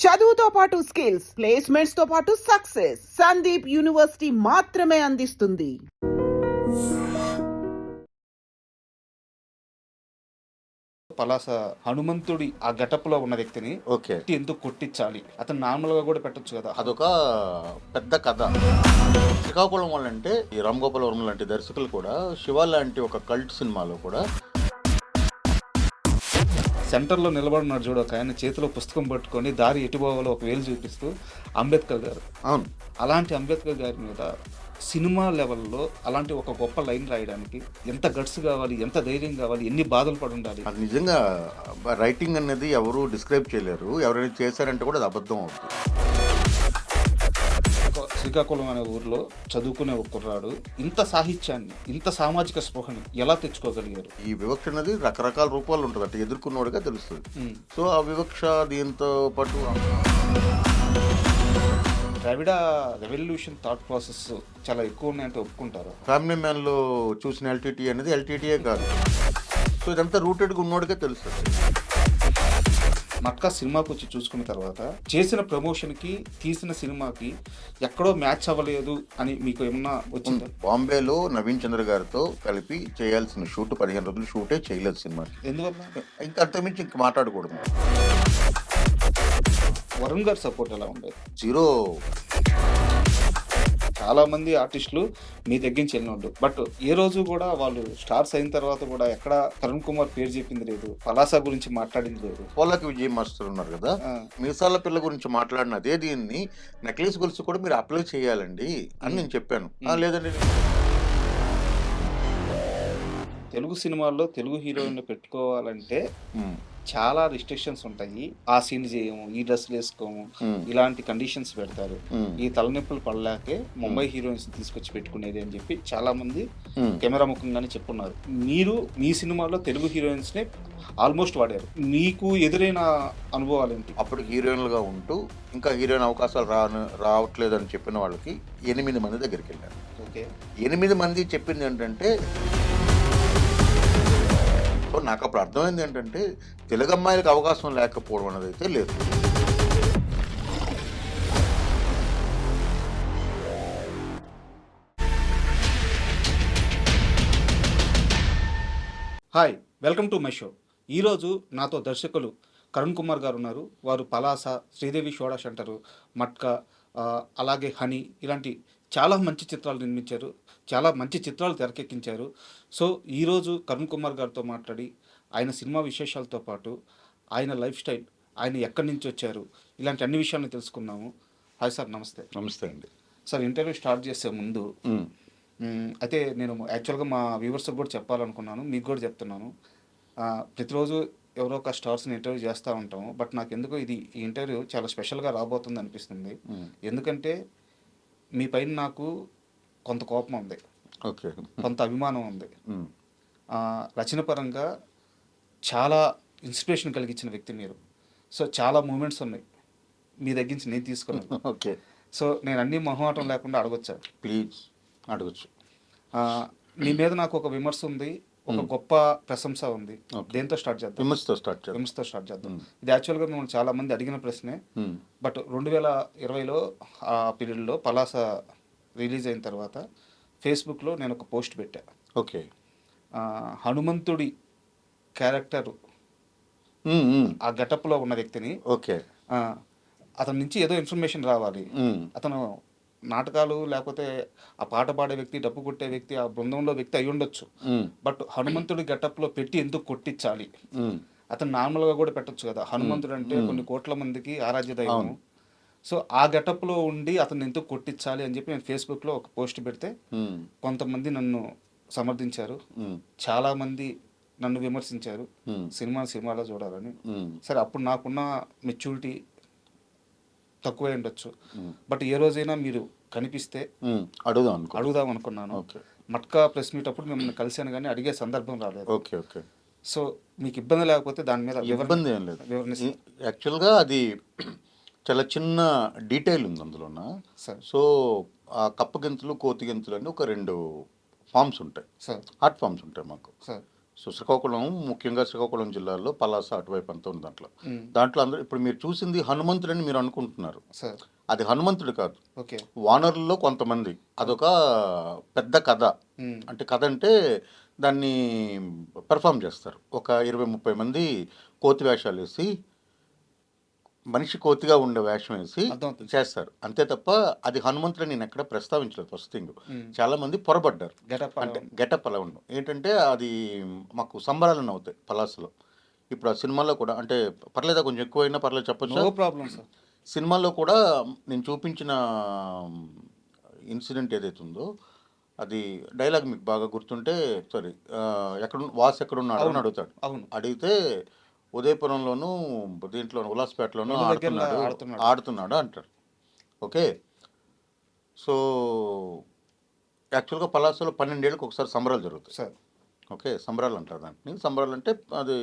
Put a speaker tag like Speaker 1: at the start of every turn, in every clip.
Speaker 1: చదువుతో పాటు skills, placements తో పాటు సక్సెస్ సందీప్ యూనివర్సిటీ మాత్రమే అందిస్తుంది.
Speaker 2: పలాస హనుమంతుడి ఆ గెటప్ లో ఉన్న వ్యక్తిని
Speaker 3: ఓకే,
Speaker 2: ఎందుకు కొట్టించాలి? అతను నార్మల్ గా కూడా పెట్టొచ్చు కదా.
Speaker 3: అదొక పెద్ద కథ. శ్రీకాకుళం వాళ్ళంటే ఈ రామ్ గోపాల్ వర్మ లాంటి దర్శకులు కూడా శివ లాంటి ఒక కల్ట్ సినిమాలో కూడా
Speaker 2: సెంటర్ లో నిలబడినాడు చూడు, ఒక ఆయన చేతిలో పుస్తకం పట్టుకొని దారి ఎటుపోవాలో ఒక వేలు చూపిస్తూ అంబేద్కర్ గారు.
Speaker 3: అవును,
Speaker 2: అలాంటి అంబేద్కర్ గారి మీద సినిమా లెవెల్లో అలాంటి ఒక గొప్ప లైన్ రాయడానికి ఎంత గట్స్ కావాలి, ఎంత ధైర్యం కావాలి, ఎన్ని బాధలు పడి ఉండాలి.
Speaker 3: అది నిజంగా రైటింగ్ అనేది ఎవరు డిస్క్రైబ్ చేయలేరు. ఎవరైనా చేశారంటే కూడా అది అబద్ధం అవుతుంది.
Speaker 2: శ్రీకాకుళం అనే ఊర్లో చదువుకునే ఒక కుర్రాడు ఇంత సాహిత్యాన్ని, ఇంత సామాజిక స్పృహని ఎలా తెచ్చుకోగలిగారు?
Speaker 3: ఈ వివక్ష అనేది రకరకాల రూపాలు ఉంటుంది, అంటే ఎదుర్కొన్నోడుగా తెలుస్తుంది. సో ఆ వివక్ష దీంతో పాటు
Speaker 2: ద్రవిడ రెవల్యూషన్ థాట్ ప్రాసెస్ చాలా ఎక్కువ ఉన్నాయంటే ఒప్పుకుంటారు.
Speaker 3: ఫ్యామిలీ మ్యాన్లో చూసిన ఎల్టీటీ అనేది ఎల్టీటీయే కాదు. సో ఇదంతా రూటెడ్గా ఉన్నోడిగా తెలుస్తుంది.
Speaker 2: మట్కా సినిమాకి వచ్చి చూసుకున్న తర్వాత చేసిన ప్రమోషన్కి తీసిన సినిమాకి ఎక్కడో మ్యాచ్ అవ్వలేదు అని మీకు ఏమన్నా వచ్చిందా?
Speaker 3: బాంబేలో నవీన్ చంద్ర గారితో కలిపి చేయాల్సిన షూట్ 15 రోజులు షూటే చేయలేదు సినిమా.
Speaker 2: ఎందువల్ల?
Speaker 3: ఇంకా అంతకుమించి ఇంక మాట్లాడకూడదు.
Speaker 2: వరుణ్ గారి సపోర్ట్ ఎలా ఉండేది?
Speaker 3: జీరో.
Speaker 2: చాలా మంది ఆర్టిస్టులు మీ దగ్గర నుంచి వెళ్ళినోళ్ళు, బట్ ఏ రోజు కూడా వాళ్ళు స్టార్స్ అయిన తర్వాత కూడా ఎక్కడ తరుణ్ కుమార్ పేరు చెప్పింది లేదు, పలాస గురించి మాట్లాడింది లేదు.
Speaker 3: పోలకి విజయ్ మాస్టర్ ఉన్నారు కదా, మీసాల పిల్ల గురించి మాట్లాడిన అదే దీన్ని నెక్లెస్ గురించి కూడా మీరు అప్లై చేయాలండి అని నేను చెప్పాను. లేదండి,
Speaker 2: తెలుగు సినిమాల్లో తెలుగు హీరోయిన్ పెట్టుకోవాలంటే చాలా రిస్ట్రిక్షన్స్ ఉంటాయి. ఆ సీన్ చేయము, ఈ డ్రెస్లు వేసుకోము, ఇలాంటి కండిషన్స్ పెడతారు. ఈ తలనొప్పులు పడలేకే ముంబై హీరోయిన్స్ తీసుకొచ్చి పెట్టుకునేది అని చెప్పి చాలా మంది కెమెరా ముఖంగానే చెప్పున్నారు. మీరు మీ సినిమాలో తెలుగు హీరోయిన్స్ ని ఆల్మోస్ట్ వాడారు. మీకు ఎదురైన అనుభవాలు ఏంటి?
Speaker 3: అప్పుడు హీరోయిన్లుగా ఉంటూ ఇంకా హీరోయిన్ అవకాశాలు రావట్లేదు అని చెప్పిన వాళ్ళకి 8 మంది దగ్గరికి వెళ్ళారు.
Speaker 2: ఓకే,
Speaker 3: 8 మంది చెప్పింది ఏంటంటే, సో నాకు అప్పుడు అర్థమైంది ఏంటంటే తెలుగు అమ్మాయిలకు అవకాశం లేకపోవడం అనేది అయితే లేదు.
Speaker 2: Hi, welcome to my show. ఈరోజు నాతో దర్శకులు కరుణ్ కుమార్ గారు ఉన్నారు. వారు పలాస, శ్రీదేవి షోడా సెంటరు, మట్కా, అలాగే హనీ ఇలాంటి చాలా మంచి చిత్రాలు నిర్మించారు, చాలా మంచి చిత్రాలు తెరకెక్కించారు. సో ఈరోజు కరుణ్ కుమార్ గారితో మాట్లాడి ఆయన సినిమా విశేషాలతో పాటు ఆయన లైఫ్ స్టైల్, ఆయన ఎక్కడి నుంచి వచ్చారు, ఇలాంటి అన్ని విషయాలను తెలుసుకున్నాము. హాయ్ సార్, నమస్తే.
Speaker 3: నమస్తే అండి.
Speaker 2: సార్, ఇంటర్వ్యూ స్టార్ట్ చేసే ముందు అయితే నేను యాక్చువల్గా మా వ్యూవర్స్కి కూడా చెప్పాలనుకున్నాను, మీకు కూడా చెప్తున్నాను. ప్రతిరోజు ఎవరో ఒక స్టార్స్ని ఇంటర్వ్యూ చేస్తూ ఉంటాము, బట్ నాకు ఎందుకో ఈ ఇంటర్వ్యూ చాలా స్పెషల్గా రాబోతుంది అనిపిస్తుంది. ఎందుకంటే మీ పైన నాకు కొంత కోపం ఉంది,
Speaker 3: ఓకే,
Speaker 2: కొంత అభిమానం ఉంది. రచన పరంగా చాలా ఇన్స్పిరేషన్ కలిగించిన వ్యక్తి మీరు. సో చాలా మూమెంట్స్ ఉన్నాయి మీ దగ్గర నుంచి నేను తీసుకున్నాను.
Speaker 3: ఓకే,
Speaker 2: సో నేను అన్ని మొహమాటం లేకుండా అడగొచ్చా?
Speaker 3: ప్లీజ్ అడగచ్చు.
Speaker 2: మీ మీద నాకు ఒక విమర్శ ఉంది, ఒక గొప్ప ప్రశంస ఉంది. దేంతో స్టార్ట్ చేద్దాం?
Speaker 3: విమర్శతో స్టార్ట్
Speaker 2: చేద్దాం. ఇది యాక్చువల్గా మిమ్మల్ని చాలా మంది అడిగిన ప్రశ్నే, బట్ 2020లో ఆ పీరియడ్లో పలాస రిలీజ్ అయిన తర్వాత ఫేస్బుక్లో నేను ఒక పోస్ట్ పెట్టా.
Speaker 3: ఓకే,
Speaker 2: హనుమంతుడి క్యారెక్టర్ ఆ గెటప్లో ఉన్న వ్యక్తిని,
Speaker 3: ఓకే,
Speaker 2: అతని నుంచి ఏదో ఇన్ఫర్మేషన్ రావాలి, అతను నాటకాలు లేకపోతే ఆ పాట పాడే వ్యక్తి, డప్పు కొట్టే వ్యక్తి, ఆ బృందంలో వ్యక్తి అయి ఉండొచ్చు, బట్ హనుమంతుడి గెటప్లో పెట్టి ఎందుకు కొట్టించాలి? అతను నార్మల్గా కూడా పెట్టొచ్చు కదా. హనుమంతుడు అంటే కొన్ని కోట్ల మందికి ఆరాధ్య దైవం. సో ఆ గెటప్లో ఉండి అతను ఎందుకు కొట్టించాలి అని చెప్పి నేను ఫేస్బుక్లో ఒక పోస్ట్ పెడితే కొంతమంది నన్ను సమర్థించారు, చాలామంది నన్ను విమర్శించారు, సినిమాలో చూడాలని. సరే, అప్పుడు నాకున్న మెచ్యూరిటీ తక్కువే ఉండొచ్చు, బట్ ఏ రోజైనా మీరు కనిపిస్తే అడుగుదాం అనుకున్నాను. మట్కా ప్రెస్ మీట్ అప్పుడు మిమ్మల్ని కలిసాను కానీ అడిగే సందర్భం రాలేదు.
Speaker 3: Okay, okay.
Speaker 2: సో మీకు ఇబ్బంది లేకపోతే దాని మీద
Speaker 3: ఇబ్బంది ఏం లేదు. యాక్చువల్గా అది చాలా చిన్న డీటెయిల్ ఉంది అందులోన. సో ఆ కప్ప గెంతులు, కోతి గెంతులు అని ఒక 2 ఫామ్స్ ఉంటాయి, ఆర్ట్ ఫామ్స్ ఉంటాయి మాకు. సో శ్రీకాకుళం, ముఖ్యంగా శ్రీకాకుళం జిల్లాలో పలాస అటువైపు అంతా ఉంది దాంట్లో.
Speaker 2: ఉమ్,
Speaker 3: దాంట్లో అందరూ ఇప్పుడు మీరు చూసింది హనుమంతుడని మీరు అనుకుంటున్నారు.
Speaker 2: సార్.
Speaker 3: అది హనుమంతుడు కాదు.
Speaker 2: ఓకే.
Speaker 3: వానరుల్లో కొంతమంది. అదొక పెద్ద కథ.
Speaker 2: ఉమ్,
Speaker 3: అంటే కథ అంటే దాన్ని పెర్ఫామ్ చేస్తారు. ఒక 20-30 మంది కోతి వేషాలు వేసి, మనిషి కోతిగా ఉండే వేషం వేసి
Speaker 2: అర్థమవుతుంది.
Speaker 3: చేస్తారు. అంతే తప్ప అది హనుమంతుడని నేను ఎక్కడ ప్రస్తావించలేదు ఫస్ట్ థింగ్.
Speaker 2: ఉమ్,
Speaker 3: చాలామంది పొరపడ్డారు.
Speaker 2: గెటప్
Speaker 3: అంటే గెటప్ అలా ఉండవు. ఏంటంటే అది మాకు సంబరాలను అవుతాయి పలాసలో. ఇప్పుడు ఆ సినిమాలో కూడా అంటే పర్లేదా, కొంచెం ఎక్కువైనా పర్లేదు
Speaker 2: నో
Speaker 3: చెప్పొచ్చా?
Speaker 2: Problem sir.
Speaker 3: సినిమాలో కూడా నేను చూపించిన ఇన్సిడెంట్ ఏదైతే ఉందో అది డైలాగ్ మీకు బాగా గుర్తుంటే, సారీ, వాసు ఎక్కడున్నాడు అని
Speaker 2: అవును,
Speaker 3: అడుగుతాడు.
Speaker 2: అవును.
Speaker 3: అడిగితే ఉదయపురంలోను, దీంట్లో ఉల్లాసపేటలోను
Speaker 2: రెండు దగ్గర
Speaker 3: ఆడుతున్నాడు
Speaker 2: ఆడుతున్నాడు.
Speaker 3: ఆడుతున్నాడు అంటాడు. ఓకే. సో యాక్చువల్గా పలాసలో 12 ఏళ్ళకి ఒకసారి సంబరాలు జరుగుతాయి.
Speaker 2: సార్.
Speaker 3: ఓకే, సంబరాలు అంటారు దాంట్లో. సంబరాలు అంటే అది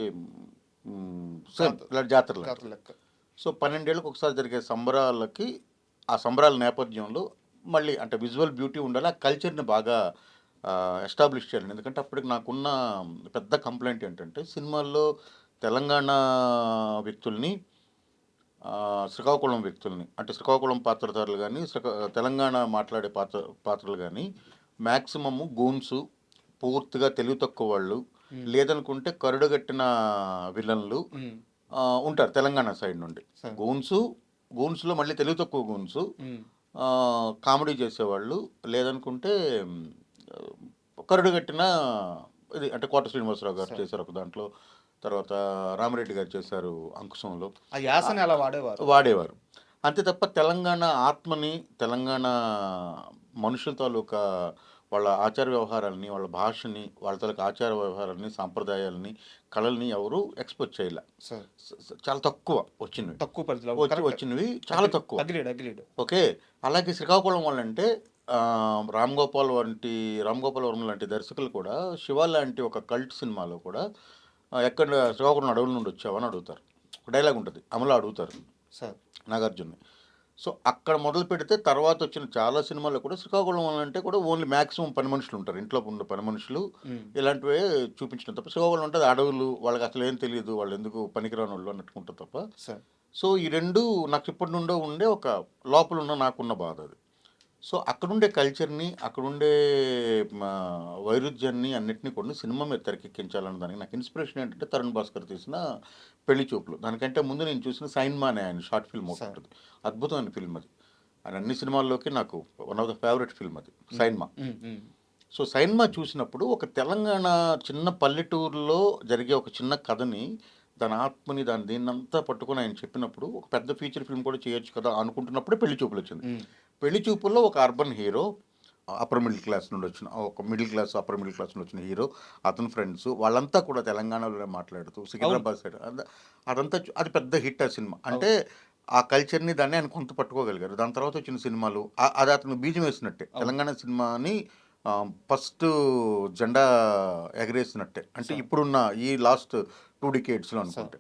Speaker 3: సేమ్
Speaker 2: జాతర.
Speaker 3: ఇలా జాతరలు.
Speaker 2: జాతర లెక్క.
Speaker 3: సో 12 ఏళ్ళకి ఒకసారి జరిగే సంబరాలకి, ఆ సంబరాల నేపథ్యంలో మళ్ళీ అంటే విజువల్ బ్యూటీ ఉండాలి, ఆ కల్చర్ని బాగా ఎస్టాబ్లిష్ చేయాలి. ఎందుకంటే అప్పటికి నాకున్న పెద్ద కంప్లైంట్ ఏంటంటే సినిమాల్లో తెలంగాణ వ్యక్తుల్ని, శ్రీకాకుళం వ్యక్తుల్ని, అంటే శ్రీకాకుళం పాత్రధారులు కానీ, తెలంగాణ మాట్లాడే పాత్రలు కానీ మ్యాక్సిమము గూన్సు, పూర్తిగా తెలివి తక్కువ వాళ్ళు, లేదనుకుంటే కరుడుగట్టిన విలన్లు
Speaker 2: ఉమ్,
Speaker 3: ఉంటారు తెలంగాణ సైడ్ నుండి.
Speaker 2: సార్.
Speaker 3: గూన్స్లో మళ్ళీ తెలివి తక్కువ గూన్సు,
Speaker 2: ఉమ్,
Speaker 3: కామెడీ చేసేవాళ్ళు, లేదనుకుంటే కరుడుగట్టిన ఇది అంటే కోట శ్రీనివాసరావు గారు
Speaker 2: సార్.
Speaker 3: చేశారు ఒక దాంట్లో, తర్వాత రామిరెడ్డి గారు చేశారు అంకుశంలో.
Speaker 2: ఆ యాసని అలా వాడేవారు.
Speaker 3: వాడేవారు. అంతే తప్ప తెలంగాణ ఆత్మని, తెలంగాణ మనుషుల తాలూకా వాళ్ళ ఆచార వ్యవహారాలని, వాళ్ళ భాషని, వాళ్ళ తాలూకా ఆచార వ్యవహారాలని, సాంప్రదాయాలని, కళల్ని ఎవరు ఎక్స్పోజ్ చేయలే.
Speaker 2: సార్.
Speaker 3: చాలా తక్కువ వచ్చినవి.
Speaker 2: తక్కువ పరిధిలో
Speaker 3: వచ్చినవి చాలా తక్కువ.
Speaker 2: అగ్రీడ్.
Speaker 3: ఓకే. అలాగే శ్రీకాకుళం వాళ్ళంటే రామ్ గోపాల్ వర్మ లాంటి దర్శకులు కూడా శివ లాంటి ఒక కల్ట్ సినిమాలో కూడా ఎక్కడ శ్రీకాకుళం అడవుల నుండి వచ్చావని అడుగుతారు. ఒక డైలాగ్ ఉంటుంది, అమలు అడుగుతారు
Speaker 2: సార్.
Speaker 3: నాగార్జున్ని. సో అక్కడ మొదలు పెడితే తర్వాత వచ్చిన చాలా సినిమాల్లో కూడా శ్రీకాకుళం అంటే కూడా ఓన్లీ మ్యాక్సిమం పని మనుషులు ఉంటారు, ఇంట్లో ఉండే పని మనుషులు,
Speaker 2: ఉమ్,
Speaker 3: ఇలాంటివే చూపించడం తప్ప శ్రీకాకుళం అంటే అది అడవులు, వాళ్ళకి అసలు ఏం తెలియదు, వాళ్ళు ఎందుకు పనికిరాని వాళ్ళు అన్నట్టుకుంటారు తప్ప.
Speaker 2: సార్.
Speaker 3: సో ఈ రెండు నాకు ఇప్పటి నుండో ఉండే ఒక లోపల ఉన్న నాకున్న బాధ అది. సో అక్కడుండే కల్చర్ని, అక్కడుండే వైరుధ్యాన్ని అన్నిటినీ కూడా సినిమా మీద తెరకెక్కించాలన్న దానికి నాకు ఇన్స్పిరేషన్ ఏంటంటే తరుణ్ భాస్కర్ తీసిన పెళ్లి చూపులు. దానికంటే ముందు నేను చూసిన సైన్మా అనే ఆయన షార్ట్ ఫిల్మ్ ఒకటి ఉంటుంది, అద్భుతమైన ఫిల్మ్ అది. ఆయన అన్ని సినిమాల్లోకి నాకు one of the favourite film అది సైన్మా.
Speaker 2: ఉమ్, ఉమ్,
Speaker 3: సో సైన్మా చూసినప్పుడు ఒక తెలంగాణ చిన్న పల్లెటూరులో జరిగే ఒక చిన్న కథని, దాని ఆత్మని, దీన్నంతా పట్టుకొని ఆయన చెప్పినప్పుడు ఒక పెద్ద ఫీచర్ ఫిల్మ్ కూడా చేయొచ్చు కదా అనుకుంటున్నప్పుడే పెళ్లి చూపులు వచ్చింది.
Speaker 2: ఉమ్,
Speaker 3: పెళ్లి చూపుల్లో ఒక urban hero, upper middle class నుండి వచ్చిన ఒక అప్పర్ మిడిల్ క్లాస్ నుండి వచ్చిన హీరో, అతని ఫ్రెండ్స్ వాళ్ళంతా కూడా తెలంగాణలోనే మాట్లాడుతూ సికింద్రాబాద్ సైడ్ అదంతా అది పెద్ద హిట్ ఆ సినిమా. అంటే ఆ కల్చర్ని దాన్ని ఆయన కొంత పట్టుకోగలిగారు. దాని తర్వాత వచ్చిన సినిమాలు అది అతను బీజం వేసినట్టే, తెలంగాణ సినిమాని ఫస్ట్ జెండా ఎగరేసినట్టే. అంటే ఇప్పుడున్న ఈ లాస్ట్ 2 డికేడ్స్లో అనుకుంటే.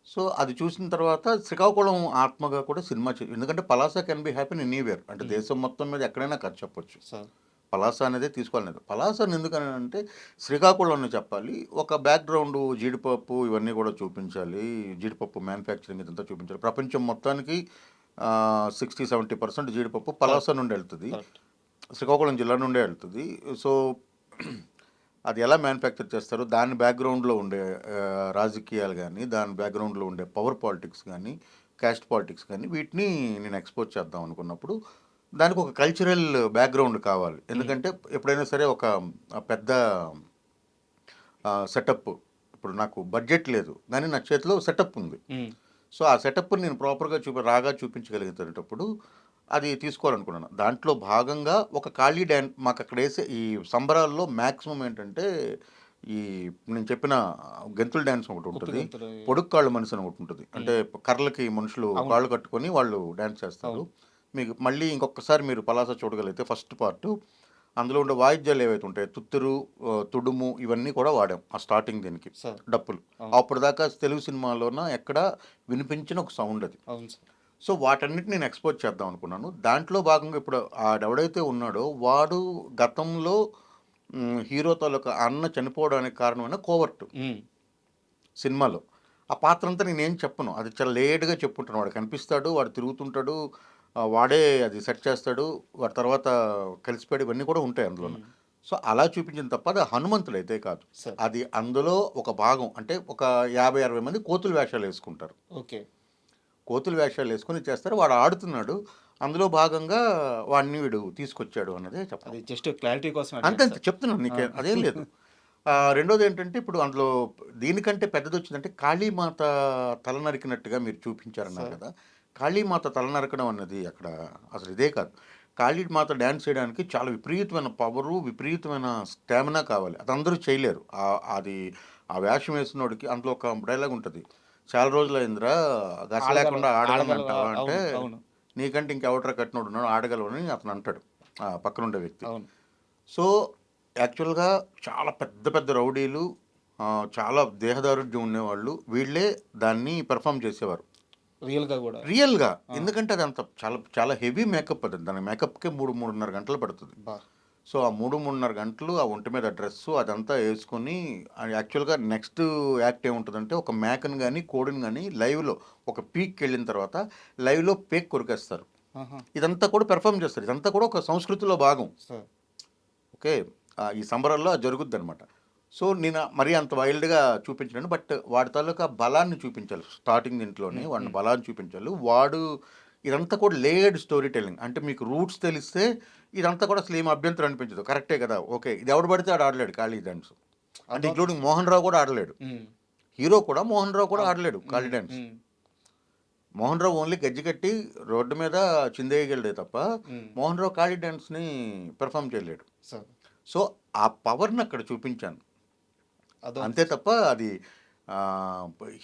Speaker 3: సో అది చూసిన తర్వాత శ్రీకాకుళం ఆత్మగా కూడా సినిమా ఎందుకంటే Palasa can be happy anywhere, అంటే దేశం మొత్తం మీద ఎక్కడైనా ఖర్చు చెప్పొచ్చు.
Speaker 2: సార్.
Speaker 3: పలాస అనేది తీసుకోవాలనేది. పలాసని ఎందుకని అంటే శ్రీకాకుళంలో చెప్పాలి, ఒక బ్యాక్గ్రౌండ్ జీడిపప్పు ఇవన్నీ కూడా చూపించాలి, జీడిపప్పు మ్యానుఫ్యాక్చరింగ్ ఇదంతా చూపించాలి. ప్రపంచం మొత్తానికి 60-70% జీడిపప్పు పలాస నుండి వెళ్తుంది,
Speaker 2: కరెక్ట్.
Speaker 3: శ్రీకాకుళం జిల్లా నుండే వెళ్తుంది. సో అది ఎలా మ్యానుఫ్యాక్చర్ చేస్తారో దాని బ్యాక్గ్రౌండ్లో ఉండే రాజకీయాలు కానీ, దాని బ్యాక్గ్రౌండ్లో ఉండే పవర్ పాలిటిక్స్ కానీ, క్యాస్ట్ పాలిటిక్స్ కానీ, వీటిని నేను ఎక్స్పోజ్ చేద్దాం అనుకున్నప్పుడు దానికి ఒక కల్చరల్ బ్యాక్గ్రౌండ్ కావాలి. ఎందుకంటే ఎప్పుడైనా సరే ఒక పెద్ద సెటప్, ఇప్పుడు నాకు బడ్జెట్ లేదు కానీ నా చేతిలో సెటప్ ఉంది.
Speaker 2: ఉమ్,
Speaker 3: సో ఆ సెటప్ని నేను ప్రాపర్గా రాగా చూపించగలుగుతున్నప్పుడు అది తీసుకోవాలనుకున్నాను. దాంట్లో భాగంగా ఒక ఖాళీ డ్యాన్స్ మాకు అక్కడ వేసే ఈ సంబరాల్లో మ్యాక్సిమం ఏంటంటే ఈ నేను చెప్పిన గెంతుల డ్యాన్స్ ఒకటి ఉంటుంది,
Speaker 2: గెంతులు.
Speaker 3: పొడుగు కాళ్ళు మనిషి అని ఒకటి ఉంటుంది. అంటే కర్రలకి మనుషులు కాళ్ళు కట్టుకొని వాళ్ళు డ్యాన్స్ చేస్తారు. మీకు మళ్ళీ ఇంకొకసారి మీరు పలాస చూడగలిగితే ఫస్ట్ పార్ట్ అందులో ఉండే వాయిద్యాలు ఏవైతే ఉంటాయి, తుత్తురు, తుడుము, ఇవన్నీ కూడా వాడాం ఆ స్టార్టింగ్ దీనికి,
Speaker 2: సార్.
Speaker 3: డప్పులు. అప్పటిదాకా తెలుగు సినిమాలోన ఎక్కడ వినిపించిన ఒక సౌండ్ అది.
Speaker 2: అవును సార్.
Speaker 3: సో వాటన్నిటిని నేను ఎక్స్పోజ్ చేద్దాం అనుకున్నాను. దాంట్లో భాగంగా ఇప్పుడు ఆడెవడైతే ఉన్నాడో వాడు గతంలో హీరో తాలూకా అన్న చనిపోవడానికి కారణమైన కోవర్ట్
Speaker 2: ఉమ్,
Speaker 3: సినిమాలో. ఆ పాత్ర అంతా నేనేం చెప్పను. అది చాలా లేట్‌గా చెప్పుంటాను. వాడు కనిపిస్తాడు, వాడు తిరుగుతుంటాడు, వాడే అది సెట్ చేస్తాడు. వాడి తర్వాత కలిసిపోయాడు ఇవన్నీ కూడా ఉంటాయి అందులోను.
Speaker 2: ఉమ్,
Speaker 3: సో, అలా చూపించింది తప్ప అది హనుమంతుడైతే కాదు.
Speaker 2: సార్
Speaker 3: అది అందులో ఒక భాగం. అంటే ఒక 50, 60 మంది కోతుల వేషాలేసుకుంటారు.
Speaker 2: ఓకే.
Speaker 3: కోతుల వేషాలేసుకొని చేస్తారు. వాడు ఆడుతున్నాడు. అందులో భాగంగా వాడిని వీడు తీసుకొచ్చాడు అన్నదే చెప్పడం.
Speaker 2: అది జస్ట్ క్లారిటీ కోసం
Speaker 3: అంతే
Speaker 2: అడిగాను
Speaker 3: అంతే
Speaker 2: సార్.
Speaker 3: చెప్తున్నాను
Speaker 2: ఆ,
Speaker 3: నీకే అదేం లేదు. రెండోదేంటంటే ఇప్పుడు అందులో దీనికంటే పెద్దదొచ్చిందంటే కాళీమాత తల నరికినట్టుగా మీరు చూపించారన్నారు
Speaker 2: సార్
Speaker 3: కదా! కాళీమాత తల నరకడం అన్నది అక్కడ అసలు ఇదే కాదు. కాళీమాత డాన్స్ చేయడానికి చాలా విపరీతమైన పవరు, విపరీతమైన స్టామినా కావాలి. అది అందరూ చేయలేరు. అది ఆ వేషం వేసినోడికి అందులో ఒక డైలాగ్ ఉంటది. "చాలా రోజులయిందిరా గస
Speaker 2: ఆడగలవు
Speaker 3: లేకుండా ఆడగలనంటావా"
Speaker 2: ఆడగలవా,
Speaker 3: అంటే,
Speaker 2: అవును అవును
Speaker 3: "నీకంటే ఇంకెవడ్రా కట్టినోడున్నాడు ఆడగలవని" అతను అంటాడు. పక్కనుండే వ్యక్తి.
Speaker 2: అవును
Speaker 3: సో, యాక్చువల్‌గా చాలా పెద్ద పెద్ద రౌడీలు, చాలా దేహదారుఢ్యం ఉండేవాళ్ళు. వీళ్ళే దాన్ని పెర్ఫార్మ్ చేసేవారు.
Speaker 2: రియల్గా కూడా.
Speaker 3: రియల్‌గా.
Speaker 2: ఆ,
Speaker 3: ఎందుకంటే అదంత చాలా చాలా హెవీ మేకప్ అది. దాని మేకప్‌కే 3, 3:30 గంటలు పడుతది.
Speaker 2: బా
Speaker 3: సో, ఆ 3, 3:30 గంటలు ఆ ఒంటి మీద డ్రెస్సు అదంతా యేసుకొని యాక్చువల్‌గా నెక్స్ట్ యాక్ట్ ఏముంటదంటే ఒక మేకని గాని, కోడిని గాని లైవ్‌లో ఒక పీక్‌కెళ్ళిన తర్వాత లైవ్‌లో పేక్ కొరికేస్తారు.
Speaker 2: ఆహా,
Speaker 3: ఇదంతా కూడా పెర్ఫార్మ్ చేస్తారు. ఇదంతా కూడా ఒక సంస్కృతిలో భాగం.
Speaker 2: Sir
Speaker 3: okay. ఈ సంబరాల్లో అది జరుగుద్దనమాట. సో, నేను మరీ అంత వైల్డ్‌గా చూపించలేను. బట్ వాడి తాలూకా బలాన్ని చూపించాలి. స్టార్టింగ్ దీంట్లోనే
Speaker 2: ఉమ్,
Speaker 3: వాడి
Speaker 2: ఉమ్,
Speaker 3: బలాన్ని చూపించాలి. వాడు ఇదంతా కూడా లేయర్డ్ స్టోరీ టెల్లింగ్. అంటే మీకు రూట్స్ తెలిస్తే ఇదంతా కూడా అసలు ఏమి అభ్యంతరం అనిపించదు. కరెక్టే కదా! ఓకే. ఇది ఎవడు పడితే ఆడు ఆడలేడు కాళీ డాన్స్. అంటే
Speaker 2: అర్థమవుతుంది
Speaker 3: ఇంక్లూడింగ్
Speaker 2: సార్.
Speaker 3: 'మోహన్ రావు' కూడా ఆడలేడు.
Speaker 2: ఉమ్,
Speaker 3: హీరో కూడా 'మోహన్ రావు' కూడా
Speaker 2: అవును.
Speaker 3: ఆడలేడు కాళీ
Speaker 2: ఉమ్,
Speaker 3: డాన్స్.
Speaker 2: ఉమ్,
Speaker 3: 'మోహన్ రావు' ఓన్లీ గజ్జి కట్టి రోడ్డు మీద చిందేయగలడే తప్ప
Speaker 2: ఉమ్,
Speaker 3: 'మోహన్ రావు' కాళీ డాన్స్‌ని పెర్ఫార్మ్ చేయలేడు.
Speaker 2: సార్
Speaker 3: సో, ఆ పవర్‌ని అక్కడ చూపించాను. అంతే
Speaker 2: అర్థమవుతుంది సార్.
Speaker 3: తప్ప అది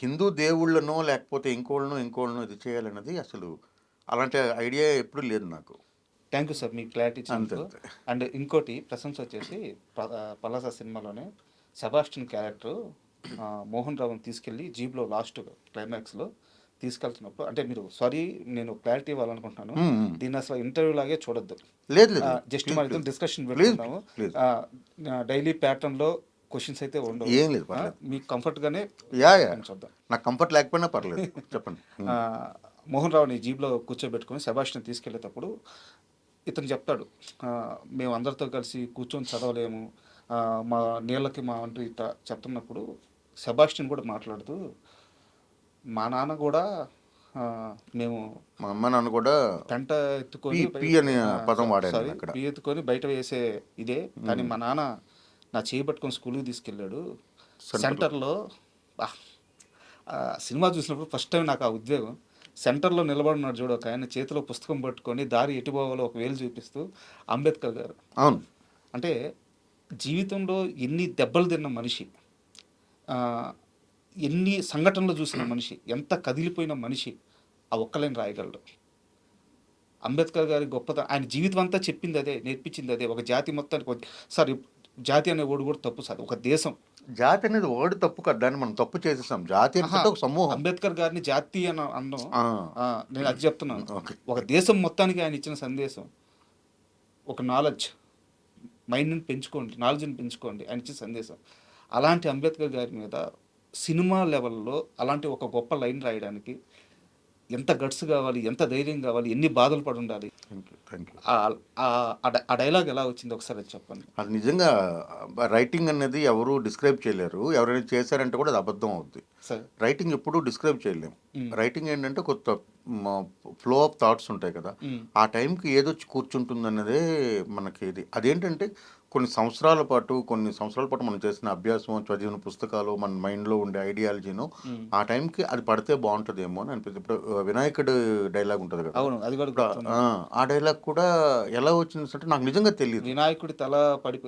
Speaker 3: హిందూ దేవుళ్ళనో లేకపోతే ఇంకోళ్ళనో ఇది చేయాలన్నది అసలు అలాంటి ఐడియా ఎప్పుడూ లేదు నాకు.
Speaker 2: Thank you sir me clarity
Speaker 3: అంతే
Speaker 2: ఇచ్చినందుకు.
Speaker 3: అంతే.
Speaker 2: అండ్ ఇంకోటి ప్రశంస వచ్చేసి పలాస సినిమాలోనే సెబాస్టిన్ క్యారెక్టర్ మోహన్ రావుని తీసుకెళ్ళి జీప్లో లాస్ట్ క్లైమాక్స్లో తీసుకెళ్తున్నప్పుడు, అంటే మీరు సారీ నేను క్లారిటీ ఇవ్వాలనుకుంటున్నాను,
Speaker 3: హ్మ్. హ్మ్.
Speaker 2: దీన్ని అసలు ఇంటర్వ్యూ లాగే చూడొద్దు.
Speaker 3: లేదు లేదు లేదు.
Speaker 2: జస్ట్
Speaker 3: ప్లీజ్
Speaker 2: మన ఇద్దరం
Speaker 3: ప్లీజ్.
Speaker 2: డిస్కషన్
Speaker 3: ప్లీజ్
Speaker 2: పెట్టుకుందాము.
Speaker 3: ప్లీజ్.
Speaker 2: డైలీ ప్యాటర్న్లో క్వశ్చన్స్ అయితే ఉండవు.
Speaker 3: ఏం లేదు పర్లేదు.
Speaker 2: మీకు కంఫర్ట్గానే
Speaker 3: యా.
Speaker 2: చూద్దాం.
Speaker 3: నాకు కంఫర్ట్ లేకపోయినా పర్లేదు. చెప్పండి.
Speaker 2: ఆ, మోహన్ రావుని జీప్లో కూర్చోబెట్టుకొని సెబాస్టిన్ తీసుకెళ్లేటప్పుడు ఇతను చెప్తాడు, "ఆ, మేము అందరితో కలిసి కూర్చొని చదవలేము, ఆ, మా నీళ్ళకి మా అంటూ ఇట్లా చెప్తున్నప్పుడు సెబాస్టిన్ కూడా మాట్లాడుతూ మా నాన్న కూడా ఆ, మేము
Speaker 3: మా అమ్మ నాన్న కూడా
Speaker 2: పెంట
Speaker 3: పి
Speaker 2: ఎత్తుకొని
Speaker 3: పి అనే పదం వాడాను
Speaker 2: సారీ
Speaker 3: నేను అక్కడ.
Speaker 2: పీ ఎత్తుకొని బయట వేసే ఇదే, కానీ మా నాన్న నా చేయి పట్టుకొని స్కూల్కి తీసుకెళ్ళాడు
Speaker 3: సెంటర్‌లో.
Speaker 2: సెంటర్లో." బా, ఆ సినిమా చూసినప్పుడు ఫస్ట్ టైం నాకు ఆ ఉద్వేగం. సెంటర్లో నిలబడినాడు చూడు ఒక ఆయన, చేతిలో పుస్తకం పట్టుకొని దారి ఎటు పోవాలో ఒక వేలు చూపిస్తూ, అంబేద్కర్ గారు.
Speaker 3: అవును.
Speaker 2: అంటే జీవితంలో ఎన్ని దెబ్బలు తిన్న మనిషి, ఆ, ఎన్ని సంఘటనలు చూసిన మనిషి, ఎంత కదిలిపోయిన మనిషి ఆ ఒక్క లైన్ రాయగలడు. అంబేద్కర్ గారి గొప్పతనం, ఆయన జీవితం అంతా చెప్పింది అదే, నేర్పించింది అదే. ఒక జాతి మొత్తానికి సారీ, జాతి అనే ఓడి కూడా తప్పు సార్, ఒక దేశం.
Speaker 3: జాతి అనేది వర్డ్ తప్పు కాదు. దాన్ని మనం తప్పు చేసేసాం. జాతి
Speaker 2: ఆహా,
Speaker 3: అంటే ఒక సమూహం.
Speaker 2: అంబేద్కర్ గారిని జాతి అని అనడం,
Speaker 3: ఆ!
Speaker 2: నేను అది చెప్తున్నాను.
Speaker 3: ఓకే.
Speaker 2: ఒక దేశం మొత్తానికి ఆయన ఇచ్చిన సందేశం, ఒక నాలెడ్జ్, మైండ్ని పెంచుకోండి, నాలెడ్జ్ని పెంచుకోండి ఆయన ఇచ్చిన సందేశం. అలాంటి అంబేద్కర్ గారి మీద సినిమా లెవెల్లో అలాంటి ఒక గొప్ప లైన్ రాయడానికి ఎంత గట్స్ కావాలి, ఎంత ధైర్యం కావాలి, ఎన్ని బాధలు పడి ఉండాలి.
Speaker 3: Thank you.
Speaker 2: ఆ డైలాగ్ ఎలా వచ్చింది ఒకసారి అది చెప్పండి
Speaker 3: అది నిజంగా రైటింగ్ అనేది ఎవరు డిస్క్రైబ్ చేయలేరు. ఎవరైనా చేశారంటే కూడా అది అబద్ధం అవుద్ది.
Speaker 2: సార్.
Speaker 3: రైటింగ్ ఎప్పుడూ డిస్క్రైబ్ చేయలేం.
Speaker 2: మ్,
Speaker 3: రైటింగ్ ఏంటంటే కొత్త ఫ్లో ఆఫ్ థాట్స్ ఉంటాయి కదా!
Speaker 2: మ్,
Speaker 3: ఆ టైంకి ఏదొచ్చి కూర్చుంటుందన్నదే మనకి ఇది. అదేంటంటే కొన్ని సంవత్సరాల పాటు మనం చేసిన అభ్యాసం, చదివిన పుస్తకాలు, మన మైండ్‌లో ఉండే ఐడియాలజీను
Speaker 2: మ్.
Speaker 3: ఆ టైంకి అది పడితే బావుంటదేమో అని అనిపిస్తుంది. ఇప్పుడు వినాయకుడు డైలాగ్ ఉంటది కదా!
Speaker 2: అవును, అది కూడా
Speaker 3: ఇప్పుడు
Speaker 2: గుర్తుంది.
Speaker 3: ఆ డైలాగ్ కూడా ఎలా వచ్చిందంటే నాకు నిజంగా తెలీదు.
Speaker 2: వినాయకుడి తల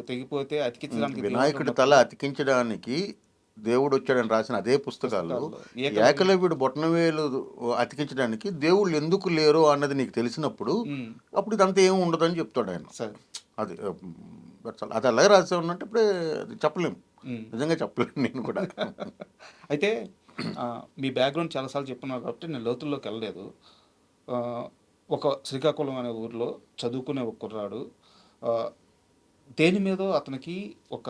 Speaker 2: తెగిపోతే అతికించడానికి దేవుడు
Speaker 3: వినాయకుడి తల
Speaker 2: ఉన్నప్పుడు
Speaker 3: అతికించడానికి దేవుడొచ్చాడని రాసిన అదే పుస్తకాల్లో
Speaker 2: పుస్తకాల్లో ఏకలవ్యుడు.
Speaker 3: ఏకలవ్యుడు బొటనవేలు అతికించడానికి దేవుళ్ళు ఎందుకు లేరు అన్నది నీకు తెలిసినప్పుడు
Speaker 2: మ్,
Speaker 3: అప్పుడు ఇదంతా ఏమి ఉండదని చెప్తాడాయన.
Speaker 2: సార్.
Speaker 3: అది అది అలాగే రాసే ఉన్నట్టు ఇప్పుడే అది చెప్పలేము.
Speaker 2: మ్.
Speaker 3: నిజంగా చెప్పలేను నేను కూడా.
Speaker 2: అయితే మీ బ్యాక్గ్రౌండ్ చాలాసార్లు చెప్పున్నారు కాబట్టి నేను లోతుల్లోకి వెళ్ళలేదు. ఆ, ఒక శ్రీకాకుళం అనే ఊర్లో చదువుకునే ఒక కుర్రాడు, ఆ, దేని మీదో అతనికి ఒక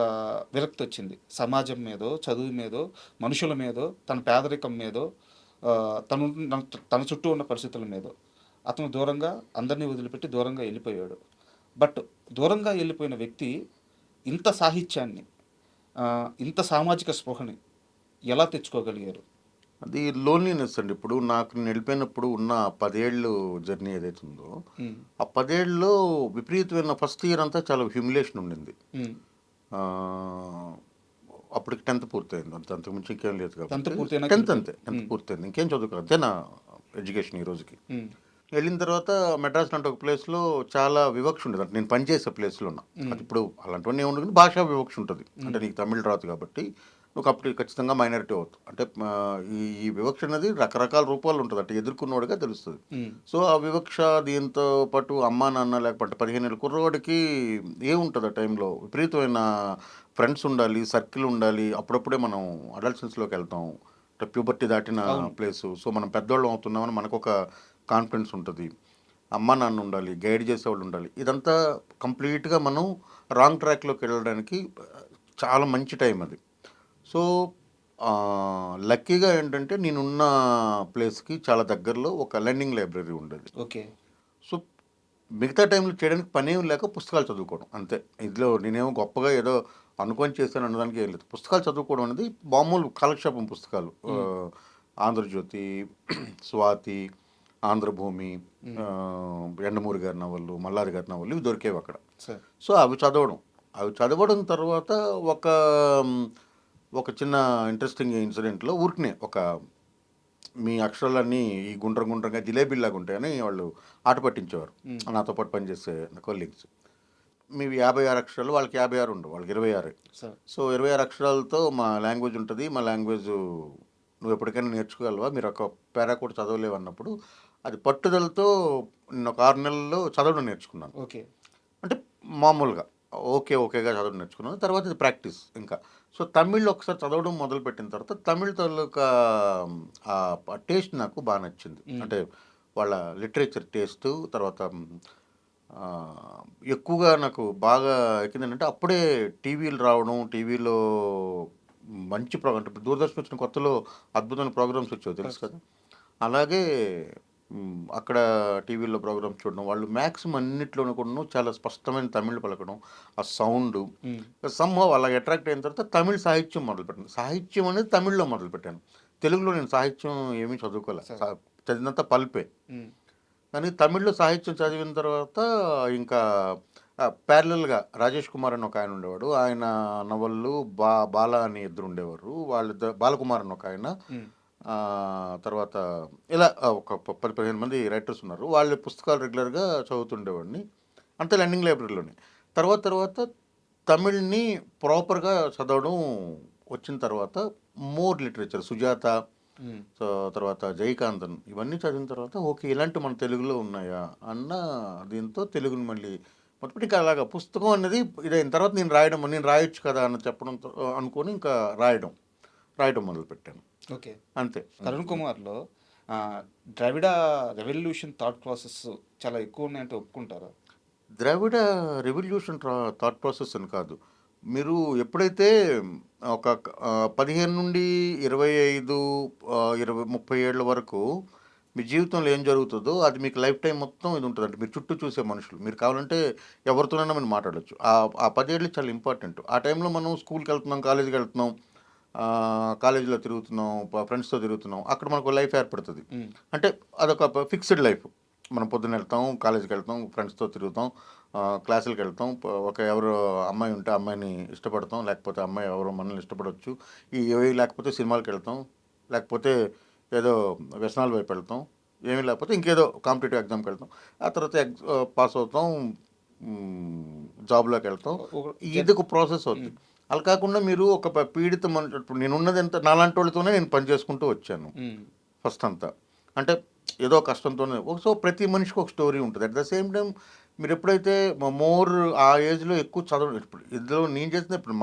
Speaker 2: విరక్తి వచ్చింది. సమాజం మీదో, చదువు మీదో, మనుషుల మీదో, తన పేదరికం మీదో, తను తన చుట్టూ ఉన్న పరిస్థితుల మీదో. అతను దూరంగా అందరిని వదిలిపెట్టి దూరంగా వెళ్ళిపోయాడు. బట్ దూరంగా వెళ్ళిపోయిన వ్యక్తి ఇంత సాహిత్యాన్ని, ఇంత సామాజిక స్పృహని ఎలా తెచ్చుకోగలిగారు?
Speaker 3: అది లోన్లీనెస్ అండి. ఇప్పుడు నాకు నేను వెళ్ళిపోయినప్పుడు ఉన్న 10 ఏళ్ళు జర్నీ ఏదైతే ఉందో,
Speaker 2: హ్మ్.
Speaker 3: ఆ 10 ఏళ్ళలో విపరీతమైన ఫస్ట్ ఇయర్ అంతా చాలా హ్యూమిలేషన్ ఉండింది.
Speaker 2: హ్మ్.
Speaker 3: ఆహ్, అప్పటికి 10థ్ పూర్తయింది. అంతకు మించి ఇంకేం లేదు
Speaker 2: 10థ్
Speaker 3: కాబట్టి
Speaker 2: పూర్తయినాక
Speaker 3: 10థ్
Speaker 2: వెళ్ళిపోయారు.
Speaker 3: అంతే. 10థ్
Speaker 2: హ్మ్.
Speaker 3: పూర్తయింది. ఇంకేం చదువుకోలేదు. అంతే నా ఎడ్యుకేషన్ ఈ రోజుకి.
Speaker 2: హ్మ్.
Speaker 3: వెళ్ళిన తర్వాత మెడ్రాస్ లాంటి ఒక ప్లేస్‌లో చాలా వివక్ష ఉండేది. అంటే నేను పనిచేసే ప్లేస్‌లోన.
Speaker 2: హ్మ్.
Speaker 3: అది ఇప్పుడు అలాంటివన్నీ ఏమి ఉండదు కానీ భాషా వివక్ష ఉంటది. అంటే
Speaker 2: హ్మ్.
Speaker 3: నీకు తమిళ్ రాదు కాబట్టి నువ్వు అప్పుడు ఖచ్చితంగా మైనారిటీ అవుతావు. అంటే ఈ వివక్ష అనేది రకరకాల రూపాల్లో ఉంటది. అంటే ఎదుర్కొన్నోడిగా తెలుస్తది.
Speaker 2: హ్మ్.
Speaker 3: సో, ఆ వివక్ష దీంతో పాటు అమ్మా, నాన్న లేకపోతే 15 ఏళ్ల కుర్రోడికి ఏముంటది ఆ టైంలో విపరీతమైన ఫ్రెండ్స్ ఉండాలి, సర్కిల్ ఉండాలి. అప్పుడప్పుడే మనం అడల్సెన్స్‌లోకెళ్తాం. అంటే ప్యూబర్టీ దాటిన
Speaker 2: అవును.
Speaker 3: ప్లేసు. సో, మనం పెద్దోళ్ళం అవుతున్నామని మనకొక కాన్ఫిడెన్స్ ఉంటది. అమ్మా, నాన్న ఉండాలి, గైడ్ చేసేవాళ్ళు ఉండాలి. ఇదంతా కంప్లీట్‌గా మనం రాంగ్ ట్రాక్‌లోకెళ్ళడానికి చాలా మంచి టైం అది. సో, లక్కీగా ఏంటంటే నేనున్న ప్లేస్‌కి చాలా దగ్గరలో ఒక లెర్నింగ్ లైబ్రరీ ఉండేది.
Speaker 2: ఓకే.
Speaker 3: సో, మిగతా టైంలో చేయడానికి పనేం లేక పుస్తకాలు చదువుకోవడం అంతే. ఇందులో నేనేమో గొప్పగా ఏదో అనుకోని చేశాను అనడానికి ఏం లేదు. పుస్తకాలు చదువుకోవడం అనేది మామూలు కాలక్షేపం పుస్తకాలు.
Speaker 2: హ్మ్.
Speaker 3: 'ఆంధ్రజ్యోతి', 'స్వాతి', 'ఆంధ్రభూమి',
Speaker 2: హ్మ్.
Speaker 3: 'యండమూరి' గారి నవలలు, 'మల్లాది' గారి నవలలు ఇవి దొరికేవక్కడ.
Speaker 2: సరే.
Speaker 3: సో, అవి చదవడం. అవి చదవడం తర్వాత ఒక హ్మ్, ఒక చిన్న ఇంట్రెస్టింగ్ ఇన్సిడెంట్‌లో ఊరికనే ఒక మీ అక్షరాలన్నీ ఈ గుండ్రం గుండ్రంగా జిలేబీల్లాగా ఉంటాయని వాళ్ళు ఆట పట్టించేవారు.
Speaker 2: హ్మ్.
Speaker 3: నాతో పాటు పనిచేసే నా కొలీగ్స్. మీవి 56 అక్షరాలు, వాళ్ళకి 56 ఉండవు. వాళ్ళకి 26.
Speaker 2: సరే.
Speaker 3: సో, 26 అక్షరాలతో మా లాంగ్వేజ్ ఉంటది. మా లాంగ్వేజు నువ్వు ఎప్పటికైనా నేర్చుకోగలవా? మీరు ఒక పారా కూడా చదవలేవన్నప్పుడు, అది పట్టుదలతో నేను ఒక 6 నెలల్లో చదవడం నేర్చుకున్నాను.
Speaker 2: ఓకే.
Speaker 3: అంటే మామూలుగా ఓకేగా చదవడం నేర్చుకున్నాను. తర్వాత ఇది ప్రాక్టీస్ ఇంకా. సో, తమిళ్ ఒకసారి చదవడం మొదలుపెట్టిన తర్వాత తమిళ్ తాలూకా టేస్ట్ నాకు బా నచ్చింది.
Speaker 2: హ్మ్.
Speaker 3: అంటే వాళ్ళ లిటరేచర్ టేస్టు తర్వాత ఆహ్, ఎక్కువగా నాకు బాగా ఎక్కిందేంటంటే అప్పుడే టీవీలు రావడం, టీవీలో మంచి అంటే ఇప్పుడు దూరదర్శన్ వచ్చిన కొత్తలో అద్భుతమైన ప్రోగ్రామ్స్ వచ్చేవి తెలుసు
Speaker 2: ప్రస్
Speaker 3: కదా! అలాగే అక్కడ టీవీలో ప్రోగ్రామ్స్ చూడడం. వాళ్ళు మాక్సిమం అన్నిట్లోనూ కూడాను చాలా స్పష్టమైన తమిళ్ పలకడం. ఆ సౌండు
Speaker 2: హ్మ్.
Speaker 3: సమ్‌హౌ అలాగ అట్రాక్ట్ అయిన తర్వాత తమిళ్ సాహిత్యం మొదలుపెట్టాను. సాహిత్యం అనేది తమిళ్‌లో మొదలుపెట్టాను. తెలుగులో నేను సాహిత్యం ఏమీ చదువుకోలే.
Speaker 2: సరే.
Speaker 3: చదివినంతా పల్పే.
Speaker 2: హ్మ్.
Speaker 3: కానీ తమిళ్‌లో సాహిత్యం చదివిన తర్వాత ఇంకా ప్యారలెల్‌గా రాజేష్ కుమార్ అని ఒకాయన ఉండేవాడు. ఆయన నవలలు, బాల అని ఇద్దరు ఉండేవారు. బాలకుమార్ అని ఒకాయన.
Speaker 2: హ్మ్.
Speaker 3: తర్వాత ఇలా ఒక 10, 15 మంది రైటర్స్ ఉన్నారు. వాళ్ళ పుస్తకాలు రెగ్యులర్‌గా చదువుతుండేవాడిని. అంతే లెర్నింగ్ లైబ్రరీలోనే. తర్వాత తమిళ్‌ని ప్రాపర్‌గా చదవడం వచ్చిన తర్వాత మోర్ లిటరేచర్ 'సుజాత'
Speaker 2: హ్మ్.
Speaker 3: సో, తర్వాత 'జయకాంతన్' ఇవన్నీ చదివిన తర్వాత ఓకే. ఇలాంటివి మన తెలుగులో ఉన్నాయా? అన్న దీంతో తెలుగుని మళ్ళీ మొదలుపెట్టి ఇంకా అలాగా పుస్తకం అనేది ఇదయిన తర్వాత నేను రాయొచ్చు కదా! అని చెప్పడంతో అనుకోని ఇంకా రాయడం మొదలుపెట్టాను.
Speaker 2: ఓకే.
Speaker 3: అంతే.
Speaker 2: 'తరుణ్ కుమార్‌లో' ద్రవిడ రెవల్యూషన్ థాట్ ప్రాసెస్ చాలా ఎక్కువున్నాయంటే ఒప్పుకుంటారా?
Speaker 3: ద్రవిడ రెవల్యూషన్ థాట్ ప్రాసెస్ అని కాదు. మీరు ఎప్పుడైతే ఒక 15-25 30 ఏళ్ల వరకు మీ జీవితంలో ఏం జరుగుతదో అది మీకు లైఫ్ టైమ్ మొత్తం ఇది ఉంటది. అంటే మీరు చుట్టూ చూసే మనుషులు. మీరు కావాలంటే ఎవరితోనైనా మీరు మాట్లాడొచ్చు. ఆ 10 ఏళ్ళు చాలా ఇంపార్టెంట్. ఆ టైంలో మనం స్కూల్‌కెళ్తున్నాం, కాలేజీకెళ్తున్నాం, కాలేజీలో తిరుగుతున్నాం, ఫ్రెండ్స్‌తో తిరుగుతున్నాం. అక్కడ మనకు లైఫ్ ఏర్పడతది.
Speaker 2: హ్మ్.
Speaker 3: అంటే అదొక ఫిక్స్‌డ్ లైఫ్. మనం పొద్దున్న వెళ్తాం, కాలేజీకెళ్తాం, ఫ్రెండ్స్‌తో తిరుగుతాం, క్లాసులకెళ్తాం. ఒక ఎవరో అమ్మాయి ఉంటే అమ్మాయిని ఇష్టపడతాం. లేకపోతే అమ్మాయి ఎవరో మనల్ని ఇష్టపడొచ్చు. ఏవి లేకపోతే సినిమాలకెళ్తాం. లేకపోతే ఏదో వ్యసనాల వైపు వెళ్తాం. ఏమీ లేకపోతే ఇంకేదో కాంపిటీటివ్ ఎగ్జామ్‌కెళ్తాం. ఆ తర్వాత పాస్ అవుతాం. జాబ్‌లోకెళ్తాం.
Speaker 2: ఒక జన్
Speaker 3: ఇదొక ప్రాసెస్ అవుద్ది.
Speaker 2: హ్మ్.
Speaker 3: అలా కాకుండా మీరు ఒక పీడిత ఇప్పుడు నేనున్నది ఎంత నాలాంటోళ్ళతోనే నేను పని చేసుకుంటూ వచ్చాను.
Speaker 2: హ్మ్.
Speaker 3: ఫస్ట్ అంతా. అంటే ఏదో కష్టంతోనే సో, ప్రతి మనిషికి ఒక స్టోరీ ఉంటది. అట్ ద సేమ్ టైమ్ మీరెప్పుడైతే మోర్ ఆ ఏజ్‌లో ఎక్కువ చదవడం ఇప్పుడు ఇందులో నేను చేసిన ఇప్పుడు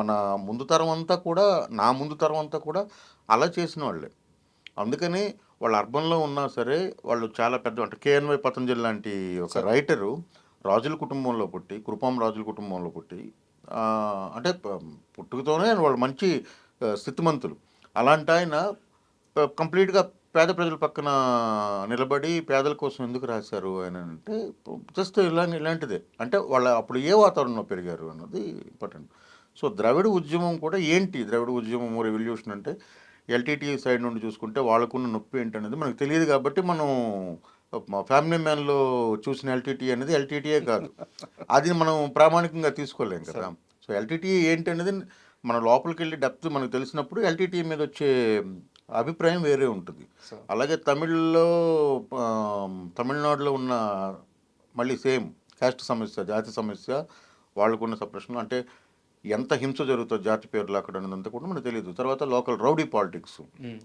Speaker 3: ముందు తరం అంతా కూడా నా ముందు తరం అంతా కూడా అలా చేసిన వాళ్ళే. అందుకని వాళ్ళు అర్బన్‌లో ఉన్నా సరే, వాళ్ళు చాలా పెద్ద అంటే 'కేఎన్‌వై పతంజలి' లాంటి ఒక
Speaker 2: సరే.
Speaker 3: రైటరు రాజుల కుటుంబంలో పుట్టి, కురుపాం రాజుల కుటుంబంలో పుట్టి, అంటే పుట్టుకతోనే వాళ్ళు మంచి స్థితిమంతులు. అలాంటి ఆయన కంప్లీట్‌గా పేద ప్రజల పక్కన నిలబడి పేదల కోసం ఎందుకు రాశారు అనంటే, జస్ట్ ఇలాంటిదే. అంటే వాళ్ళ అప్పుడు ఏ వాతావరణంలో పెరిగారు అన్నది ఇంపార్టెంట్. సో, ద్రవిడ ఉద్యమం కూడా ఏంటి? ద్రవిడ ఉద్యమం రెవల్యూషన్ అంటే ఎల్‌టీటీఈ సైడ్ నుండి చూసుకుంటే వాళ్ళకున్న నొప్పి ఏంటనేది మనకు తెలీదు కాబట్టి మనం మా ఫ్యామిలీ మ్యాన్‌లో చూసిన ఎల్‌టీటీఈ అనేది ఎల్‌టీటీఈయే కాదు. అది మనం ప్రామాణికంగా తీసుకోలేం కదా! సో, ఎల్‌టీటీఈ ఏంటనేది మన లోపలికెళ్ళి డెప్త్ మనకు తెలిసినప్పుడు ఎల్‌టీటీఈ మీదొచ్చే అభిప్రాయం వేరే ఉంటుంది.
Speaker 2: సో
Speaker 3: అలాగే తమిళనాడులో ఉన్న మళ్ళీ సేమ్ కాస్ట్ సమస్య, జాతి సమస్య, వాళ్ళకున్న సప్రెషన్ అంటే ఎంత హింస జరుగుతుంది జాతి పేర్లు అక్కడ అన్నదంతా కూడా మనకు తెలియదు. తర్వాత లోకల్ రౌడీ పాలిటిక్స్.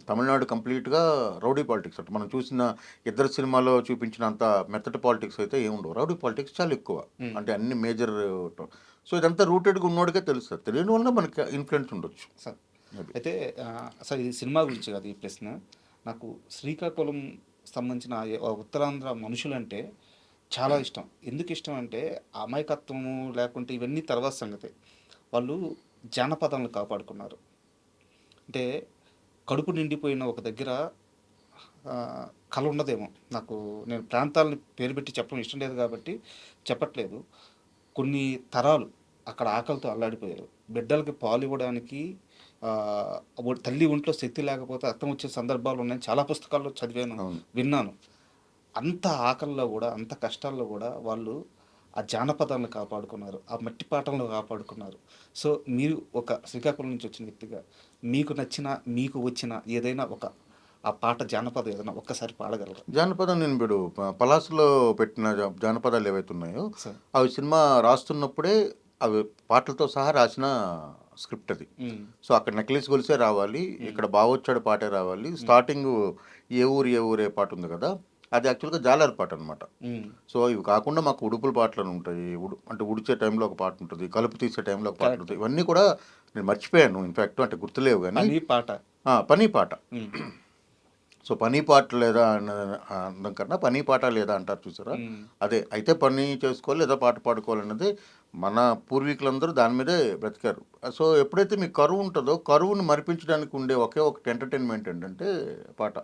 Speaker 3: తమిళనాడు కంప్లీట్‌గా రౌడీ పాలిటిక్స్ అంటే మనం చూసిన ఇద్దరు సినిమాలో చూపించినంత మెత్తటి పాలిటిక్స్ అయితే ఏముండవు. రౌడీ పాలిటిక్స్ చాలా ఎక్కువ. అంటే అన్ని మేజర్ సో ఇదంతా రూటెడ్‌గా ఉన్నోడికే తెలుస్తది. తెలియని వలన మనకి ఇన్‌ఫ్లుయెన్స్ ఉండొచ్చు.
Speaker 2: సార్
Speaker 3: అది.
Speaker 2: అయితే అసలు ఇది సినిమా గురించి కాదు ఈ ప్రశ్న. నాకు శ్రీకాకుళం సంబంధించిన ఉత్తరాంధ్ర మనుషులంటే చాలా ఇష్టం. ఎందుకు ఇష్టం అంటే అమాయకత్వము లేకుంటే ఇవన్నీ తర్వాత సంగతి. వాళ్ళు జానపదాలను కాపాడుకున్నారు. అంటే కడుపు నిండిపోయిన ఒక దగ్గర కళ ఉండదేమో. నేను ప్రాంతాలను పేరు పెట్టి చెప్పడం ఇష్టం లేదు కాబట్టి చెప్పట్లేదు. కొన్ని తరాలు అక్కడ ఆకలితో అల్లాడిపోయారు. బిడ్డలకి పాలు ఇవ్వడానికి తల్లి ఒంట్లో శక్తి లేకపోతే రక్తం వచ్చే సందర్భాలు ఉన్నాయని చాలా పుస్తకాల్లో చదివాను,
Speaker 3: అవును.
Speaker 2: విన్నాను. అంత ఆకలిలో కూడా, అంత కష్టాల్లో కూడా వాళ్ళు ఆ జానపదాలను కాపాడుకున్నారు. ఆ మట్టి పాటలను కాపాడుకున్నారు. సో, మీరు ఒక శ్రీకాకుళం నుంచి వచ్చిన వ్యక్తిగా మీకు నచ్చిన, మీకు వచ్చిన ఏదైనా ఆ పాట జానపదం ఏదైనా ఒక్కసారి పాడగలరా?
Speaker 3: జానపదం నేను ఇప్పుడు పలాసలో పెట్టిన జానపదాలు ఏవైతే ఉన్నాయో,
Speaker 2: సార్.
Speaker 3: అవి సినిమా రాస్తున్నప్పుడే అవి పాటలతో సహా రాసిన స్క్రిప్ట్ అది. సో, అక్కడ 'నక్లెస్ గొలుసే' రావాలి, ఇక్కడ 'బావొచ్చాడు' పాటే రావాలి. స్టార్టింగు 'ఏ ఊరు ఏ ఊరే' పాట ఉంది కదా! అది యాక్చువల్‌గా జాలర్ పాటనమాట. సో, ఇవి కాకుండా మాకు ఉడుపుల పాటలని ఉంటాయి. అంటే ఉడిచే టైంలో ఒక పాట ఉంటది. కలుపు తీసే టైంలో ఒక పాట
Speaker 2: కరెక్ట్.
Speaker 3: ఉంటది. ఇవన్నీ కూడా నేను మర్చిపోయాను ఇన్‌ఫాక్ట్ అంటే గుర్తులేవు గానీ
Speaker 2: పని పాట.
Speaker 3: పని పాట.
Speaker 2: ఉమ్.
Speaker 3: సో, పని పాట లేదా అనడం కన్నా పని పాట లేదా అంటారు చూసారా?
Speaker 2: ఉమ్.
Speaker 3: అదే. అయితే పని చేసుకోవాలి లేదా పాట పాడుకోవాలన్నది మన పూర్వీకులందరూ దాని మీదే బ్రతికారు. సో, ఎప్పుడైతే మీకు కరువు ఉంటదో, కరువును మరిపించడానికి ఉండే ఒకే ఒకటి ఎంటర్‌టైన్‌మెంట్ ఏంటంటే పాట.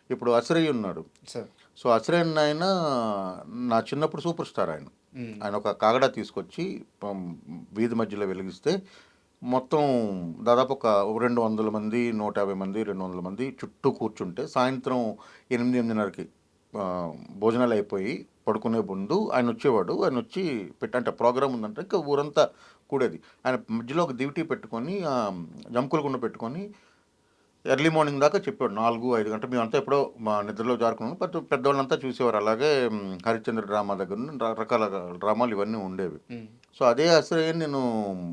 Speaker 3: ఇప్పుడు 'అసిరయ్య' ఉన్నాడు.
Speaker 2: సార్.
Speaker 3: సో, 'అసిరయ్య' ఆయన నా చిన్నప్పుడు సూపర్ స్టార్ ఆయన. ఆయన ఒక కాగడా తీసుకొచ్చి పం వీధి మధ్యలో వెలిగిస్తే మొత్తం దాదాపు ఒక 200 మంది, 150 మంది, 200 మంది చుట్టూ కూర్చుంటే సాయంత్రం 8, 8:30కి భోజనాలు అయిపోయి పడుకునే ముందు ఆయనొచ్చేవాడు. ఆయనొచ్చి అంటే ప్రోగ్రామ్ ఉందంటే ఇంకా ఊరంతా కూడేది. ఆయన మధ్యలో ఒక దివిటీ పెట్టుకొని జంకుల కుండ పెట్టుకొని ఎర్లీ మార్నింగ్ దాకా చెప్పాడు. 4, 5 గంటలు మేమంతా ఎప్పుడో మా నిద్రలో జారుకున్నాం. బట్ పెద్దోళ్ళంతా చూసేవారు. అలాగే హరిశ్చంద్ర డ్రామా దగ్గర నుండి రకరకాల డ్రామాలు ఇవన్నీ ఉండేవి. సో, అదే అసలు నేను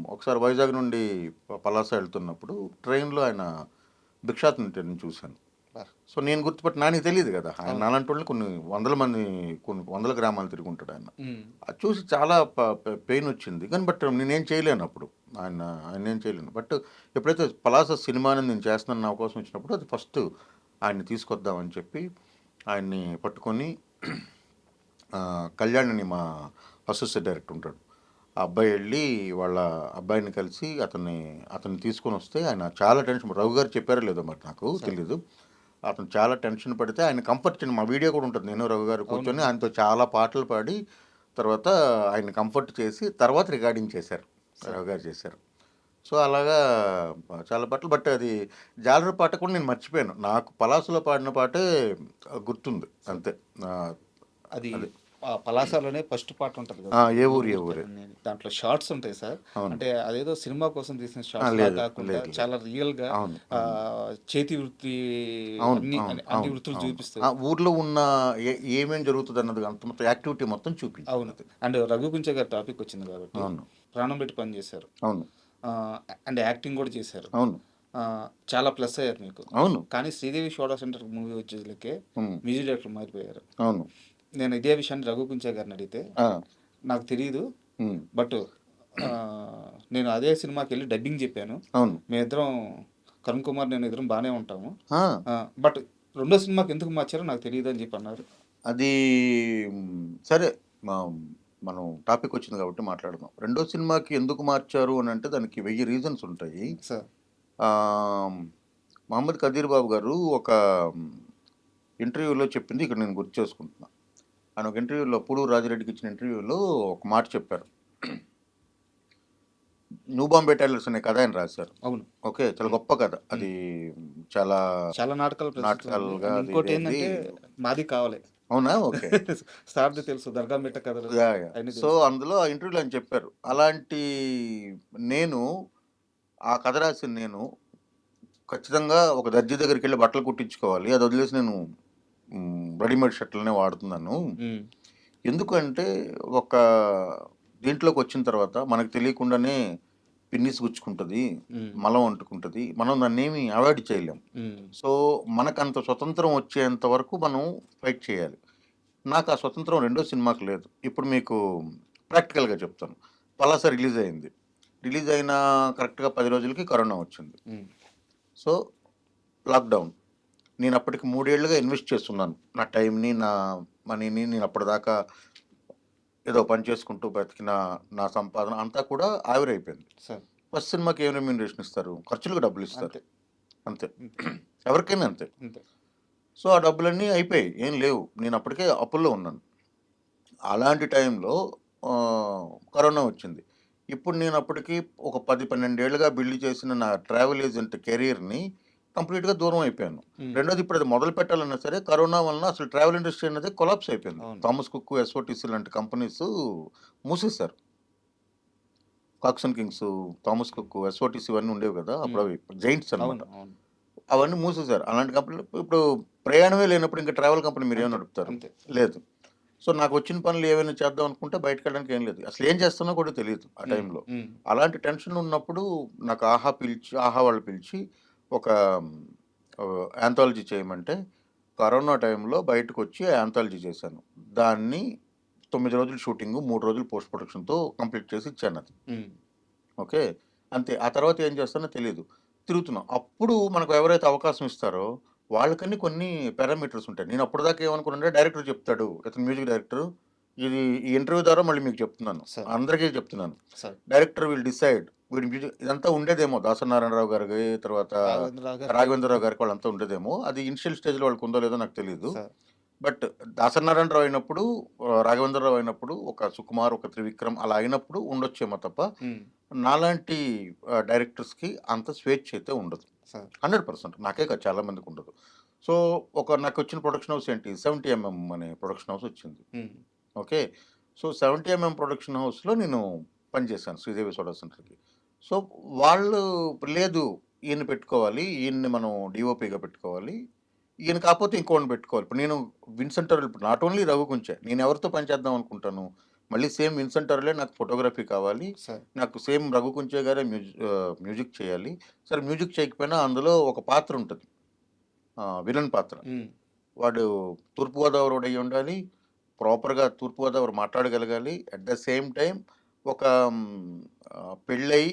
Speaker 3: ఒకసారి వైజాగ్ నుండి పలాస వెళ్తున్నప్పుడు ట్రైన్‌లో ఆయన భిక్షాటనని చూశాను. సో, నేను గుర్తుపట్టి నాకు తెలీదు కదా! ఆయన నాలాంటోళ్ళని కొన్ని వందల గ్రామాలు తిరుగుంటాడు ఆయన. అది చూసి చాలా పెయిన్ వచ్చింది. కానీ బట్ నేనేం చేయలేను అప్పుడు. ఆయన్నేం చేయలేను. బట్ ఎప్పుడైతే పలాస సినిమాని నేను చేస్తున్నాను అవకాశం వచ్చినప్పుడు అది ఫస్ట్ ఆయన్ని తీసుకొద్దామని చెప్పి ఆయన్ని పట్టుకొని కళ్యాణ్ అని మా అసోసియేట్ డైరెక్టర్ ఉంటాడు. ఆ అబ్బాయి వెళ్ళి వాళ్ళ అబ్బాయిని కలిసి అతన్ని తీసుకొని వస్తే ఆయన చాలా టెన్షన్ రఘు గారు చెప్పారో లేదో మరి నాకు తెలీదు. అతను చాలా టెన్షన్ పడితే ఆయన కంఫర్ట్ మా వీడియో కూడా ఉంటుంది. నేను రఘు గారు కూర్చొని ఆయనతో చాలా పాటలు పాడి తర్వాత ఆయన్ని కంఫర్ట్ చేసి తర్వాత రికార్డింగ్ చేశారు. రఘు గారు చేశారు. సో, అలాగా చాలా పాటలు బట్ అది జాలర్ పాట కూడా నేను మర్చిపోయాను. నాకు పలాసలో పాడిన పాటే గుర్తుంది అంతే.
Speaker 2: అది
Speaker 3: అది.
Speaker 2: పలాసలోనే ఫస్ట్ పాట ఉంటుంది కదా!
Speaker 3: ఏ ఊరు ఏ ఊరే.
Speaker 2: దాంట్లో షార్ట్స్ ఉంటాయి సార్.
Speaker 3: అవును.
Speaker 2: అంటే అదేదో సినిమా కోసం తీసిన షార్ట్స్
Speaker 3: లేదు,
Speaker 2: కాకుండా
Speaker 3: లేదు, లేదు.
Speaker 2: చాలా రియల్‌గా
Speaker 3: అవును,
Speaker 2: చేతి వృత్తి
Speaker 3: అవును,
Speaker 2: అన్ని
Speaker 3: అవును,
Speaker 2: అన్ని
Speaker 3: అవును,
Speaker 2: వృత్తులు
Speaker 3: అవును.
Speaker 2: చూపిస్తూ.
Speaker 3: ఊర్లో ఉన్న ఏమేం జరుగుతుందన్నది అంత మొత్తం యాక్టివిటీ మొత్తం
Speaker 2: అవును.
Speaker 3: చూపించింది.
Speaker 2: అండ్ రఘుకుంచ గారి టాపిక్ వచ్చింది కాబట్టి
Speaker 3: అవును,
Speaker 2: ప్రాణం పెట్టి పని చేశారు.
Speaker 3: అవును,
Speaker 2: అండ్ యాక్టింగ్ కూడా చేశారు.
Speaker 3: అవును,
Speaker 2: చాలా ప్లస్ అయ్యారు మీకు.
Speaker 3: అవును,
Speaker 2: కానీ శ్రీదేవి షోడా సెంటర్ మూవీ వచ్చేసరికి మ్యూజిక్ డైరెక్టర్ మారిపోయారు.
Speaker 3: అవును.
Speaker 2: నేను ఇదే విషయాన్ని రఘుకుంచ గారిని అడిగితే
Speaker 3: ఆ,
Speaker 2: నాకు తెలియదు,
Speaker 3: ఉమ్,
Speaker 2: బట్ నేను అదే సినిమాకి వెళ్ళి డబ్బింగ్ చెప్పాను.
Speaker 3: అవును.
Speaker 2: మేమిద్దరం కరుణ్ కుమార్ నేను ఇద్దరం బాగానే ఉంటాము.
Speaker 3: ఆ,
Speaker 2: బట్ రెండో సినిమాకి ఎందుకు మార్చారో నాకు తెలియదు అని చెప్పి అన్నారు.
Speaker 3: అది సరే మనం టాపిక్ వచ్చింది కాబట్టి మాట్లాడదాం. రెండో సినిమాకి ఎందుకు మార్చారు అని అంటే దానికి 1000 రీజన్స్ ఉంటాయి.
Speaker 2: సార్.
Speaker 3: మహమ్మద్ కదీర్ బాబు గారు ఒక ఇంటర్వ్యూలో చెప్పింది ఇక్కడ నేను గుర్తు చేసుకుంటున్నా. ఆయన ఒక ఇంటర్వ్యూలో పూడూరు రాజిరెడ్డికి ఇచ్చిన ఇంటర్వ్యూలో ఒక మాట చెప్పారు. న్యూ బాంబే టైలర్స్ అనే కథ ఆయన రాశారు.
Speaker 2: అవును.
Speaker 3: ఓకే, చాలా గొప్ప కథ అది. చాలా
Speaker 2: చాలా నాటకాలుగా
Speaker 3: నాటకాలుగా అది
Speaker 2: ఇంకోటి
Speaker 3: ఇది.
Speaker 2: ఏంటంటే మాది కావాలి.
Speaker 3: అవునా? ఓకే.
Speaker 2: సార్ది తెలుసు, దర్గా మిట్ట కథలు
Speaker 3: యా, యా.
Speaker 2: అన్ని
Speaker 3: సో
Speaker 2: తెలుసు.
Speaker 3: అందులో ఆ ఇంటర్వ్యూలో ఆయన చెప్పారు, అలాంటి నేను ఆ కథ రాసిన నేను ఖచ్చితంగా ఒక దర్జీ దగ్గరికి వెళ్ళి బట్టలు కుట్టించుకోవాలి, అది వదిలేసి నేను రెడీమేడ్ షర్ట్లనే వాడుతున్నాను.
Speaker 2: ఉమ్,
Speaker 3: ఎందుకంటే ఒక దీంట్లోకి వచ్చిన తర్వాత మనకు తెలియకుండానే పిన్నిస్ గుచ్చుకుంటుంది,
Speaker 2: ఉమ్,
Speaker 3: మలం అంటుకుంటుంది, మనం దాన్ని ఏమి అవాయిడ్ చేయలేం.
Speaker 2: ఉమ్,
Speaker 3: సో మనకంత స్వతంత్రం వచ్చేంత వరకు మనం ఫైట్ చేయాలి. నాకు ఆ స్వతంత్రం రెండో సినిమాకి లేదు. ఇప్పుడు మీకు ప్రాక్టికల్గా చెప్తాను. పలాస రిలీజ్ అయింది. రిలీజ్ అయిన కరెక్ట్గా 10 రోజులకి కరోనా వచ్చింది.
Speaker 2: ఉమ్,
Speaker 3: సో లాక్డౌన్. నేను అప్పటికి 3 ఏళ్లుగా ఇన్వెస్ట్ చేస్తున్నాను నా టైంని, నా మనీని. నేను అప్పటిదాకా ఏదో పని చేసుకుంటూ బతికిన నా సంపాదన అంతా కూడా ఆవిరైపోయింది.
Speaker 2: సార్.
Speaker 3: ఫస్ట్ సినిమాకి ఏం రెమ్యూనరేషన్ ఇస్తారు? ఖర్చులకు డబ్బులు ఇస్తారు,
Speaker 2: అంతే.
Speaker 3: అంతే.
Speaker 2: అంతే.
Speaker 3: ఎవరికైనా అంతే.
Speaker 2: అంతే.
Speaker 3: సో ఆ డబ్బులన్నీ అయిపోయాయి, ఏం లేవు. నేను అప్పటికే అప్పుల్లో ఉన్నాను. అలాంటి టైంలో కరోనా వచ్చింది. ఇప్పుడు నేను అప్పటికి ఒక 10-12 ఏళ్ళుగా బిల్డ్ చేసిన నా ట్రావెల్ ఏజెంట్ కెరీర్ని కంప్లీట్గా దూరం అయిపోయాను.
Speaker 2: ఉమ్,
Speaker 3: రెండోది, ఇప్పుడు అది మొదలు పెట్టాలన్నా సరే కరోనా వలన అసలు ట్రావెల్ ఇండస్ట్రీ అనేది కొలాప్స్ అయిపోయింది.
Speaker 2: అవును.
Speaker 3: థామస్ కుక్, ఎస్ఓటీసీ లాంటి కంపెనీస్ మూసేశారు. Cox and Kings, Thomas Cook, SOTC ఇవన్నీ ఉండేవి కదా అప్పుడు, అవి జైంట్స్ అనమాట.
Speaker 2: అవును. అవును.
Speaker 3: అవన్నీ మూసేశారు. అలాంటి కంపెనీలు ఇప్పుడు ప్రయాణమే లేనప్పుడు ఇంకా ట్రావెల్ కంపెనీ మీరు ఏం
Speaker 2: అంతే.
Speaker 3: నడుపుతారు?
Speaker 2: అంతే.
Speaker 3: లేదు. సో నాకు వచ్చిన పనులు ఏమైనా చేద్దాం అనుకుంటే బయటకు వెళ్ళడానికి ఏం లేదు, అసలు ఏం చేస్తానో కూడా తెలియదు ఆ టైంలో.
Speaker 2: ఉమ్,
Speaker 3: అలాంటి టెన్షన్ ఉన్నప్పుడు నాకు ఆహా వాళ్ళు పిలిచి ఒక యాంథాలజీ చేయమంటే కరోనా టైంలో బయటకు వచ్చి యాంథాలజీ చేశాను. దాన్ని 9 రోజులు షూటింగ్, 3 రోజులు పోస్ట్ ప్రొడక్షన్తో కంప్లీట్ చేసి ఇచ్చాను అది.
Speaker 2: ఉమ్,
Speaker 3: ఓకే, అంతే. ఆ తర్వాత ఏం చేస్తానో తెలియదు, తిరుగుతున్నాం. అప్పుడు మనకు ఎవరైతే అవకాశం ఇస్తారో వాళ్ళకని కొన్ని పారామీటర్స్ ఉంటాయి. నేను అప్పటిదాకా ఏమనుకున్నానంటే డైరెక్టర్ చెప్తాడు, ఇతను మ్యూజిక్ డైరెక్టర్, ఇది ఈ ఇంటర్వ్యూ ద్వారా మళ్ళీ మీకు చెప్తున్నాను,
Speaker 2: సార్.
Speaker 3: అందరికీ చెప్తున్నాను.
Speaker 2: సార్.
Speaker 3: డైరెక్టర్ విల్ డిసైడ్ వీడి మ్యూజిక్. ఇదంతా ఉండేదేమో దాసనారాయణరావు గారికి, తర్వాత
Speaker 2: రాఘవేంద్రరావు గారు.
Speaker 3: రాఘవేంద్రరావు గారికి, వాళ్ళంతా ఉండేదేమో. అది ఇనిషియల్ స్టేజ్లో వాళ్ళకి ఉందో లేదో నాకు తెలియదు.
Speaker 2: సార్.
Speaker 3: బట్ దాసనారాయణరావు అయినప్పుడు, రాఘవేంద్రరావు అయినప్పుడు, ఒక సుకుమార్, ఒక త్రివిక్రమ్ అలా అయినప్పుడు ఉండొచ్చేమో తప్ప
Speaker 2: ఉమ్,
Speaker 3: నాలాంటి డైరెక్టర్స్కి అంత స్వేచ్ఛ అయితే ఉండదు.
Speaker 2: సార్.
Speaker 3: 100% నాకే కాదు, చాలా మందికి ఉండదు. సో నాకు వచ్చిన ప్రొడక్షన్ హౌస్ ఏంటి, 70mm అనే ప్రొడక్షన్ హౌస్ వచ్చింది.
Speaker 2: ఉమ్,
Speaker 3: ఓకే, సో 70mm ప్రొడక్షన్ హౌస్లో నేను పనిచేశాను శ్రీదేవి సోడా సెంటర్కి. సో వాళ్ళు లేదు, ఈయన పెట్టుకోవాలి, ఈయన్ని మనం డిఓపిగా పెట్టుకోవాలి, ఈయన కాకపోతే ఇంకోని పెట్టుకోవాలి. ఇప్పుడు నేను విన్సెంట్ అరుల్, ఇప్పుడు నాట్ ఓన్లీ రఘు కుంచే, నేను ఎవరితో పని చేద్దాం అనుకుంటాను, మళ్ళీ సేమ్ విన్సెంట్ అరులే నాకు ఫోటోగ్రఫీ కావాలి,
Speaker 2: సార్.
Speaker 3: నాకు సేమ్ రఘు కుంచే గారే మ్యూజిక్ చేయాలి. సరే మ్యూజిక్ చేయకపోయినా అందులో ఒక పాత్ర ఉంటుంది, విలన్ పాత్ర.
Speaker 2: ఉమ్,
Speaker 3: వాడు తూర్పుగోదావరి వాడు అయి ఉండాలి, ప్రాపర్గా తూర్పుగోదావరి మాట్లాడగలగాలి. అట్ ద సేమ్ టైం ఒక పెళ్ళయి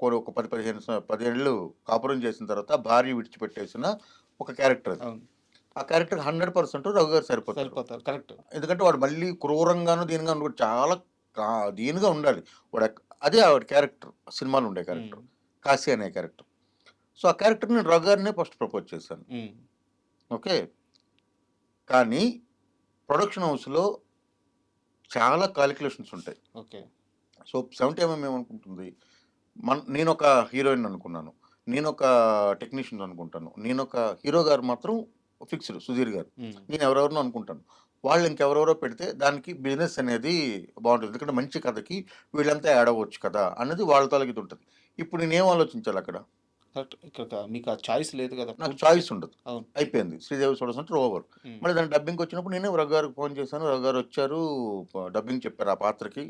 Speaker 3: ఒక 10 ఏళ్ళు కాపురం చేసిన తర్వాత భార్య విడిచిపెట్టేసిన ఒక క్యారెక్టర్ అది.
Speaker 2: అవును.
Speaker 3: ఆ క్యారెక్టర్ 100% రఘు గారు సరిపోతారు.
Speaker 2: సరిపోతారు. కరెక్ట్.
Speaker 3: ఎందుకంటే వాడు మళ్ళీ క్రూరంగాను దీనిగాను కూడా చాలా దీనిగా ఉండాలి. అదే ఆవిడ క్యారెక్టర్, సినిమాలో ఉండే క్యారెక్టర్, కాశీ అనే క్యారెక్టర్. సో ఆ క్యారెక్టర్ నేను రఘు గారినే ఫస్ట్ ప్రపోజ్ చేశాను.
Speaker 2: ఉమ్,
Speaker 3: ఓకే, కానీ ప్రొడక్షన్ హౌస్లో చాలా కాలిక్యులేషన్స్ ఉంటాయి.
Speaker 2: ఓకే.
Speaker 3: సో 70mm ఏమనుకుంటుంది, నేను ఒక హీరోయిన్ అనుకున్నాను, నేను ఒక టెక్నీషియన్ అనుకుంటాను, నేను ఒక హీరో గారు మాత్రం ఫిక్స్డ్ సుధీర్ గారు,
Speaker 2: ఉమ్,
Speaker 3: నేను ఎవరెవరినో అనుకుంటాను. వాళ్ళు ఇంకెవరెవరో పెడితే దానికి బిజినెస్ అనేది బాగుంటుంది, ఎందుకంటే మంచి కథకి వీళ్ళంతా యాడ్ అవ్వచ్చు కదా అన్నది వాళ్ళ తలకి ఉంటుంది. ఇప్పుడు నేనేం ఆలోచించాలి అక్కడ,
Speaker 2: కరెక్ట్. ఇక్కడ మీకు ఆ చాయిస్ లేదు కదా.
Speaker 3: నాకు చాయిస్ ఉండదు.
Speaker 2: అవును.
Speaker 3: అయిపోయింది, శ్రీదేవి సోడా సెంటర్ ఓవర్.
Speaker 2: ఉమ్,
Speaker 3: మళ్ళీ దాని డబ్బింగ్కి వచ్చినప్పుడు నేనే రఘు గారికి ఫోన్ చేశాను, రఘు గారు వచ్చారు, డబ్బింగ్ చెప్పారు ఆ పాత్రకి,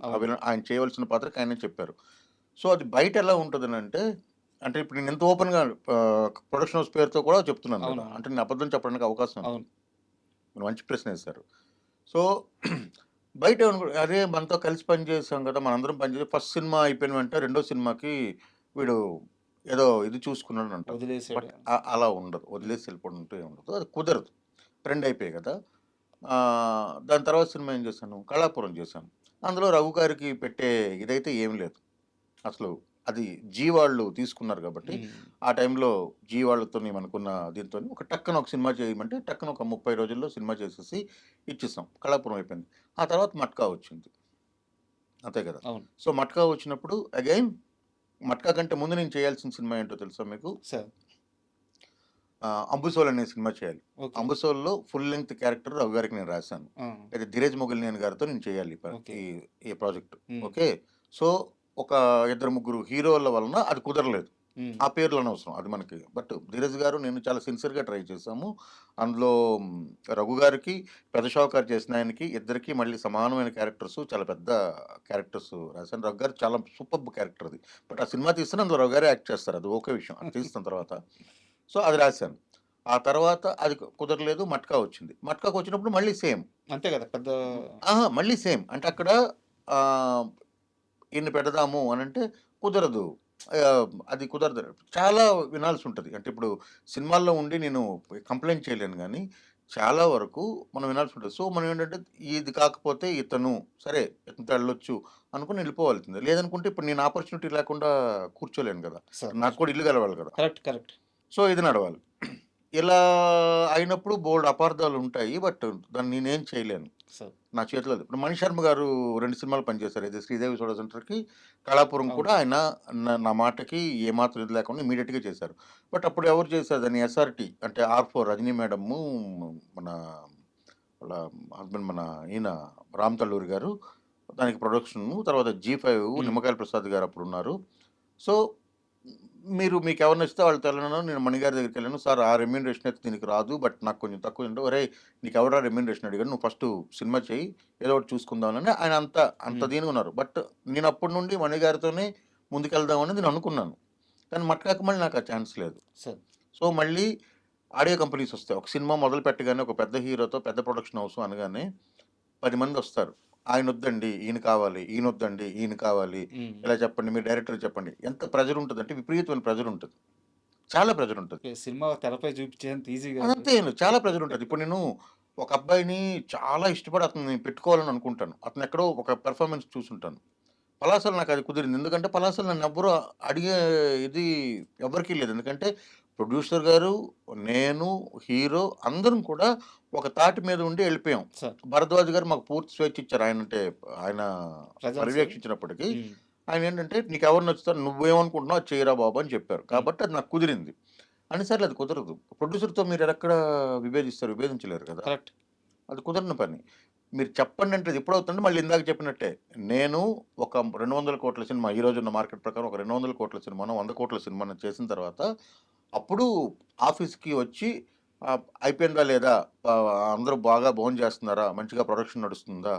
Speaker 3: ఆయన చేయవలసిన పాత్రకి ఆయనే చెప్పారు. సో అది బయట ఎలా ఉంటుందని అంటే ఇప్పుడు నేను ఎంత ఓపెన్గా ప్రొడక్షన్ హౌస్ పేరుతో కూడా చెప్తున్నాను కదా,
Speaker 2: అవును.
Speaker 3: అంటే నేను అబద్ధం చెప్పడానికి అవకాశం ఉంది.
Speaker 2: అవును.
Speaker 3: మీరు మంచి ప్రశ్న వేశారు. సో బయట అదే మనతో కలిసి పని చేసాం కదా, మనందరం పనిచేసి ఫస్ట్ సినిమా అయిపోయిన వెంటనే రెండో సినిమాకి వీడు ఏదో ఇది చూసుకున్నాడు అంటారు.
Speaker 2: వదిలేసాడు.
Speaker 3: బట్ అలా ఉండదు, వదిలేసి వెళ్ళిపోవడం అంటూ ఉండదు, అది కుదరదు. ట్రెండ్ అయిపోయాయి కదా. దాని తర్వాత సినిమా ఏం చేశాను, కళాపురం చేశాను. అందులో రఘు గారికి పెట్టే ఇదైతే ఏమి లేదు. అసలు అది జీ వాళ్ళు తీసుకున్నారు కాబట్టి, ఆ టైంలో జీ వాళ్ళతోని మనకున్న దీంతోని ఒక టక్కున ఒక సినిమా చేయమంటే టక్కున ఒక 30 రోజుల్లో సినిమా చేసేసి ఇచ్చేసాం. కళాపురం అయిపోయింది. ఆ తర్వాత మట్కా వచ్చింది. అంతే కదా!
Speaker 2: అవును
Speaker 3: సో, మట్కా వచ్చినప్పుడు అగైన్ మట్కా కంటే ముందు నేను చేయాల్సిన సినిమా ఏంటో తెలుసా మీకు?
Speaker 2: సార్.
Speaker 3: 'అంబుసోల్' అనే సినిమా చేయాలి.
Speaker 2: ఓకే.
Speaker 3: 'అంబుసోల్‌లో' ఫుల్ లెంగ్త్ క్యారెక్టర్ రఘు గారికి నేను రాశాను. అయితే ధీరజ్ మొగలినేని గారితో నేను చేయాలి
Speaker 2: ఓకే.
Speaker 3: ఈ ఈ ప్రాజెక్ట్.
Speaker 2: ఉమ్,
Speaker 3: ఓకే. సో, ఒక ఇద్దరు ముగ్గురు హీరోల వలన అది కుదరలేదు.
Speaker 2: ఉమ్,
Speaker 3: ఆ పేర్లు అనవసరం అది మనకి. బట్ ధీరజ్ గారు నేను చాలా సిన్సియర్‌గా ట్రై చేశాము. అందులో రఘు గారికి, పెద్ద షావుకారు చేసిన ఆయనకి ఇద్దరికీ మళ్ళీ సమానమైన క్యారెక్టర్స్, చాలా పెద్ద క్యారెక్టర్స్ రాశాను. రఘు గారు చాలా సూపర్బ్ క్యారెక్టర్ అది. బట్ ఆ సినిమా తీస్తేనే అందులో రఘు గారే యాక్ట్ చేస్తారు. అది ఓకే విషయం. అది తీసిన తర్వాత. సో, అది రాశాను. ఆ తర్వాత అది కుదరలేదు. మట్కా వచ్చింది. మట్కాకి వచ్చినప్పుడు మళ్ళీ సేమ్.
Speaker 2: అంతే కదా పెద్ద.
Speaker 3: మళ్ళీ సేమ్. అంటే అక్కడ ఆహ్, ఈయన్ని పెడదాము అనంటే కుదరదు. అది కుదరదు. చాలా వినాల్సుంటది. అంటే ఇప్పుడు సినిమాల్లో ఉండి నేను కంప్లెయింట్ చేయలేను గానీ, చాలా వరకు మనం వినాల్సుంటది. సో, మనం ఏంటంటే ఇది కాకపోతే ఇతను సరే ఇతనితో ఎళ్ళొచ్చు అనుకుని ఎళ్ళిపోవాల్సిందే. లేదనుకుంటే ఇప్పుడు నేను ఆపర్చునిటీ లేకుండా కూర్చోలేను గదా!
Speaker 2: సార్
Speaker 3: నాకు కూడా ఇల్లు గలవాలి గదా!
Speaker 2: Correct correct.
Speaker 3: సో, ఇది నడవాలి. ఇలా అయినప్పుడు బోలెడు అపార్థాలుంటాయి. బట్ దాన్ని నేనేం చేయలేను.
Speaker 2: సార్.
Speaker 3: నా చేతిలో లేదు. ఇప్పుడు మణిశర్మ గారు 2 సినిమాలు పనిచేశారు. ఇది 'శ్రీదేవి సోడా సెంటర్‌కి', 'కళాపురం'
Speaker 2: అవును.
Speaker 3: కూడా ఆయన నా మాటకి ఏమాత్రం ఇది లేకుండా ఇమ్మీడియేట్‌గా చేశారు. బట్ అప్పుడు ఎవరు చేశారు దాన్ని ఎస్ఆర్‌టి అంటే R4 రజనీ మేడము, మన వాళ్ళ హస్బెండ్ మన ఈయన 'రామ్ తల్లూరి' గారు దానికి ప్రొడక్షను. తర్వాత జీ5 నిమ్మకాయల ప్రసాద్ గారు అప్పుడున్నారు. సో, మీకెవరు నచ్చితే వాళ్ళతో వెళ్ళను. నేను మణిగారి దగ్గరికెళ్ళాను. సార్ ఆ రెమ్యూనరేషన్ అయితే దీనికి రాదు. బట్ నాకు కొంచెం తక్కువ ఒరేయ్! నీకెవడురా రెమ్యూనరేషన్ అడిగాడు. నువ్వు ఫస్టు సినిమా చెయ్యి. ఏదో ఒకటి చూసుకుందామని ఆయన అంత దీనిగా ఉన్నారు. బట్ నేను అప్పటి నుండి మణిగారితోనే ముందుకెళ్దామని నేను అనుకున్నాను. కానీ మట్కాకి మళ్ళీ నాకు ఆ ఛాన్స్ లేదు.
Speaker 2: సార్.
Speaker 3: సో, మళ్ళీ ఆడియో కంపెనీస్ వస్తాయి. ఒక సినిమా మొదలు పెట్టగానే ఒక పెద్ద హీరోతో పెద్ద ప్రొడక్షన్ హౌస్ అనగానే 10 మందొస్తారు. ఆయనొద్దండి, ఈయన కావాలి. ఈయనొద్దండి, ఈయన కావాలి. ఇలా చెప్పండి. మీరు డైరెక్టర్‌కి చెప్పండి. ఎంత ప్రెషర్ ఉంటదంటే విపరీతమైన ప్రెషర్ ఉంటది. చాలా ప్రెషర్ ఉంటది.
Speaker 2: ఓకే. సినిమా తెరపై చూపించేంత ఈజీ కాదు.
Speaker 3: అదంతే ఏం లేదు. చాలా ప్రెషర్ ఉంటది. ఇప్పుడు నేను ఒక అబ్బాయిని చాలా ఇష్టపడి అతన్ని పెట్టుకోవాలని అనుకుంటాను. అతను ఎక్కడో ఒక పెర్ఫార్మన్స్ చూసుంటాను. పలాసలో నాకది కుదిరింది. ఎందుకంటే పలాసలో నన్నెవ్వరు అడిగే ఇది ఎవ్వరికీ లేదు. ఎందుకంటే ప్రొడ్యూసర్ గారు, నేను, హీరో అందరం కూడా ఒక తాటి మీద ఉండి ఎళ్ళిపోయాం.
Speaker 2: సార్.
Speaker 3: భరద్వాజ్ గారు మాకు పూర్తి స్వేచ్ఛ ఇచ్చారు. ఆయన
Speaker 2: ప్రజెన్స్.
Speaker 3: పర్యవేక్షించినప్పటికీ ఆయనేంటంటే "నీకెవరు నచ్చుతారు? నువ్వేమనుకుంటున్నావు అది చెయ్యరా బాబు" అని చెప్పారు. కాబట్టి అది నాకు కుదిరింది. అన్ని సార్లు అది కుదరదు. ప్రొడ్యూసర్‌తో మీరెక్కడ విభేదిస్తారు? విభేదించలేరు కదా!
Speaker 2: కరెక్ట్.
Speaker 3: అది కుదరని పని. మీరు చెప్పండి అంటే అది ఎప్పుడవుతుందంటే మళ్ళీ ఇందాక చెప్పినట్టే. నేను ఒక 200,00,00,000 సినిమా ఈ రోజున్న మార్కెట్ ప్రకారం ఒక 200,00,00,000 సినిమానో, 100,00,00,000 సినిమానో చేసిన తర్వాత అప్పుడు ఆఫీస్‌కి వచ్చి అయిపోయిందా లేదా? అందరూ బాగా భోంచేస్తున్నారా? మంచిగా ప్రొడక్షన్ నడుస్తుందా?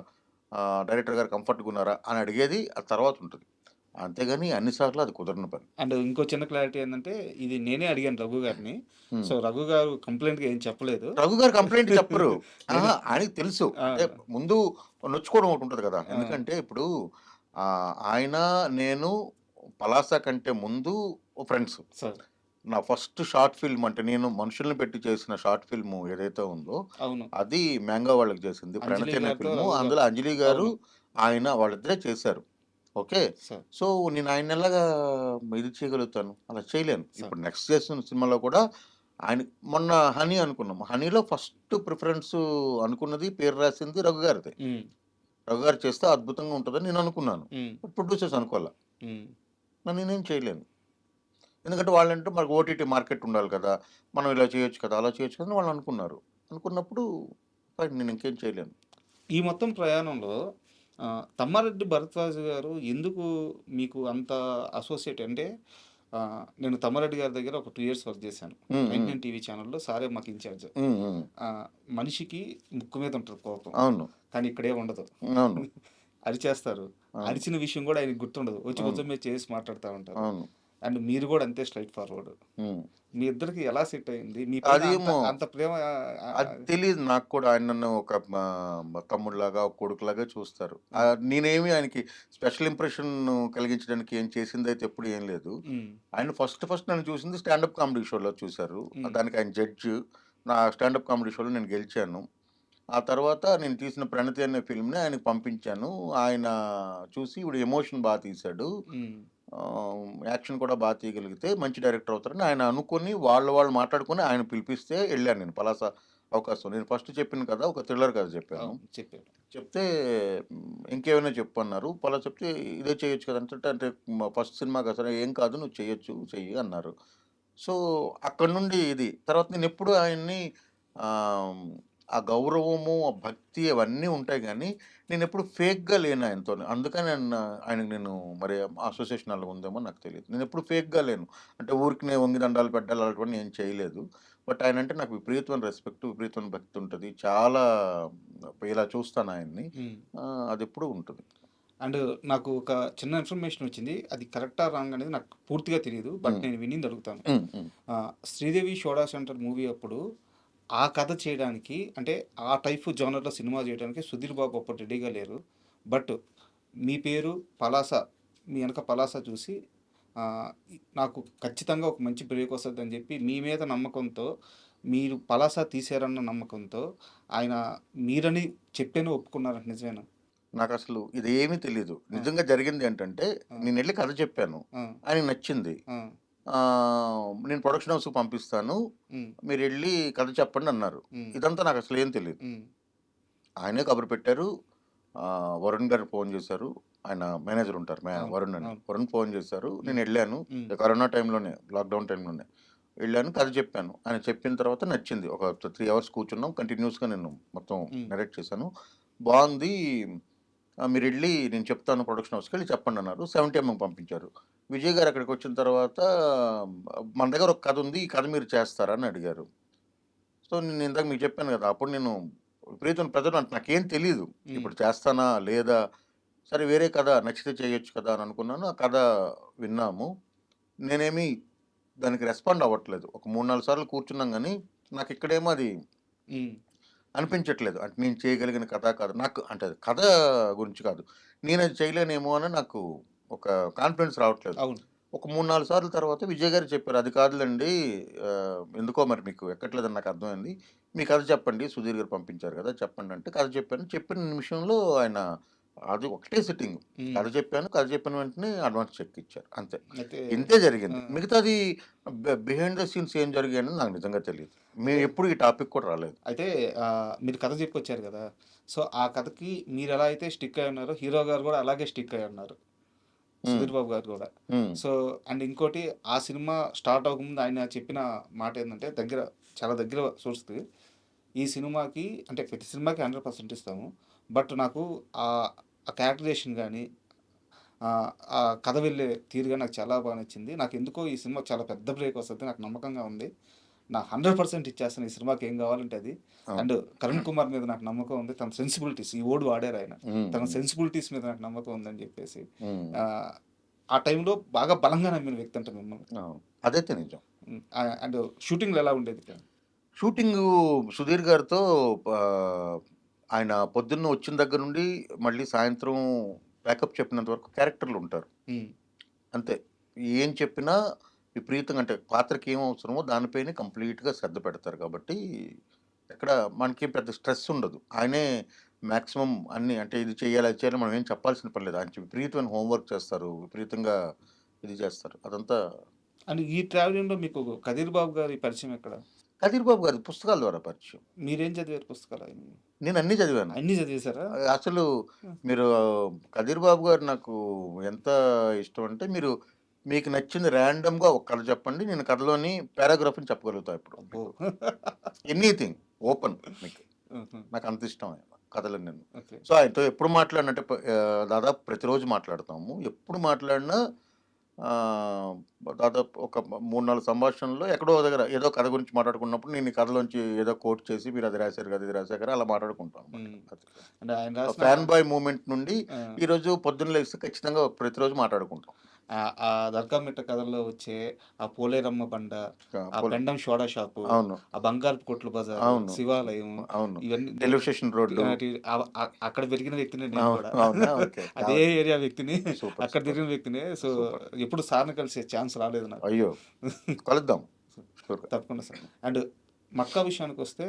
Speaker 3: డైరెక్టర్ గారు కంఫర్ట్‌గున్నారా? అని అడిగేది ఆ తర్వాతుంటది. అంతేగాని అన్ని సార్లు అది కుదరని పని.
Speaker 2: అండ్ ఇంకో చిన్న క్లారిటీ ఏందంటే, ఇది నేనే అడిగాను రఘు గారిని.
Speaker 3: హ్మ్.
Speaker 2: సో, రఘు గారు కంప్లెయింట్‌గా ఏం చెప్పలేదు.
Speaker 3: రఘు గారు కంప్లెయింట్ చెప్పరు.
Speaker 2: నేను
Speaker 3: ఆయనకి తెలుసు.
Speaker 2: ఆ!
Speaker 3: అంటే ముందు నొచ్చుకోవడం ఒకటుంటది కదా!
Speaker 2: ఆ!
Speaker 3: ఎందుకంటే ఇప్పుడు ఆయన, నేను పలాస కంటే ముందు ఫ్రెండ్స్.
Speaker 2: సార్.
Speaker 3: నా ఫస్ట్ షార్ట్ ఫిల్మ్ అంటే నేను మనుషుల్ని పెట్టి చేసిన షార్ట్ ఫిల్మ్ ఏదైతే ఉందో,
Speaker 2: అవును.
Speaker 3: అది మ్యాంగో వాళ్ళకి చేసింది.
Speaker 2: అంజలి
Speaker 3: ప్రణతి అనే
Speaker 2: గారితో
Speaker 3: ఫిల్ము.
Speaker 2: రఘు గారు.
Speaker 3: అందులో అంజలి గారు,
Speaker 2: అవును.
Speaker 3: ఆయన వాళ్ళిద్దరే చేశారు. ఓకే.
Speaker 2: సార్.
Speaker 3: సో, నేను ఆయన్ని ఎలాగా ఇది చేయగలుగుతాను? అలా చేయలేను.
Speaker 2: సార్.
Speaker 3: ఇప్పుడు నెక్స్ట్ చేస్తున్న సినిమాలో కూడా ఆయన మొన్న 'హనీ' అనుకున్నాం. 'హనీలో' ఫస్ట్ ప్రిఫరెన్స్ అనుకున్నది, పేరు రాసింది రఘు గారిదే.
Speaker 2: హ్మ్.
Speaker 3: రఘు గారు చేస్తే అద్భుతంగా ఉంటదని నేను అనుకున్నాను.
Speaker 2: హ్మ్.
Speaker 3: బట్ ప్రొడ్యూసర్స్ అనుకోలా.
Speaker 2: హ్మ్.
Speaker 3: మరి నేనేం చేయలేను. ఎందుకంటే వాళ్ళంటే మనకు ఓటీటీ మార్కెట్ ఉండాలి కదా! మనం ఇలా చేయొచ్చు కదా! అలా చేయొచ్చు కదా! అని వాళ్ళు అనుకున్నారు. అనుకున్నప్పుడు ఫైన్ నేను ఇంకేం చేయలేను.
Speaker 2: ఈ మొత్తం ప్రయాణంలో తమ్మారెడ్డి భరద్వాజ్ గారు ఎందుకు మీకు అంత అసోసియేట్ అంటే నేను తమ్మారెడ్డి గారి దగ్గర ఒక 2 ఇయర్స్ వర్క్ చేశాను.
Speaker 3: హ్మ్. హ్మ్.
Speaker 2: 99 టీవీ ఛానల్‌లో సారే మాకు ఇన్‌చార్జ్.
Speaker 3: హ్మ్. హ్మ్.
Speaker 2: మనిషికి ముక్కు మీద ఉంటది కోపం.
Speaker 3: అవును.
Speaker 2: కానీ ఇక్కడేం ఉండదు.
Speaker 3: అవును.
Speaker 2: అరిచేస్తారు.
Speaker 3: అవును.
Speaker 2: అరిచిన విషయం కూడా ఆయనకి గుర్తుండదు. వచ్చి
Speaker 3: అవును.
Speaker 2: భుజం మీద చేసి మాట్లాడుతా ఉంటారు.
Speaker 3: అవును.
Speaker 2: అండ్ మీరు కూడా అంతే స్ట్రెయిట్ ఫార్వర్డ్.
Speaker 3: హ్మ్.
Speaker 2: మీ ఇద్దరికి ఎలా సెట్ అయింది? మీ పైన అంత
Speaker 3: అదేమో
Speaker 2: అంత ప్రేమ
Speaker 3: అది తెలీదు నాకు కూడా. ఆయన నన్ను ఒక తమ్ముడిలాగా, ఒక కొడుకులాగా చూస్తారు. నేనేమి ఆయనకి స్పెషల్ ఇంప్రెషన్ కలిగించడానికి ఏం చేసిందైతే ఎప్పుడు ఏం లేదు.
Speaker 2: హ్మ్.
Speaker 3: ఆయన ఫస్ట్ నన్ను చూసింది స్టాండప్ కామెడీ షోలో చూసారు.
Speaker 2: హ్మ్.
Speaker 3: దానికి ఆయన జడ్జ్. నా స్టాండప్ కామెడీ షోలో నేను గెలిచాను. ఆ తర్వాత నేను తీసిన 'ప్రణతి' అనే ఫిల్మ్‌ని ఆయనకి పంపించాను. ఆయన చూసి ఈవిడ ఎమోషన్ బా తీశాడు.
Speaker 2: హ్మ్.
Speaker 3: యాక్షన్ కూడా బా తీయగలిగితే మంచి డైరెక్టర్ అవుతారని ఆయన అనుకోని వాళ్ళు మాట్లాడుకొని ఆయన పిలిపిస్తే ఎళ్ళాను నేను పలాస అవకాశం. నేను ఫస్ట్ చెప్పాను కదా! ఒక థ్రిల్లర్ కథ చెప్పాను.
Speaker 2: అవును. చెప్పారు.
Speaker 3: చెప్తే ఇంకేమైనా చెప్పు అన్నారు. పలానా చెప్తే ఇదే చేయొచ్చు కదా! అంటే ఫస్ట్ సినిమా కదా! సరే ఏం కాదు నువ్వు చేయొచ్చు చెయ్యి అన్నారు. సో, అక్కడి నుండి ఇది. తర్వాత నేనెప్పుడు ఆయన్ని ఆహ్, ఆ గౌరవము, ఆ భక్తి అవన్నీ ఉంటాయి గానీ, నేనెప్పుడు ఫేక్‌గా లేను ఆయనతోని. అందుకని ఆయనకి నేను మరి అసోసియేషన్ అలా ఉందేమో నాకు తెలీదు. నేనెప్పుడు ఫేక్‌గా లేను. అంటే ఊరికనే వంగి దండాలు పెట్టాలి అలాంటివన్నీ ఏం చేయలేదు. బట్ ఆయనంటే నాకు విపరీతమైన రెస్పెక్ట్, విపరీతమైన భక్తి ఉంటది. చాలా ఇలా చూస్తాను ఆయన్ని.
Speaker 2: హ్మ్.
Speaker 3: అదెప్పుడూ ఉంటుంది.
Speaker 2: అండ్ నాకు ఒక చిన్న ఇన్ఫర్మేషన్ వచ్చింది. అది కరెక్టా? రాంగా? అనేది నాకు పూర్తిగా తెలీదు. బట్
Speaker 3: హ్మ్.
Speaker 2: నేను వినింది అడుగుతాను.
Speaker 3: హ్మ్. హ్మ్.
Speaker 2: 'శ్రీదేవి షోడా సెంటర్' మూవీ అప్పుడు ఆ కథ చేయడానికి అంటే ఆ టైప్ జోనర్‌లో సినిమా చేయడానికి సుధీర్ బాబు అప్పుడు రెడీగా లేరు. బట్ మీ పేరు పలాస, మీ వెనక పలాస చూసి నాకు ఖచ్చితంగా ఒక మంచి బ్రేక్ వస్తదని చెప్పి మీ మీద నమ్మకంతో మీరు పలాస తీశారన్న నమ్మకంతో ఆయన మీరని చెప్పేను ఒప్పుకున్నారంట నిజమేనా?
Speaker 3: నాకసలు ఇదేమీ తెలీదు.
Speaker 2: ఆ!
Speaker 3: నిజంగా జరిగిందేంటంటే,
Speaker 2: ఆ!
Speaker 3: నేనెళ్ళి కథ చెప్పాను.
Speaker 2: ఆ!
Speaker 3: ఆయనకి నచ్చింది.
Speaker 2: ఆ!
Speaker 3: నేను ప్రొడక్షన్ హౌస్‌కి పంపిస్తాను.
Speaker 2: హ్మ్.
Speaker 3: మీరెళ్ళి కథ చెప్పండన్నారు.
Speaker 2: హ్మ్.
Speaker 3: ఇదంతా నాకసలేం తెలీదు.
Speaker 2: హ్మ్.
Speaker 3: ఆయనే కబురు పెట్టారు. వరుణ్ గారికి ఫోను జేశారు. ఆయన మేనేజర్ ఉంటారు.
Speaker 2: అవును.
Speaker 3: వరుణ్ అని.
Speaker 2: అవును.
Speaker 3: వరుణ్ ఫోను జేశారు.
Speaker 2: హ్మ్.
Speaker 3: నేనెళ్ళాను.
Speaker 2: హ్మ్.
Speaker 3: కరోనా టైంలోనే, లాక్‌డౌన్ టైంలోనే. వెళ్ళాను. కథ చెప్పాను. ఆయన చెప్పిన తర్వాత నచ్చింది. ఒక 3 అవర్స్ కూర్చున్నాం. కంటిన్యూయస్‌గా నేను మొత్తం
Speaker 2: హ్మ్.
Speaker 3: నరేట్ చేశాను. బావుంది. మీరెళ్ళి నేను చెప్తాను ప్రొడక్షన్ హౌస్‌కెళ్ళి చెప్పండన్నారు. 70 ఎంఎం పంపించారు. విజయ్ గారు అక్కడికొచ్చిన తర్వాత మన దగ్గర ఒక కథ ఉంది. ఈ కథ మీరు చేస్తారా? అని అడిగారు. సో, నేను ఇందాక మీకు చెప్పాను గదా! అప్పుడు నేను విపరీతమైన ప్రెషర్ అంటే నాకేం తెలీదు.
Speaker 2: హ్మ్.
Speaker 3: ఇప్పుడు చేస్తానా? లేదా? సరే వేరే కథ నచ్చితే చేయొచ్చు కదా! అని అనుకున్నాను. ఆ కథ విన్నాము. నేనేమి దానికి రెస్పాండ్ అవ్వట్లేదు. ఒక 3, 4 సార్లు కూర్చున్నాం గానీ, నాకిక్కడేమో అది
Speaker 2: హ్మ్.
Speaker 3: అనిపించట్లేదు. అంటే నేను చేయగలిగిన కథ కాదు. నాకు అంటే అది కథ గురించి కాదు. నేనది చేయలేనేమో అని నాకు ఒక కాన్ఫిడెన్స్ రావట్లేదు.
Speaker 2: అవును.
Speaker 3: ఒక 3, 4 సార్లు తర్వాత విజయ్ గారు చెప్పారు. "అది కాదులెండి ఎందుకో మరి మీకు ఎక్కట్లేదని నాకర్థమైంది. మీ కథ చెప్పండి. సుధీర్ గారు పంపించారు గదా! చెప్పండంటే" కథ చెప్పాను. చెప్పిన నిమిషంలో ఆయన అది ఒకటే సిట్టింగ్.
Speaker 2: హ్మ్.
Speaker 3: కథ చెప్పాను. కథ చెప్పిన వెంటనే అడ్వాన్స్ చెక్ ఇచ్చారు. అంతే.
Speaker 2: అయితే
Speaker 3: ఇంతే
Speaker 2: ఆ!
Speaker 3: జరిగింది. మిగతాది బిహైండ్ ద సీన్స్ ఏం జరిగాయని నాకు నిజంగా తెలీదు.
Speaker 2: అయితే
Speaker 3: మేమెప్పుడు ఈ టాపిక్ కూడా రాలేదు.
Speaker 2: అయితే మీరు కథ చెప్పొచ్చారు గదా! సో, ఆ కథకి మీరెలా అయితే స్టిక్ అయ్యి ఉన్నారో, హీరో గారు గూడా అలాగే స్టిక్ అయ్యి ఉన్నారు.
Speaker 3: హ్మ్.
Speaker 2: సుధీర్ బాబు గారు గూడా.
Speaker 3: హ్మ్.
Speaker 2: సో, అండ్ ఇంకోటి ఆ సినిమా స్టార్ట్ అవ్వకముందు ఆయన చెప్పిన మాట ఏందంటే చాలా దగ్గర సోర్స్‌ది. ఈ సినిమాకి అంటే ప్రతి సినిమాకి 100% ఇస్తాము. బట్ నాకు ఆహ్, ఆ క్యారెక్టరైజేషన్ గాని, ఆ కథ వెళ్ళే తీరు గాని నాకు చాలా బాగా నచ్చింది. నాకెందుకో ఈ సినిమా చాలా పెద్ద బ్రేక్ వస్తది. నాకు నమ్మకంగా ఉంది. నా 100% ఇచ్చేస్తాను ఈ సినిమాకి ఏం కావాలంటే అది.
Speaker 3: అవును.
Speaker 2: అండ్ కరుణ్ కుమార్ మీద నాకు నమ్మకం ఉంది. తన సెన్సిబిలిటీస్ ఈ వర్డ్ వాడారాయన.
Speaker 3: హ్మ్.
Speaker 2: తన
Speaker 3: హ్మ్.
Speaker 2: సెన్సిబిలిటీస్ మీద నాకు నమ్మకం ఉందని చెప్పేసి.
Speaker 3: హ్మ్.
Speaker 2: ఆహ్, ఆ టైంలో బాగా బలంగా నమ్మిన వ్యక్తి అంట మిమ్మల్ని.
Speaker 3: అవును. అదైతే నిజం.
Speaker 2: హ్మ్. అండ్ షూటింగ్‌లో ఎలా ఉండేది?
Speaker 3: షూటింగు సుధీర్ గారితో ఆహ్, ఆయన పొద్దున్న వచ్చిన దగ్గర నుండి మళ్ళీ సాయంత్రం ప్యాకప్ చెప్పినంత వరకు క్యారెక్టర్‌లుంటారు.
Speaker 2: హ్మ్.
Speaker 3: అంతే. ఏం చెప్పినా విపరీతంగా అంటే పాత్రకి ఏం అవసరమో దానిపైనే కంప్లీట్‌గా శ్రద్ధ పెడతారు కాబట్టి, ఎక్కడ మనకి పెద్ద స్ట్రెస్ ఉండదు. ఆయనే మాక్సిమం అన్నీ అంటే ఇది చేయాలి, అది చేయాలి మనం ఏం చెప్పాల్సిన పని లేదు. ఆయన విపరీతమైన హోమ్ వర్క్ చేస్తారు. విపరీతంగా ఇది చేస్తారు. అదంతా
Speaker 2: అండ్ ఈ ట్రావెలింగ్‌లో మీకు 'కదీర్ బాబు' గారి పరిచయం ఎక్కడ?
Speaker 3: కదీర్ బాబు గారి పుస్తకాల ద్వారా పరిచయం.
Speaker 2: మీరేం చదివారు పుస్తకాలు ఆయనవి?
Speaker 3: నేనన్నీ చదివాను.
Speaker 2: అన్నీ చదివేసారా?
Speaker 3: అసలు
Speaker 2: హ్మ్.
Speaker 3: మీరు 'కదీర్ బాబు' గారు నాకు ఎంత ఇష్టమంటే, మీకు నచ్చింది ర్యాండమ్‌గా ఒక కథ చెప్పండి. నేను కథలోని పారాగ్రాఫ్‌ని చెప్పగలుగుతా ఇప్పుడు
Speaker 2: అబ్బో!
Speaker 3: మీకు. ఎనీథింగ్ ఓపెన్ మీకు.
Speaker 2: హుహు.
Speaker 3: నాకంత ఇష్టం ఆయన కథలన్నీను.
Speaker 2: ఓకే.
Speaker 3: సో, ఆయనతో ఎప్పుడు మాట్లాడినంటే దాదాపు ప్రతిరోజు మాట్లాడతాము. ఎప్పుడు మాట్లాడినా ఆహ్, దాదాపు ఒక 3, 4 సంభాషణల్లో ఎక్కడో ఒక దగ్గర ఏదో కథ గురించి మాట్లాడుకున్నప్పుడు నేను ఈ కథలోంచి ఏదో కోట్ చేసి మీరు అది రాసారు కదా! ఇది రాసారు కదా! అలా మాట్లాడుకుంటాం అనమాట.
Speaker 2: హ్మ్.
Speaker 3: అది.
Speaker 2: అంటే ఆయన రాసిన
Speaker 3: ఫ్యాన్ బాయ్ మూవ్‌మెంట్ నుండి
Speaker 2: ఆ!
Speaker 3: ఈరోజు పొద్దున్న లెగిసి ఖచ్చితంగా ప్రతిరోజు మాట్లాడుకుంటాం.
Speaker 2: ఆ దర్గా మిట్ట కథల్లో వచ్చే ఆ పోలేరమ్మ బండ,
Speaker 3: ఆ!
Speaker 2: ఆ పెండం సోడా షాపు,
Speaker 3: అవును.
Speaker 2: ఆ బంగారపు కొట్ల బజారు,
Speaker 3: అవును.
Speaker 2: శివాలయం
Speaker 3: అవును.
Speaker 2: ఇవన్నీ
Speaker 3: రైల్వే స్టేషన్ రోడ్డు.
Speaker 2: అక్కడ పెరిగిన వ్యక్తినే నేను కూడా.
Speaker 3: అవునా? ఓకే.
Speaker 2: అదే ఏరియా వ్యక్తిని,
Speaker 3: సూపర్.
Speaker 2: అక్కడ
Speaker 3: సూపర్.
Speaker 2: తిరిగిన వ్యక్తినే. So,
Speaker 3: super.
Speaker 2: ఎప్పుడు సార్‌ని కలిసే ఛాన్స్ రాలేదు నాకు.
Speaker 3: అయ్యో! కలుద్దాం. షూర్‌గా.
Speaker 2: తప్పకుండా సార్. అండ్ 'మక్కా' విషయానికొస్తే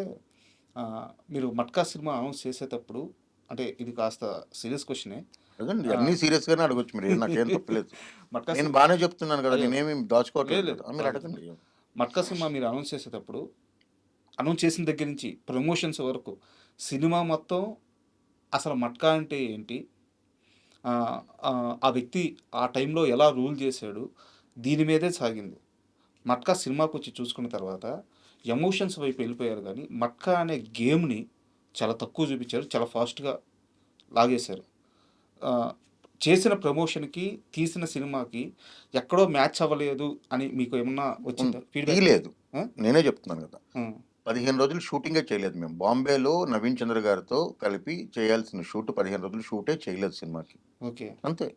Speaker 2: మీరు 'మట్కా' సినిమా అనౌన్స్ చేసేటప్పుడు అంటే ఇది కాస్త సీరియస్ క్వెషనే.
Speaker 3: అడగండి.
Speaker 2: ఆ!
Speaker 3: అన్నీ సీరియస్‌గానే అడగొచ్చు మీరు. నాకేం తప్పులేదు.
Speaker 2: 'మట్కా'
Speaker 3: నేను
Speaker 2: సినిమా
Speaker 3: బానే చెప్తున్నాను గదా!
Speaker 2: అయ్యో!
Speaker 3: నేనేమి
Speaker 2: లేదు
Speaker 3: దాచుకోవట్లేదు
Speaker 2: లేదు.
Speaker 3: కదా! మీరు
Speaker 2: పర్లేదు.
Speaker 3: అడగండి.
Speaker 2: 'మట్కా' సినిమా మీరు అనౌన్స్ చేసేటప్పుడు, అనౌన్స్ చేసిన దగ్గర నుంచి ప్రమోషన్స్ వరకు సినిమా మొత్తం అసలు 'మట్కా' అంటే ఏంటి? ఆ వ్యక్తి ఆ టైంలో ఎలా రూల్ చేశాడు? దీని మీదే సాగింది. 'మట్కా' సినిమాకొచ్చి చూసుకున్న తర్వాత ఎమోషన్స్ వైపు వెళ్ళిపోయారు గానీ, 'మట్కా' అనే గేమ్‌ని చాలా తక్కువ చూపించారు. చాలా ఫాస్ట్‌గా లాగేశారు. ఆహ్, చేసిన ప్రమోషన్‌కి, తీసిన సినిమాకి ఎక్కడో మ్యాచ్ అవ్వలేదు అని మీకు ఏమన్నా
Speaker 3: హ్మ్.
Speaker 2: వచ్చిందా ఫీడ్‌బ్యాక్?
Speaker 3: తీయలేదు.
Speaker 2: ఆ!
Speaker 3: నేనే చెప్తున్నాను గదా!
Speaker 2: హ్మ్.
Speaker 3: 15 రోజులు షూటింగే చేయలేదు మేము. బాంబేలో నవీన్ చంద్ర గారితో కలిపి చేయాల్సిన షూట్ 15 రోజులు షూటే చేయలేదు సినిమాకి.
Speaker 2: ఓకే.
Speaker 3: అంతే.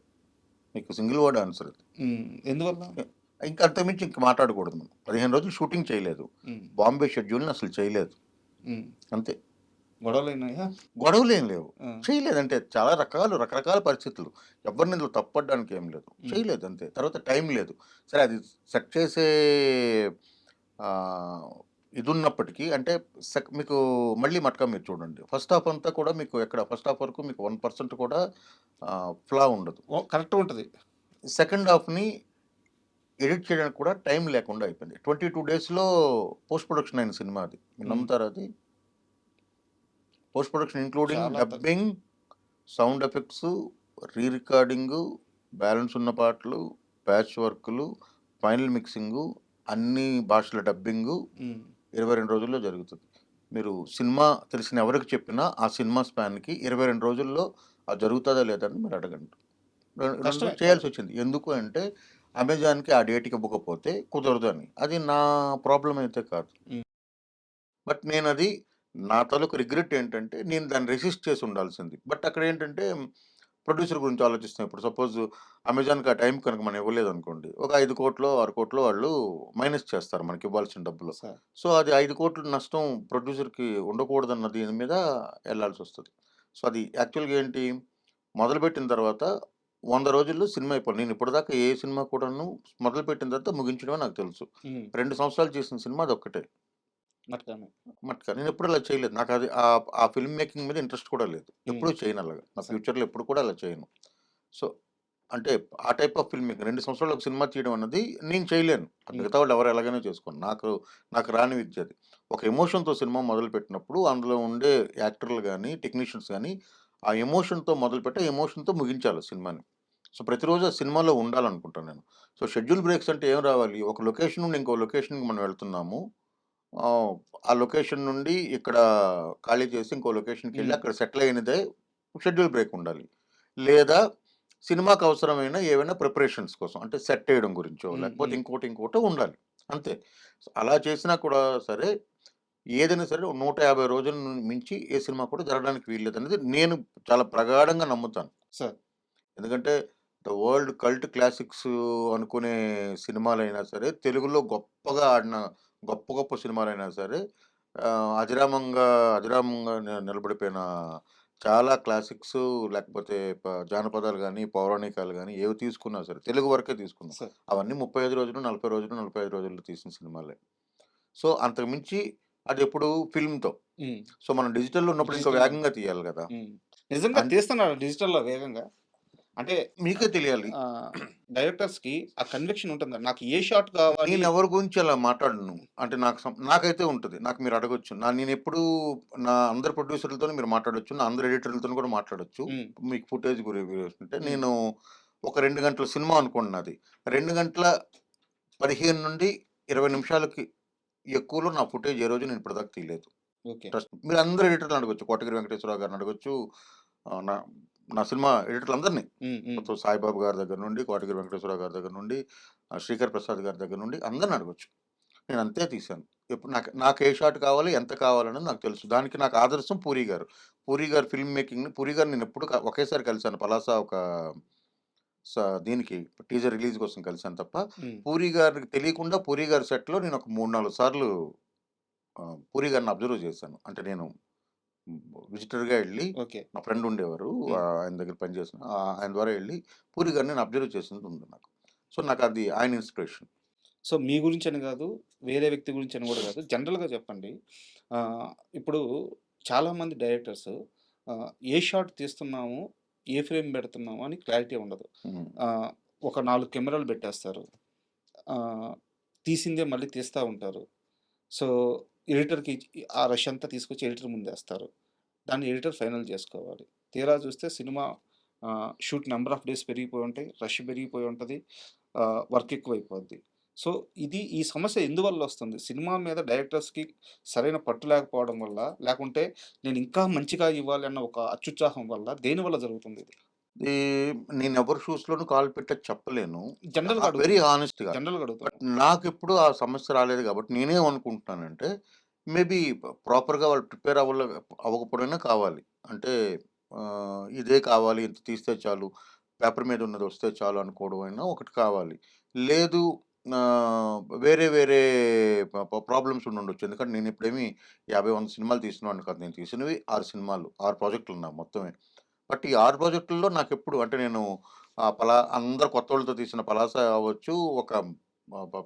Speaker 3: మీకు సింగిల్ వర్డ్ ఆన్సర్ అది.
Speaker 2: హ్మ్. ఎందువల్ల?
Speaker 3: ఎ ఇంక అంతకుమించి ఇంక మాట్లాడకూడదు మనం. 15 రోజులు షూటింగ్ చేయలేదు.
Speaker 2: హ్మ్.
Speaker 3: బాంబే షెడ్యూల్‌ని అసలు చేయలేదు.
Speaker 2: హ్మ్.
Speaker 3: అంతే.
Speaker 2: గొడవలయినాయా?
Speaker 3: గొడవలేం లేవు.
Speaker 2: ఆ!
Speaker 3: చేయలేదంటే చాలా రకరకాల పరిస్థితులు. ఎవరిని ఇందులో తప్పడడానికి ఏం లేదు.
Speaker 2: హ్మ్.
Speaker 3: చేయలేదు అంతే. తర్వాత టైం లేదు. సరే అది సెట్ చేసే ఆహ్, ఇదున్నప్పటికీ అంటే మీకు మళ్ళీ మట్కా మీరు చూడండి. ఫస్ట్ హాఫ్ అంతా కూడా మీకు ఎక్కడ ఫస్ట్ హాఫ్ వరకు మీకు 1% కూడా ఫ్లా ఉండదు.
Speaker 2: ఓహ్! కరెక్ట్‌గుంటది.
Speaker 3: సెకండ్ హాఫ్‌ని ఎడిట్ చేయడానికి కూడా టైం లేకుండా అయిపోయింది. 22 డేస్‌లో పోస్ట్ ప్రొడక్షన్ అయిన సినిమా అది. మీరు
Speaker 2: హ్మ్.
Speaker 3: నమ్ముతారా అది? పోస్ట్ ప్రొడక్షన్ ఇంక్లూడింగ్
Speaker 2: చాలా
Speaker 3: డబ్బింగ్, సౌండ్ ఎఫెక్ట్సు, రీ రికార్డింగు, బ్యాలెన్స్ ఉన్న పాటలు, ప్యాచ్ వర్కులు, ఫైనల్ మిక్సింగు, అన్ని భాషల డబ్బింగు
Speaker 2: హ్మ్.
Speaker 3: 22 రోజుల్లో జరుగుతది. మీరు సినిమా తెలిసిన ఎవరికి చెప్పినా ఆ సినిమా స్పాన్‌కి 22 రోజుల్లో అది జరుగుతదా లేదా అని మీరు అడగండి. 2
Speaker 2: కష్టమే.
Speaker 3: రోజులు చేయాల్సొచ్చింది. ఎందుకు అంటే అమెజాన్‌కి ఆ డేట్‌కి ఇవ్వకపోతే కుదరదు అని. అది నా ప్రాబ్లమ్ అయితే కాదు.
Speaker 2: హ్మ్.
Speaker 3: బట్ నేనది నా తాలూకు రిగ్రెట్ ఏంటంటే, నేను దాన్ని రెసిస్ట్ చేసి ఉండాల్సింది. బట్ అక్కడేంటంటే, ప్రొడ్యూసర్ గురించి ఆలోచిస్తున్నాం. ఇప్పుడు సపోజ్ అమెజాన్‌కి ఆ టైంకి కనుక మనం ఇవ్వలేదనుకోండి, ఒక 5,00,00,000 6,00,00,000 వాళ్ళు మైనస్ చేస్తారు మనకివ్వాల్సిన డబ్బులో.
Speaker 2: సార్.
Speaker 3: సో, అది 5,00,00,000 నష్టం ప్రొడ్యూసర్‌కి ఉండకూడదన్న దీని మీద ఎళ్ళాల్సొస్తది. సో, అది యాక్చువల్‌గా ఏంటి, మొదలుపెట్టిన తర్వాత 100 రోజుల్లో సినిమా అయిపోవాలి. నేను ఇప్పటిదాకా ఏ సినిమా కూడాను మొదలుపెట్టిన తర్వాత ముగించడమే నాకు తెలుసు.
Speaker 2: హ్మ్.
Speaker 3: 2 సంవత్సరాలు చేసిన సినిమా అదొక్కటే.
Speaker 2: మట్కానే.
Speaker 3: మట్కా. నేనెప్పుడు అలా చేయలేదు. నాకది ఆ ఫిల్మ్ మేకింగ్ మీద ఇంట్రెస్ట్ కూడా లేదు.
Speaker 2: హ్మ్.
Speaker 3: ఎప్పుడూ చేయనలాగా. నా
Speaker 2: సార్.
Speaker 3: ఫ్యూచర్‌లో ఎప్పుడు కూడా అలా చేయను. సో, అంటే ఆ టైప్ ఆఫ్ ఫిల్మ్ మేకింగ్ 2 సంవత్సరాలు ఒక సినిమా తీయడం అన్నది నేను చేయలేను. అది
Speaker 2: హ్మ్.
Speaker 3: మిగతా వాళ్ళు ఎవరు ఎలాగైనా చేసుకోండి. నాకు రాని విద్య అది. ఒక ఎమోషన్‌తో సినిమా మొదలుపెట్టినప్పుడు అందులో ఉండే యాక్టర్లు గాని, టెక్నీషియన్స్ గాని ఆ ఎమోషన్‌తో మొదలుపెట్టి, ఆ ఎమోషన్‌తో ముగించాలి సినిమాని. సో, ప్రతిరోజు ఆ సినిమాలో ఉండాలనుకుంటాను నేను. సో, షెడ్యూల్ బ్రేక్స్ అంటే ఏం రావాలి? ఒక లొకేషన్ నుండి ఇంకో లొకేషన్‌కి మనం వెళ్తున్నాము. ఆహ్, ఆ లొకేషన్ నుండి ఇక్కడ ఖాళీ చేసి ఇంకో లొకేషన్‌కెళ్ళి
Speaker 2: హ్మ్.
Speaker 3: అక్కడ సెటిల్ అయినదే షెడ్యూల్ బ్రేక్ ఉండాలి. లేదా సినిమాకి అవసరమైన ఏవైనా ప్రిపరేషన్స్ కోసం అంటే సెట్ ఏయడం గురించో,
Speaker 2: హ్మ్.
Speaker 3: లేకపోతే
Speaker 2: హ్మ్.
Speaker 3: ఇంకోటో ఉండాలి. అంతే. అలా చేసినా కూడా సరే, ఏదైనా సరే 150 రోజుల మించి ఏ సినిమా కూడా జరగడానికి వీల్లేదనేది నేను చాలా ప్రగాఢంగా నమ్ముతాను.
Speaker 2: సార్.
Speaker 3: ఎందుకంటే ద వరల్డ్ కల్ట్ క్లాసిక్స్ అనుకునే సినిమాలైనా సరే, తెలుగులో గొప్పగా ఆడిన గొప్ప గొప్ప సినిమాలైనా సరే, అజరామంగా అజరామంగా నిలబడిపోయిన చాలా క్లాసిక్స్ లేకపోతే జానపదాలు గాని, పౌరాణికాలు గాని ఏవి తీసుకున్నా సరే, తెలుగు వరకే తీసుకుందాం.
Speaker 2: సార్.
Speaker 3: అవన్నీ 35 రోజులు, 40 రోజులు, 45 రోజుల్లో తీసిన సినిమాలే. సో, అంతకు మించి అదెప్పుడు ఫిల్మ్‌తో.
Speaker 2: హ్మ్.
Speaker 3: సో, మనం డిజిటల్‌లో ఉన్నప్పుడు ఇంకా
Speaker 2: డిజిటల్‌లో.
Speaker 3: వేగంగా తీయాలి గదా!
Speaker 2: హ్మ్. నిజంగా
Speaker 3: అన్
Speaker 2: తీస్తున్నారు డిజిటల్‌లో వేగంగా. అంటే
Speaker 3: మీకే తెలియాలి.
Speaker 2: ఆహ్, డైరెక్టర్స్‌కి ఆ కన్విక్షన్ ఉంటుంది. నాకు ఏ షాట్ కావాలి.
Speaker 3: నేనెవరి గురించి అలా మాట్లాడను. అంటే నాకైతే ఉంటది. నాకు మీరు అడగొచ్చు. నేనెప్పుడూ నా అందరి ప్రొడ్యూసర్‌లతోని మీరు మాట్లాడొచ్చు. నా అందరి ఎడిటర్‌లతోని కూడా మాట్లాడొచ్చు.
Speaker 2: హ్మ్.
Speaker 3: మీకు ఫుటేజ్ గురించుంటే
Speaker 2: హ్మ్.
Speaker 3: నేను ఒక 2 గంటల సినిమా అనుకోండి నాది. 2 గంటల 15-20 నిమిషాలకి ఎక్కువలో నా ఫుటేజ్ ఏ రోజు నేను ఇప్పటిదాకా తీయలేదు.
Speaker 2: ఓకే.
Speaker 3: మీరందరు ఎడిటర్‌లని అడగొచ్చు. కోటగిరి వెంకటేశ్వరరావు గారిని అడగొచ్చు. నా నా సినిమా ఎడిటర్‌లందరిని.
Speaker 2: హ్మ్. హ్మ్.
Speaker 3: మొత్తం సాయిబాబు గారి దగ్గర నుండి, కోటగిరి వెంకటేశ్వరరావు గారి దగ్గర నుండి, శ్రీకర్ ప్రసాద్ గారి దగ్గర నుండి అందరిని అడగొచ్చు. నేను అంతే తీశాను. ఎప్పుడు నాకు ఏ షాట్ కావాలి, ఎంత కావాలనేది నాకు తెలుసు. దానికి నాకు ఆదర్శం పూరి గారు. పూరి గారి ఫిల్మ్ మేకింగ్‌ని పూరి గారిని నేనెప్పుడు ఒకేసారి కలిసాను. పలాస ఒక స దీనికి టీజర్ రిలీజ్ కోసం కలిసాను తప్ప,
Speaker 2: హ్మ్.
Speaker 3: పూరి గారికి తెలియకుండా పూరి గారి సెట్‌లో నేను ఒక 3, 4 సార్లు పూరి గారిని అబ్జర్వ్ చేశాను. అంటే నేను హ్మ్. విజిటర్‌గా ఎళ్లి
Speaker 2: ఓకే.
Speaker 3: మా ఫ్రెండ్ ఉండేవారు.
Speaker 2: హ్మ్.
Speaker 3: ఆయన దగ్గర పనిచేసిన ఆయన ద్వారా ఎళ్లి పూరి గారిని నేను అబ్జర్వ్ చేసింది ఉంది నాకు. సో, నాకది ఆయన ఇన్‌స్పిరేషన్.
Speaker 2: సో, మీ గురించని గాదు, వేరే వ్యక్తి గురించని గూడా గాదు. జనరల్‌గా చెప్పండి. ఇప్పుడు చాలామంది డైరెక్టర్స్ ఏ షాట్ తీస్తున్నాము, ఏ ఫ్రేమ్ బెడుతున్నాము అని క్లారిటీ ఉండదు.
Speaker 3: హ్మ్.
Speaker 2: ఆహ్, ఒక 4 కెమెరాలు బెట్టేస్తారు. ఆహ్, తీసిందే మళ్ళీ తీస్తా ఉంటారు. సో, ఎడిటర్‌కి ఆ రష్ అంతా తీసుకొచ్చి ఎడిటర్ ముందేస్తారు. దాన్ని ఎడిటర్ ఫైనల్ జేసుకోవాలి. తీరా జూస్తే cinema shoot number of days పెరిగిపోయి ఉంటాయి. రష్ పెరిగిపోయి ఉంటది. వర్క్ ఎక్కువైపోద్ది. సో, ఈ సమస్య ఎందువల్లొస్తుంది? సినిమా మీద డైరెక్టర్స్‌కి సరైన పట్టు లేకపోవడం వల్ల? లేకుంటే నేను ఇంకా మంచిగా ఇవ్వాలి అన్న ఒక అత్యుత్సాహం వల్ల? దేనివల్ల జరుగుతుందిది?
Speaker 3: ఈ నేనెవరి షూస్‌లోనూ కాలు పెట్టేది చెప్పలేను.
Speaker 2: జనరల్‌గా
Speaker 3: వెరీ
Speaker 2: అడుగుతున్నా.
Speaker 3: హానెస్ట్‌గా.
Speaker 2: జనరల్‌గా
Speaker 3: బట్
Speaker 2: అడుగుతున్నా.
Speaker 3: నాకెప్పుడు ఆ సమస్య రాలేదు గాబట్టి నేనేమనుకుంటున్నానంటే, మేబీ ప్రాపర్‌గా వాళ్ళు ప్రిపేర్ అవ్వకపోవడమే కావాలి. అంటే ఇదే కావాలి, ఇంత తీస్తే చాలు, పేపర్ మీద ఉన్నదొస్తే చాలు అనుకోవడం అయినా ఒకటి కావాలి. లేదు వేరే వేరే ప్రాబ్లమ్స్ ఉండుండొచ్చు. ఎందుకంటే నేనిప్పుడేమి 50, 100 సినిమాలు తీసినవాడిని కాదు. నేను తీసినవి 6 సినిమాలు. 6 ప్రాజెక్టులు నావి మొత్తమే. బట్ ఈ 6 ప్రాజెక్టుల్లో నాకెప్పుడు అంటే నేను అందరు కొత్తోళ్ళతో తీసిన 'పలాస' అవ్వచ్చు, ఒక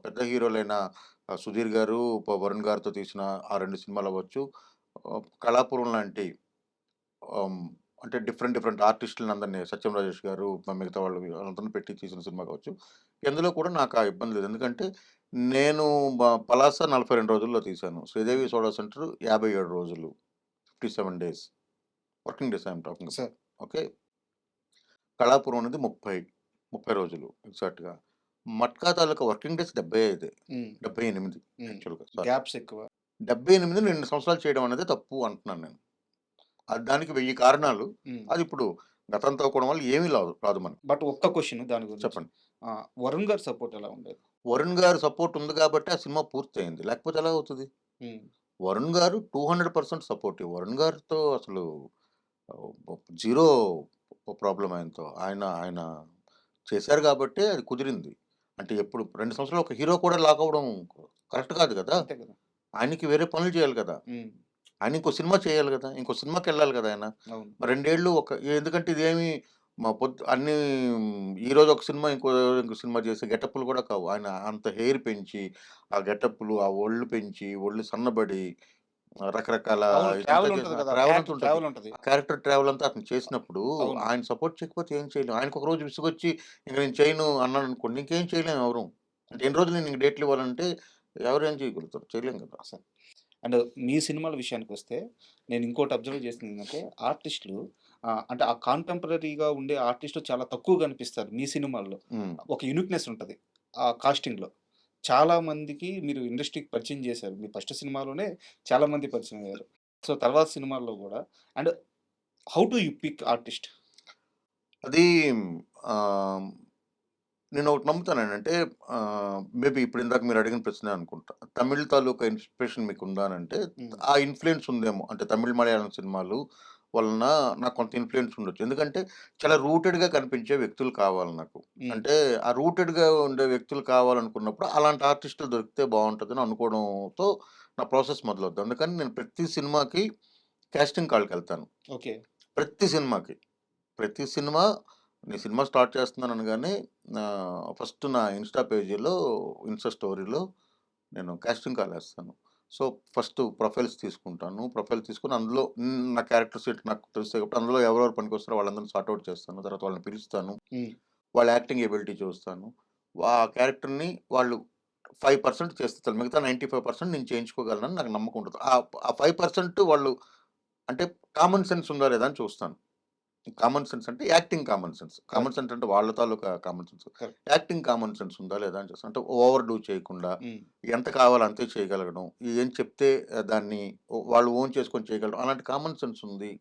Speaker 3: పెద్ద హీరోలైన 'సుధీర్' గారు, 'వరుణ్' గారితో తీసిన ఆ 2 సినిమాలవ్వచ్చు, 'కళాపురం' లాంటి ఆహ్, అంటే డిఫరెంట్ డిఫరెంట్ ఆర్టిస్టులనందరిని 'సత్యం రాజేష్' గారు, మిగతా వాళ్ళు అందరిని పెట్టి తీసిన సినిమా కావచ్చు. ఎందులో కూడా నాకు ఆ ఇబ్బంది లేదు. ఎందుకంటే నేను 'పలాస' 42 రోజుల్లో తీశాను. 'శ్రీదేవి సోడా సెంటర్' 57 రోజులు. 57 days. Working days I am talking
Speaker 2: sir.
Speaker 3: About. Okay. 'Kalapuram' అనేది 30 రోజులు ఎగ్జాక్ట్‌గా. 'మట్కా' తాలూకా వర్కింగ్ డేస్ 75
Speaker 2: హ్మ్.
Speaker 3: 78
Speaker 2: హ్మ్.
Speaker 3: యాక్చువల్‌గా సారీ.
Speaker 2: గ్యాప్స్ ఎక్కువ.
Speaker 3: 78 2 సంవత్సరాలు చేయడం అనేది తప్పు అంటున్నాను నేను. దానికి 1000 కారణాలు.
Speaker 2: హ్మ్.
Speaker 3: అదిప్పుడు గతంతో కూడడం వల్ల ఏమీ రాదు మనకి.
Speaker 2: బట్ ఒక్క క్వెషన్ దాని గురించి.
Speaker 3: చెప్పండి.
Speaker 2: 'వరుణ్' గారి సపోర్ట్ ఎలా ఉండేది?
Speaker 3: 'వరుణ్' గారి సపోర్ట్ ఉంది గాబట్టే ఆ సినిమా పూర్తయింది. లేకపోతే ఎలా అవుతది?
Speaker 2: హ్మ్.
Speaker 3: 'వరుణ్' గారు 200% సపోర్టివ్. 'వరుణ్' గారితో అసలు జీరో ప్రాబ్లమ్ ఆయనతో. ఆయన ఆయన చేశారు గాబట్టే అది కుదిరింది. అంటే ఎప్పుడు 2 సంవత్సరాలు ఒక హీరో కూడా లాగ్ అవ్వడం కరెక్ట్ కాదు గదా!
Speaker 2: అంతే కదా!
Speaker 3: ఆయనకి వేరే పనులు చేయాలి గదా!
Speaker 2: హ్మ్.
Speaker 3: ఆయన ఇంకో సినిమా చేయాలి గదా! ఇంకో సినిమాకెళ్ళాలి గదా ఆయన.
Speaker 2: అవును.
Speaker 3: మరి 2 ఏళ్ళు ఎందుకంటే ఇదేమి అన్నీ ఈరోజు ఒక సినిమా, ఇంకో సినిమా చేసే గెటప్‌లు గూడా కావు. ఆయన అంత హెయిర్ పెంచి, ఆ గెటప్‌లు, ఆ ఒళ్ళు పెంచి, ఒళ్ళు సన్నబడి, రకరకాల
Speaker 2: అవును.
Speaker 3: ఇదంతా
Speaker 2: ట్రావెల్ ఉంటది
Speaker 3: చేసిన
Speaker 2: కదా!
Speaker 3: ట్రావెల్ అంతా
Speaker 2: క్యారెక్టర్
Speaker 3: ఉంటది.
Speaker 2: ట్రావెల్ ఉంటది.
Speaker 3: ఆ క్యారెక్టర్ ట్రావెల్ అంతా అతను చేసినప్పుడు
Speaker 2: అవును.
Speaker 3: ఆయన సపోర్ట్ చేయకపోతే ఏం చేయలేం. ఆయనకు ఒక రోజు విసుగొచ్చి ఇంక నేను చేయను అన్నాడనుకోండి, ఇంకేం చేయలేం ఎవరు. అంటే ఎన్ని రోజులు నేను నీకు డేట్లు ఇవ్వాలంటే ఎవరు ఏం చేయగలుగుతారు? చేయలేం కదా!
Speaker 2: అసలు. అండ్ మీ సినిమాల విషయానికొస్తే నేను ఇంకోటి అబ్జర్వ్ చేసిందేంటంటే ఆర్టిస్టులు అంటే ఆ కాంటెంపరరీగా ఉండే ఆర్టిస్టులు చాలా తక్కువ కనిపిస్తారు మీ సినిమాల్లో.
Speaker 3: హ్మ్.
Speaker 2: ఒక యూనిక్‌నెస్ ఉంటది. ఆ కాస్టింగ్‌లో. చాలా మందికి మీరు ఇండస్ట్రీకి పరిచయం చేశారు. మీ ఫస్ట్ సినిమాలోనే చాలా మంది పరిచయం అయ్యారు. సో, తర్వాత సినిమాల్లో గూడా and how do you pick artist?
Speaker 3: అది ఆహ్, నేనొకటి నమ్ముతానండి. అంటే మేబీ ఇప్పుడు ఇందాక మీరు అడిగిన ప్రశ్నే అనుకుంటా. తమిళ్ తాలూకా ఇన్‌స్పిరేషన్ మీకుందా అనంటే,
Speaker 2: హ్మ్.
Speaker 3: ఆ ఇన్‌ఫ్లూయెన్స్ ఉందేమో. అంటే తమిళ్, మలయాళం సినిమాలు వలన నాకు కొంత ఇన్‌ఫ్లూయెన్స్ ఉండొచ్చు. ఎందుకంటే చాలా రూటెడ్‌గా కనిపించే వ్యక్తులు కావాలి నాకు.
Speaker 2: హ్మ్.
Speaker 3: అంటే ఆ రూటెడ్‌గా ఉండే వ్యక్తులు కావాలనుకున్నప్పుడు అలాంటి ఆర్టిస్టులు దొరికితే బావుంటదని అనుకోవడంతో నా ప్రాసెస్ మొదలవుద్ది. అందుకని నేను ప్రతి సినిమాకి కాస్టింగ్ కాల్‌కెళ్తాను.
Speaker 2: ఓకే.
Speaker 3: ప్రతి సినిమాకి. ప్రతి సినిమా నేను సినిమా స్టార్ట్ చేస్తున్నాను అనగానే ఫస్ట్ నా ఇన్‌స్టా స్టోరీలో నేను కాస్టింగ్ కాల్ ఏస్తాను. సో, ఫస్ట్ ప్రొఫైల్స్ తీసుకుంటాను. ప్రొఫైల్ తీసుకొని అందులో నా క్యారెక్టర్ సెట్ నాకు తెలుస్తాయి కాబట్టి అందులో ఎవరెవరు పనికొస్తారో వాళ్ళందరిని సార్ట్ ఔట్ చేస్తాను. తర్వాత వాళ్ళని పిలుస్తాను.
Speaker 2: హ్మ్.
Speaker 3: వాళ్ళ యాక్టింగ్ ఎబిలిటీ చూస్తాను. ఆ క్యారెక్టర్‌ని వాళ్ళు 5% చేస్తే చాలు. మిగతా 95% నేను చేయించుకోగలనని నాకు నమ్మకం ఉంటది. ఆ 5% వాళ్ళు అంటే కామన్ సెన్స్ ఉందా లేదా అని చూస్తాను. కామన్ సెన్స్ అంటే acting common sense. Common
Speaker 2: correct.
Speaker 3: Sense అంటే వాళ్ళ తాలూకా common sense.
Speaker 2: Correct.
Speaker 3: Acting common sense ఉందా లేదా అని చూస్తాను. అంటే ఓవర్ డూ చేయకుండా,
Speaker 2: హ్మ్.
Speaker 3: ఎంత కావాలో అంతే చేయగలగడం. ఏం చెప్తే దాన్ని వాళ్ళు ఓన్ చేసుకొని చేయగలడం. అలాంటి కామన్ సెన్స్ ఉంది.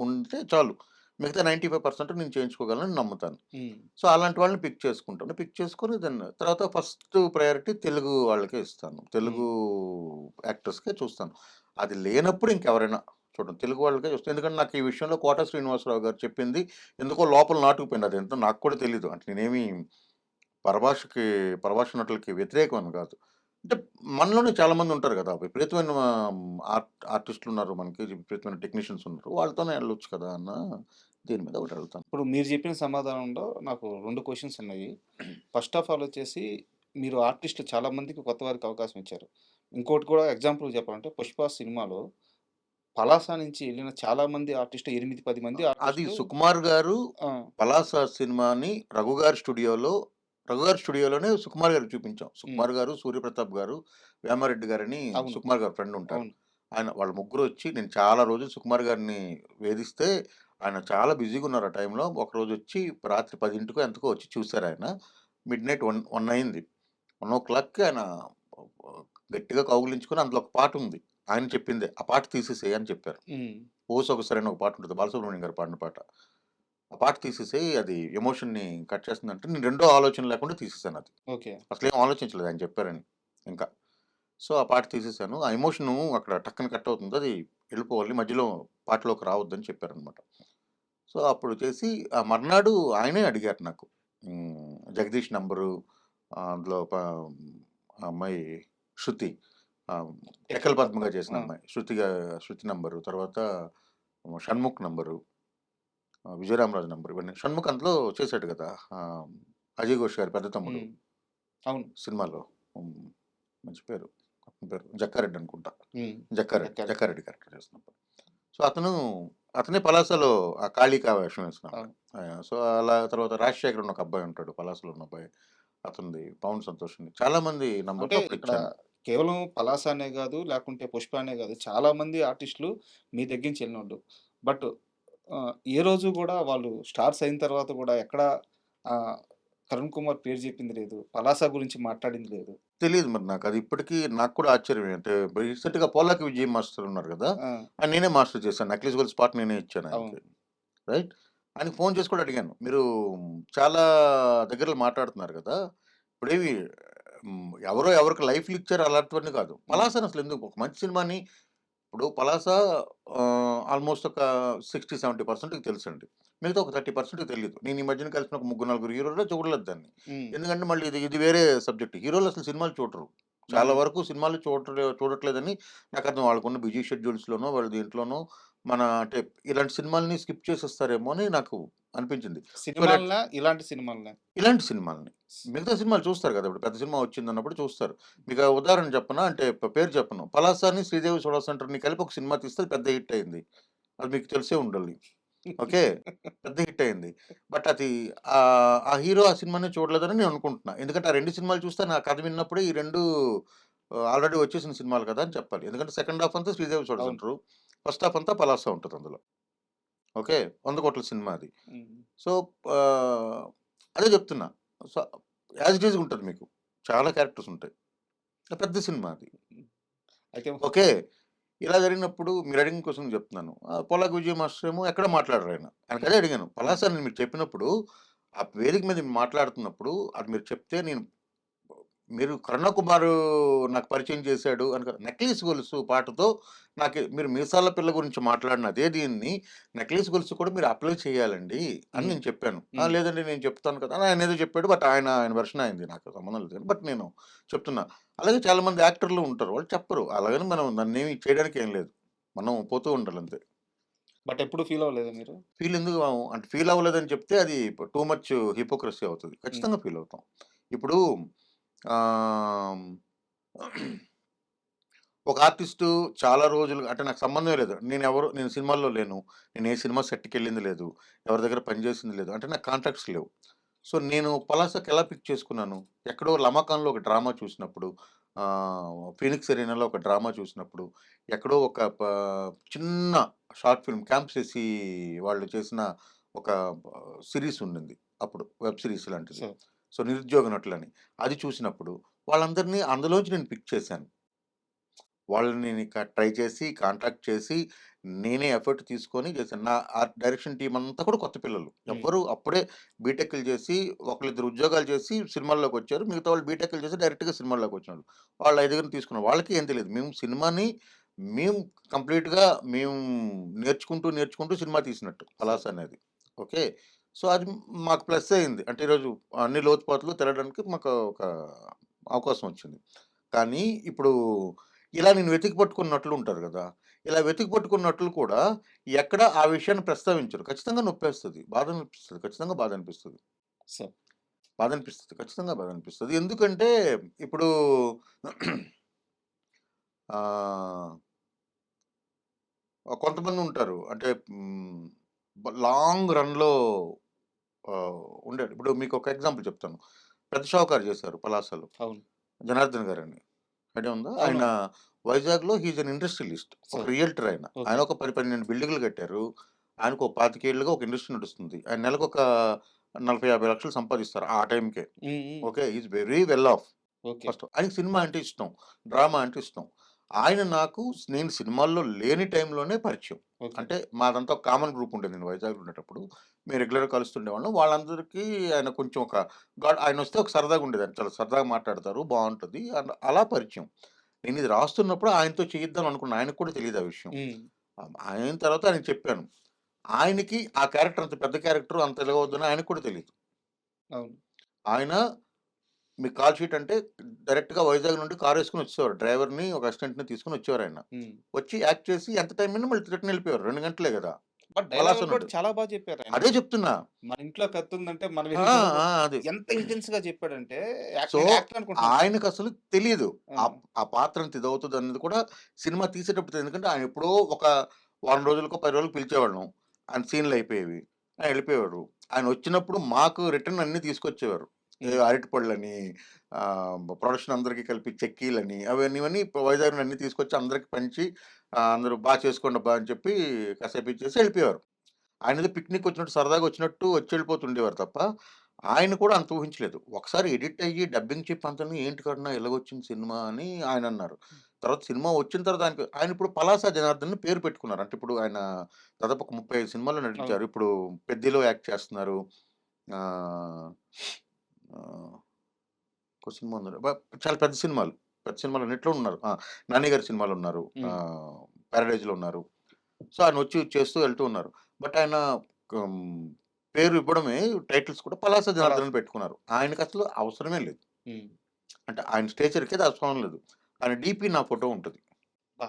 Speaker 3: ఉంటే చాలు. మిగతా 95% నేను చేయించుకోగలనని నమ్ముతాను.
Speaker 2: హ్మ్.
Speaker 3: సో, అలాంటి వాళ్ళని పిక్ చేసుకుంటాను. పిక్ చేసుకొని తర్వాత ఫస్ట్ ప్రయారిటీ తెలుగు వాళ్ళకే ఇస్తాను.
Speaker 2: హ్మ్.
Speaker 3: తెలుగు యాక్టర్స్‌కే చూస్తాను. అది లేనప్పుడు ఇంకెవరైనా చూడండి. తెలుగు వాళ్ళకే చూస్తాను. ఎందుకంటే నాకు ఈ విషయంలో 'కోట శ్రీనివాసరావు' గారు చెప్పింది ఎందుకో లోపల నాటుకుపోయింది. అదేంటో నాకు కూడా తెలీదు. అంటే నేనేమి పరభాషకి పరభాష నటులకి వ్యతిరేకమని కాదు. అంటే మనలోనే చాలా మంది ఉంటారు కదా! విపరీతమైన ఆర్టిస్టులున్నారు మనకి. విపరీతమైన టెక్నీషియన్స్ ఉన్నారు. వాళ్ళతోనే ఎళ్ళొచ్చు కదా! అన్న దీని మీద ఒకటి అడుగుతాను.
Speaker 2: ఇప్పుడు మీరు చెప్పిన సమాధానంలో నాకు 2 క్వెషన్స్ ఉన్నాయి. ఫస్ట్ ఆఫ్ ఆల్ వచ్చేసి మీరు ఆర్టిస్టులు చాలా మందికి కొత్త వారికి అవకాశం ఇచ్చారు. ఇంకోటి కూడా ఎగ్జాంపుల్ చెప్పాలంటే 'పుష్ప' సినిమాలో పలాస నుంచి ఎళ్ళిన చాలా మంది ఆర్టిస్టులు 8, 10 మంది
Speaker 3: అది
Speaker 2: ఆర్టిస్టులు.
Speaker 3: సుకుమార్ గారు
Speaker 2: ఆ!
Speaker 3: 'పలాస' సినిమాని రఘుగారి స్టూడియోలోనే సుకుమార్ గారికి చూపించాం.
Speaker 2: హ్మ్.
Speaker 3: సుకుమార్ గారు, సూర్యప్రతాప్ గారు, వేమారెడ్డి గారని
Speaker 2: అవును.
Speaker 3: సుకుమార్ గారి ఫ్రెండ్ ఉంటారు.
Speaker 2: అవును.
Speaker 3: ఆయన వాళ్ళ ముగ్గురొచ్చి నేను చాలా రోజులు సుకుమార్ గారిని వేధిస్తే, ఆయన చాలా బిజీగా ఉన్నారు ఆ టైంలో. ఒకరోజొచ్చి రాత్రి 10కో ఎంతకో వచ్చి చూసారాయన. మిడ్‌నైట్ 1 అయింది. 1:00కి ఆయన గట్టిగా కౌగిలించుకొని అందులో ఒక పాటుంది. ఆయన చెప్పిందే. "ఆ పాట తీసేసేయి" అని చెప్పారు.
Speaker 2: హ్మ్.
Speaker 3: 'ఓ సొగసరి' అని ఒక పాటుంటది. బాలసుబ్రహ్మణ్యం గారు పాడిన పాట. ఆ పాట తీసేసేయి అది ఎమోషన్‌ని కట్ చేస్తుందంటే, నేను రెండో ఆలోచన లేకుండా తీసేసానది.
Speaker 2: ఓకే.
Speaker 3: అసలేం ఆలోచించలేదు ఆయన చెప్పారని ఇంకా. సో, ఆ పాట తీసేసాను. ఆ ఎమోషను అక్కడ టక్కన కట్ అవుతుంది. అది వెళ్ళిపోవాలి. మధ్యలో పాటలోకి రావద్దని చెప్పారనమాట. సో, అప్పుడు చేసి ఆ మర్నాడు ఆయనే అడిగారు నాకు. 'జగదీష్' నంబరు అందులో ఆ అమ్మాయి 'శృతి' ఆహ్, 'టెక్కల పద్మగా' చేసిన
Speaker 2: ఆ!
Speaker 3: అమ్మాయి. 'శృతి' నంబరు, తర్వాత 'షణ్ముఖ్' నంబరు, 'విజయరామరాజు' నంబరు ఇవన్నీ. 'షణ్ముఖ్' అందులో చేశాడు కదా! 'అజయ్ ఘోష్' గారి పెద్ద తమ్ముడు
Speaker 2: హ్మ్. అవును.
Speaker 3: సినిమాలో. హ్మ్. మంచి పేరు. అతని పేరు జక్కారెడ్డి అనుకుంటా.
Speaker 2: హ్మ్.
Speaker 3: జక్కారెడ్డి.
Speaker 2: ఎక్కడ?
Speaker 3: జక్కారెడ్డి క్యారెక్టర్ చేస్తున్నప్పుడు. సో, అతనే పలాసలో ఆ కాళికా వేషం వేసినప్పుడు.
Speaker 2: అవును.
Speaker 3: సో, అలా తర్వాత రాజశేఖర్ అని ఒక అబ్బాయి ఉంటాడు. పలాసలో ఉన్న అబ్బాయి. అతనిది పవన్ సంతోష్ అని. చాలా మంది
Speaker 2: అంటే
Speaker 3: నంబర్‌లు అప్పుడు
Speaker 2: ఇక్కడ
Speaker 3: ఇచ్చాను.
Speaker 2: కేవలం 'పలాస' అనే గాదు, లేకుంటే 'పుష్ప' అనే గాదు. చాలా మంది ఆర్టిస్టులు మీ దగ్గర నుంచి ఎళ్ళినోళ్ళు. బట్ ఏ రోజు గూడా వాళ్ళు స్టార్స్ అయిన తర్వాత గూడా ఎక్కడ ఆహ్, 'తరుణ్ కుమార్' పేరు జెప్పింది లేదు. 'పలాస' గురించి మాట్లాడింది లేదు.
Speaker 3: తెలీదు మరి నాకు. అది ఇప్పటికి నాకు కూడా ఆశ్చర్యమే. అంటే రీసెంట్‌గా 'పోలాకి విజయ్' మాస్టర్ ఉన్నారు గదా!
Speaker 2: ఆ!
Speaker 3: నేనే మాస్టర్ చేశాను. 'నక్లీస్ గోల్డ్' స్పాట్ నేనే ఇచ్చాను
Speaker 2: అవును.
Speaker 3: ఆయనకి. రైట్. ఆయనకి ఫోన్ చేసి కూడా అడిగాను. మీరు చాలా దగ్గరలో మాట్లాడుతున్నారు గదా! ఇప్పుడేమి ఎవరో ఎవరికి లైఫ్‌లు ఇచ్చారు అలాంటివన్నీ కాదు.
Speaker 2: హ్మ్.
Speaker 3: 'పలాస'ని అసలెందుకు ఒక మంచి సినిమాని ఇప్పుడు 'పలాస' ఆల్‌మోస్ట్ ఒక 60, 70% తెలుసండి. మిగతా ఒక 30% తెలీదు. నేను ఈ మధ్యన కలిసిన ఒక ముగ్గురు, నలుగురు హీరోల్లో చూడలేదు దాన్ని.
Speaker 2: హ్మ్.
Speaker 3: ఎందుకంటే మళ్ళీ ఇది వేరే సబ్జెక్ట్. హీరోలు అసలు సినిమాలు చూడరు. చాలా
Speaker 2: హ్మ్.
Speaker 3: వరకు సినిమాలు చూడట్లేదని నాకర్థం. వాళ్ళకున్న బిజీ షెడ్యూల్స్‌లోనో, వాళ్ళ దీంట్లోనో అంటే ఇలాంటి సినిమాలని స్కిప్ చేసేస్తారేమో అని నాకు అనిపించింది. ఒకవేళ
Speaker 2: సినిమాలనా? ఇలాంటి సినిమాలనా?
Speaker 3: ఇలాంటి సినిమాలని. మిగతా సినిమాలు చూస్తారు గదా! ఇప్పుడు పెద్ద సినిమా వచ్చిందన్నప్పుడు చూస్తారు. మీకు ఉదాహరణ చెప్పనా? అంటే పేరు చెప్పను. 'పలాసాని', 'శ్రీదేవి సోడా సెంటర్‌ని' కలిపి ఒక సినిమా తీస్తే అది పెద్ద హిట్ అయింది. అది మీకు తెలిసే ఉండాలి. ఓకే. పెద్ద హిట్ అయింది. బట్ అది ఆ హీరో ఆ సినిమాని చూడలేదని నేను అనుకుంటున్నా. ఎందుకంటే ఆ 2 సినిమాలు చూస్తే నా కథ విన్నప్పుడే ఈ 2 ఆల్రెడీ వచ్చేసిన సినిమాలు కదా! అని చెప్పాలి. ఎందుకంటే సెకండ్ హాఫ్ అంతా 'శ్రీదేవి సోడా
Speaker 2: అవును.
Speaker 3: సెంటరు'. ఫస్ట్ హాఫ్ అంతా 'పలాస' ఉంటది అందులో. ఓకే. 100,00,00,000 సినిమా అది.
Speaker 2: హ్మ్.
Speaker 3: సో, ఆహ్, అదే చెప్తున్నా. సో, యాజ్ ఇట్ ఈజ్‌గా ఉంటది మీకు. చాలా క్యారెక్టర్స్ ఉంటాయి. పెద్ద సినిమా అది.
Speaker 2: హ్మ్. అయితే
Speaker 3: ఓకే. ఇలా జరిగినప్పుడు మీరడిగిన క్వెషన్ చెప్తున్నాను. 'పోలాకి విజయ్' మాస్టర్ ఏమో ఎక్కడ మాట్లాడరాయన. ఆయనకదే అడిగాను.
Speaker 2: హ్మ్.
Speaker 3: పలాస అని మీరు చెప్పినప్పుడు, ఆ వేదిక మీద మాట్లాడుతున్నప్పుడు అది మీరు చెప్తే మీరు 'కరుణ కుమారు' నాకు పరిచయం చేశాడు అని కాదు. 'నక్లీస్ గొలుసు' పాటతో మీరు 'మీసాల పిల్ల' గురించి మాట్లాడిన అదే దీన్ని 'నక్లీస్ గొలుసు' కూడా మీరు అప్లై చేయాలండి అని
Speaker 2: హ్మ్.
Speaker 3: నేను చెప్పాను.
Speaker 2: హ్మ్.
Speaker 3: లేదండి నేను చెప్తాను కదా! అని ఆయనేదో చెప్పాడు. బట్ ఆయన వెర్షన్ ఆయనది. నాకు సంబంధం లేదు. బట్ నేను చెప్తున్నా. అలాగే చాలామంది యాక్టర్లు ఉంటారు. వాళ్ళు చెప్పరు. అలాగని మనం దాన్నేమి చేయడానికి ఏం లేదు. మనం పోతూ ఉండాలంతే.
Speaker 2: బట్ ఎప్పుడు ఫీల్ అవ్వలేదా మీరు?
Speaker 3: ఫీల్ ఎందుకు అవ్వం? అంటే ఫీల్ అవ్వలేదని చెప్తే అది టూ మచ్ హిపోక్రసీ అవుతది.
Speaker 2: హ్మ్.
Speaker 3: ఖచ్చితంగా ఫీల్ అవుతాం. ఇప్పుడు ఆహ్, ఒక ఆర్టిస్టు చాలా రోజులు అంటే నాకు సంబంధమే లేదు. నేను సినిమాల్లో లేను. నేను ఏ సినిమా సెట్‌కెళ్ళింది లేదు. ఎవరి దగ్గర పని చేసింది లేదు. అంటే నాకు కాంటాక్ట్స్ లేవు. సో, నేను పలాసకి ఎలా పిక్ చేసుకున్నాను? ఎక్కడో 'లమకాన్‌లో' ఒక డ్రామా చూసినప్పుడు, 'ఫీనిక్స్ ఎరీనాలో' ఒక డ్రామా చూసినప్పుడు, ఎక్కడో ఒక చిన్న షార్ట్ ఫిల్మ్ 'క్యాంప్ శశి' వాళ్ళు చేసిన ఒక సీరీస్ ఉండింది. అప్పుడు వెబ్ సీరీస్ లాంటిది.
Speaker 2: సో
Speaker 3: సో, 'నిరుద్యోగ నటులని' అది చూసినప్పుడు వాళ్ళందరిని అందులోంచి నేను పిక్ చేశాను. వాళ్ళని నేను ట్రై చేసి, కాంటాక్ట్ చేసి, నేనే ఎఫర్ట్ తీసుకొని చేశాను. నా డైరెక్షన్ టీమ్ అంతా కూడా కొత్త పిల్లలు.
Speaker 2: హ్మ్.
Speaker 3: ఎవ్వరు అప్పుడే బీటెక్‌లు చేసి, ఒకళ్ళిద్దరు ఉద్యోగాలు చేసి సినిమాల్లోకొచ్చారు. మిగతా వాళ్ళు బీటెక్‌లు చేసి డైరెక్ట్‌గా సినిమాల్లోకొచ్చినోళ్ళు. వాళ్ళ ఐదుగురిని తీసుకున్నాం. వాళ్ళకి ఏం తెలీదు. మేము కంప్లీట్‌గా మేము నేర్చుకుంటూ సినిమా తీసినట్టు
Speaker 2: సో
Speaker 3: 'పలాస' అనేది. ఓకే. సో, అది మాకు ప్లస్ అయింది. అంటే ఈరోజు అన్ని లోతుపాతులు తెలవడానికి మాకు ఒక అవకాశం వచ్చింది. కానీ ఇప్పుడు ఇలా నేను వెతికి పట్టుకున్నట్లు ఉంటారు గదా! ఇలా వెతికి పట్టుకున్నట్లు కూడా ఎక్కడ ఆ విషయాన్ని ప్రస్తావించరు. ఖచ్చితంగా నొప్పేస్తది. బాధ అనిపిస్తది. ఖచ్చితంగా బాధ అనిపిస్తది.
Speaker 2: సో
Speaker 3: బాధ అనిపిస్తుంది, ఖచ్చితంగా బాధ అనిపిస్తుంది. ఎందుకంటే ఇప్పుడు ఆ, కొంతమంది ఉంటారు అంటే లాంగ్ రన్లో ఉండాడు. ఇప్పుడు మీకు ఒక ఎగ్జాంపుల్ చెప్తాను. పెద్ద షావుకారు చేశారు పలాసలో,
Speaker 2: అవును.
Speaker 3: జనార్దన్ గారని. ఐడియా ఉందా? ఆయన
Speaker 2: అవునవును.
Speaker 3: వైజాగ్‌లో హీస్ ఎన్ ఇండస్ట్రియలిస్ట్. ఒక
Speaker 2: సరే.
Speaker 3: రియల్టర్ ఆయన.
Speaker 2: ఓకే.
Speaker 3: ఆయన ఒక 10, 12 బిల్డింగులు కట్టారు. ఆయనకు ఒక 25 ఏళ్లుగా ఒక ఇండస్ట్రీ నడుస్తుంది. ఆయన నెలకొక 40, 50 లక్షలు సంపాదిస్తారు ఆ టైంకే.
Speaker 2: హ్మ్. హ్మ్.
Speaker 3: Okay. He is very well of.
Speaker 2: Okay.
Speaker 3: First ఆయనకి సినిమా అంటే ఇష్టం. డ్రామా అంటే ఇష్టం. ఆయన నాకు నేను సినిమాల్లో లేని టైంలోనే పరిచయం.
Speaker 2: ఓకే.
Speaker 3: అంటే మాదంతా ఒక కామన్ గ్రూప్ ఉండేది. నేను వైజాగ్‌లో ఉండేటప్పుడు. మేము రెగ్యులర్‌గా కలుస్తుండేవాళ్ళం. వాళ్ళందరికీ ఆయన కొంచెం ఒక ఆయనొస్తే ఒక సరదాగా ఉండేది. ఆయన చాలా సరదాగా మాట్లాడతారు. బావుంటది. అలా పరిచయం. నేనిది రాస్తున్నప్పుడు ఆయనతో చేయిద్దాం అనుకున్నా. ఆయనకు కూడా తెలీదు ఆ విషయం.
Speaker 2: హ్మ్.
Speaker 3: అయిన తర్వాత ఆయనకి చెప్పాను. ఆయనకి ఆ క్యారెక్టర్ అంత పెద్ద క్యారెక్టర్ అంత ఎలాగవుద్దని ఆయనకు కూడా తెలీదు.
Speaker 2: అవును.
Speaker 3: ఆయన మీకు కాల్ షీట్ అంటే డైరెక్ట్‌గా వైజాగ్ నుండి కారేసుకొని వచ్చేసేవారు. డ్రైవర్‌ని, ఒక అసిస్టెంట్‌ని తీసుకొని వచ్చేవారాయన.
Speaker 2: హ్మ్.
Speaker 3: వచ్చి యాక్ట్ చేసి ఎంత టైం అయిందో మళ్ళీ రిటర్న్ వెళ్ళిపోయేవారు. 2 గంటలే గదా!
Speaker 2: బట్
Speaker 3: పలాస
Speaker 2: డైలాగులు కూడా
Speaker 3: నుండి.
Speaker 2: చాలా చెప్పారాయన.
Speaker 3: అదే చెప్తున్నా.
Speaker 2: మన ఇంట్లో కత్తుందంటే మనం
Speaker 3: ఆ!
Speaker 2: వెళ్లి కొనుక్కో
Speaker 3: అది.
Speaker 2: ఎంత ఇంటెన్స్‌గా చెప్పాడంటే
Speaker 3: సో,
Speaker 2: నేను యాక్టర్ అనుకుంటున్నాను.
Speaker 3: ఆయనకసలు తెలీదు.
Speaker 2: ఆ!
Speaker 3: ఆ పాత్ర అంత ఇదవుతదనేది కూడా సినిమా తీసేటప్పుడు తెలీదు. ఎందుకంటే ఆయన ఎప్పుడో ఒక వారం రోజులకో, 10 రోజులకో పిలిచేవాళ్ళం. ఆయన సీన్‌లయిపోయేవి. ఆయన ఎళ్ళిపోయేవారు. ఆయన వచ్చినప్పుడు మాకు రిటర్న్ అన్నీ తీసుకొచ్చేవారు.
Speaker 2: హ్మ్.
Speaker 3: అరటిపళ్ళని, ప్రొడక్షన్ అందరికి కలిపి చెక్కీలని ఇవన్నీ వైజాగ్ నుండి అన్నీ తీసుకొచ్చి అందరికి పంచి అందరూ చేసుకోండబ్బా! అని చెప్పి కాసేపు ఇచ్చేసి ఎళ్ళిపోయేవారు. ఆయనేదో పిక్నిక్ వచ్చినట్టు సరదాగా వచ్చినట్టు వచ్చి వెళ్ళిపోతుండేవారు తప్ప, ఆయన కూడా అంత ఊహించలేదు. ఒకసారి ఎడిట్ అయ్యి డబ్బింగ్ చెప్పి అంతాను ఏంటి కరుణ ఇలాగొచ్చింది సినిమా అని ఆయనన్నారు. తర్వాత సినిమా వచ్చిన తర్వాత ఆయన ఇప్పుడు పలాస జనార్దన్ అని పేరు పెట్టుకున్నారు. అంటే ఇప్పుడు ఆయన దాదాపు ఒక 35 సినిమాల్లో
Speaker 2: అవును.
Speaker 3: నటించారు. ఇప్పుడు 'పెద్దిలో' యాక్ట్ చేస్తున్నారు. ఆహ్, ఆహ్, ఇంకో సినిమా ఉంది. చాలా పెద్ద సినిమాలు. పెద్ద సినిమాలన్నిట్లో ఉన్నారు. 'నాని' గారి సినిమాలో ఉన్నారు.
Speaker 2: హ్మ్.
Speaker 3: 'పారడైజ్‌లో' ఉన్నారు. సో, ఆయనొచ్చి చేస్తూ వెళ్తూ ఉన్నారు. బట్ ఆయన హ్మ్, పేరు ఇవ్వడమే టైటిల్స్ కూడా పలాస జనార్దన్
Speaker 2: పలాస్.
Speaker 3: అని పెట్టుకున్నారు. ఆయనకసలు అవసరమే లేదు.
Speaker 2: హ్మ్.
Speaker 3: అంటే ఆయన స్టేచర్‌కి అది అవసరం లేదు. ఆయన డీపీ నా ఫోటో ఉంటది.
Speaker 2: అబ్బా!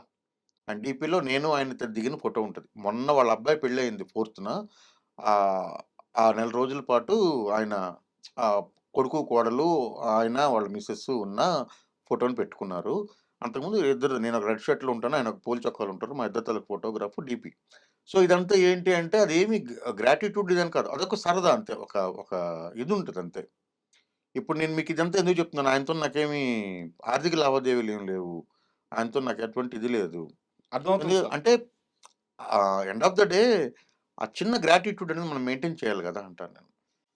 Speaker 3: ఆయన డీపీలో నేను ఆయనతో దిగిన ఫోటో ఉంటది. మొన్న వాళ్ళ అబ్బాయి పెళ్లయింది 4థ్‌న. ఆహ్, ఆ నెల రోజుల పాటు ఆయన ఆహ్, కొడుకు, కోడలు, ఆయన, వాళ్ళ మిసెస్ ఉన్న ఫోటోని పెట్టుకున్నారు. అంతకుముందు ఇద్దరు నేను ఒక రెడ్ షర్ట్‌లో ఉంటాను. ఆయన ఒక పూల చొక్కాలో ఉంటారు. మా ఇద్దరి తాలూకు ఫోటోగ్రాఫ్ డీపీ. సో, ఇదంతా ఏంటి అంటే అదేమి గ్రాటిట్యూడ్ ఇదని కాదు. అదొక సరదా అంతే. ఒక ఒక ఇదుంటదంతే. ఇప్పుడు నేను మీకు ఇదంతా ఎందుకు చెప్తున్నాను? ఆయనతోని నాకేమి ఆర్థిక లావాదేవీలు ఏమి లేవు. ఆయనతో నాకు ఎటువంటి ఇది లేదు.
Speaker 2: అర్థమవుతుంది సార్.
Speaker 3: అంటే ఎండ్ ఆఫ్ ద డే ఆ చిన్న గ్రాటిట్యూడ్ అనేది మనం మెయింటైన్ చేయాలి గదా! అంటాను నేను.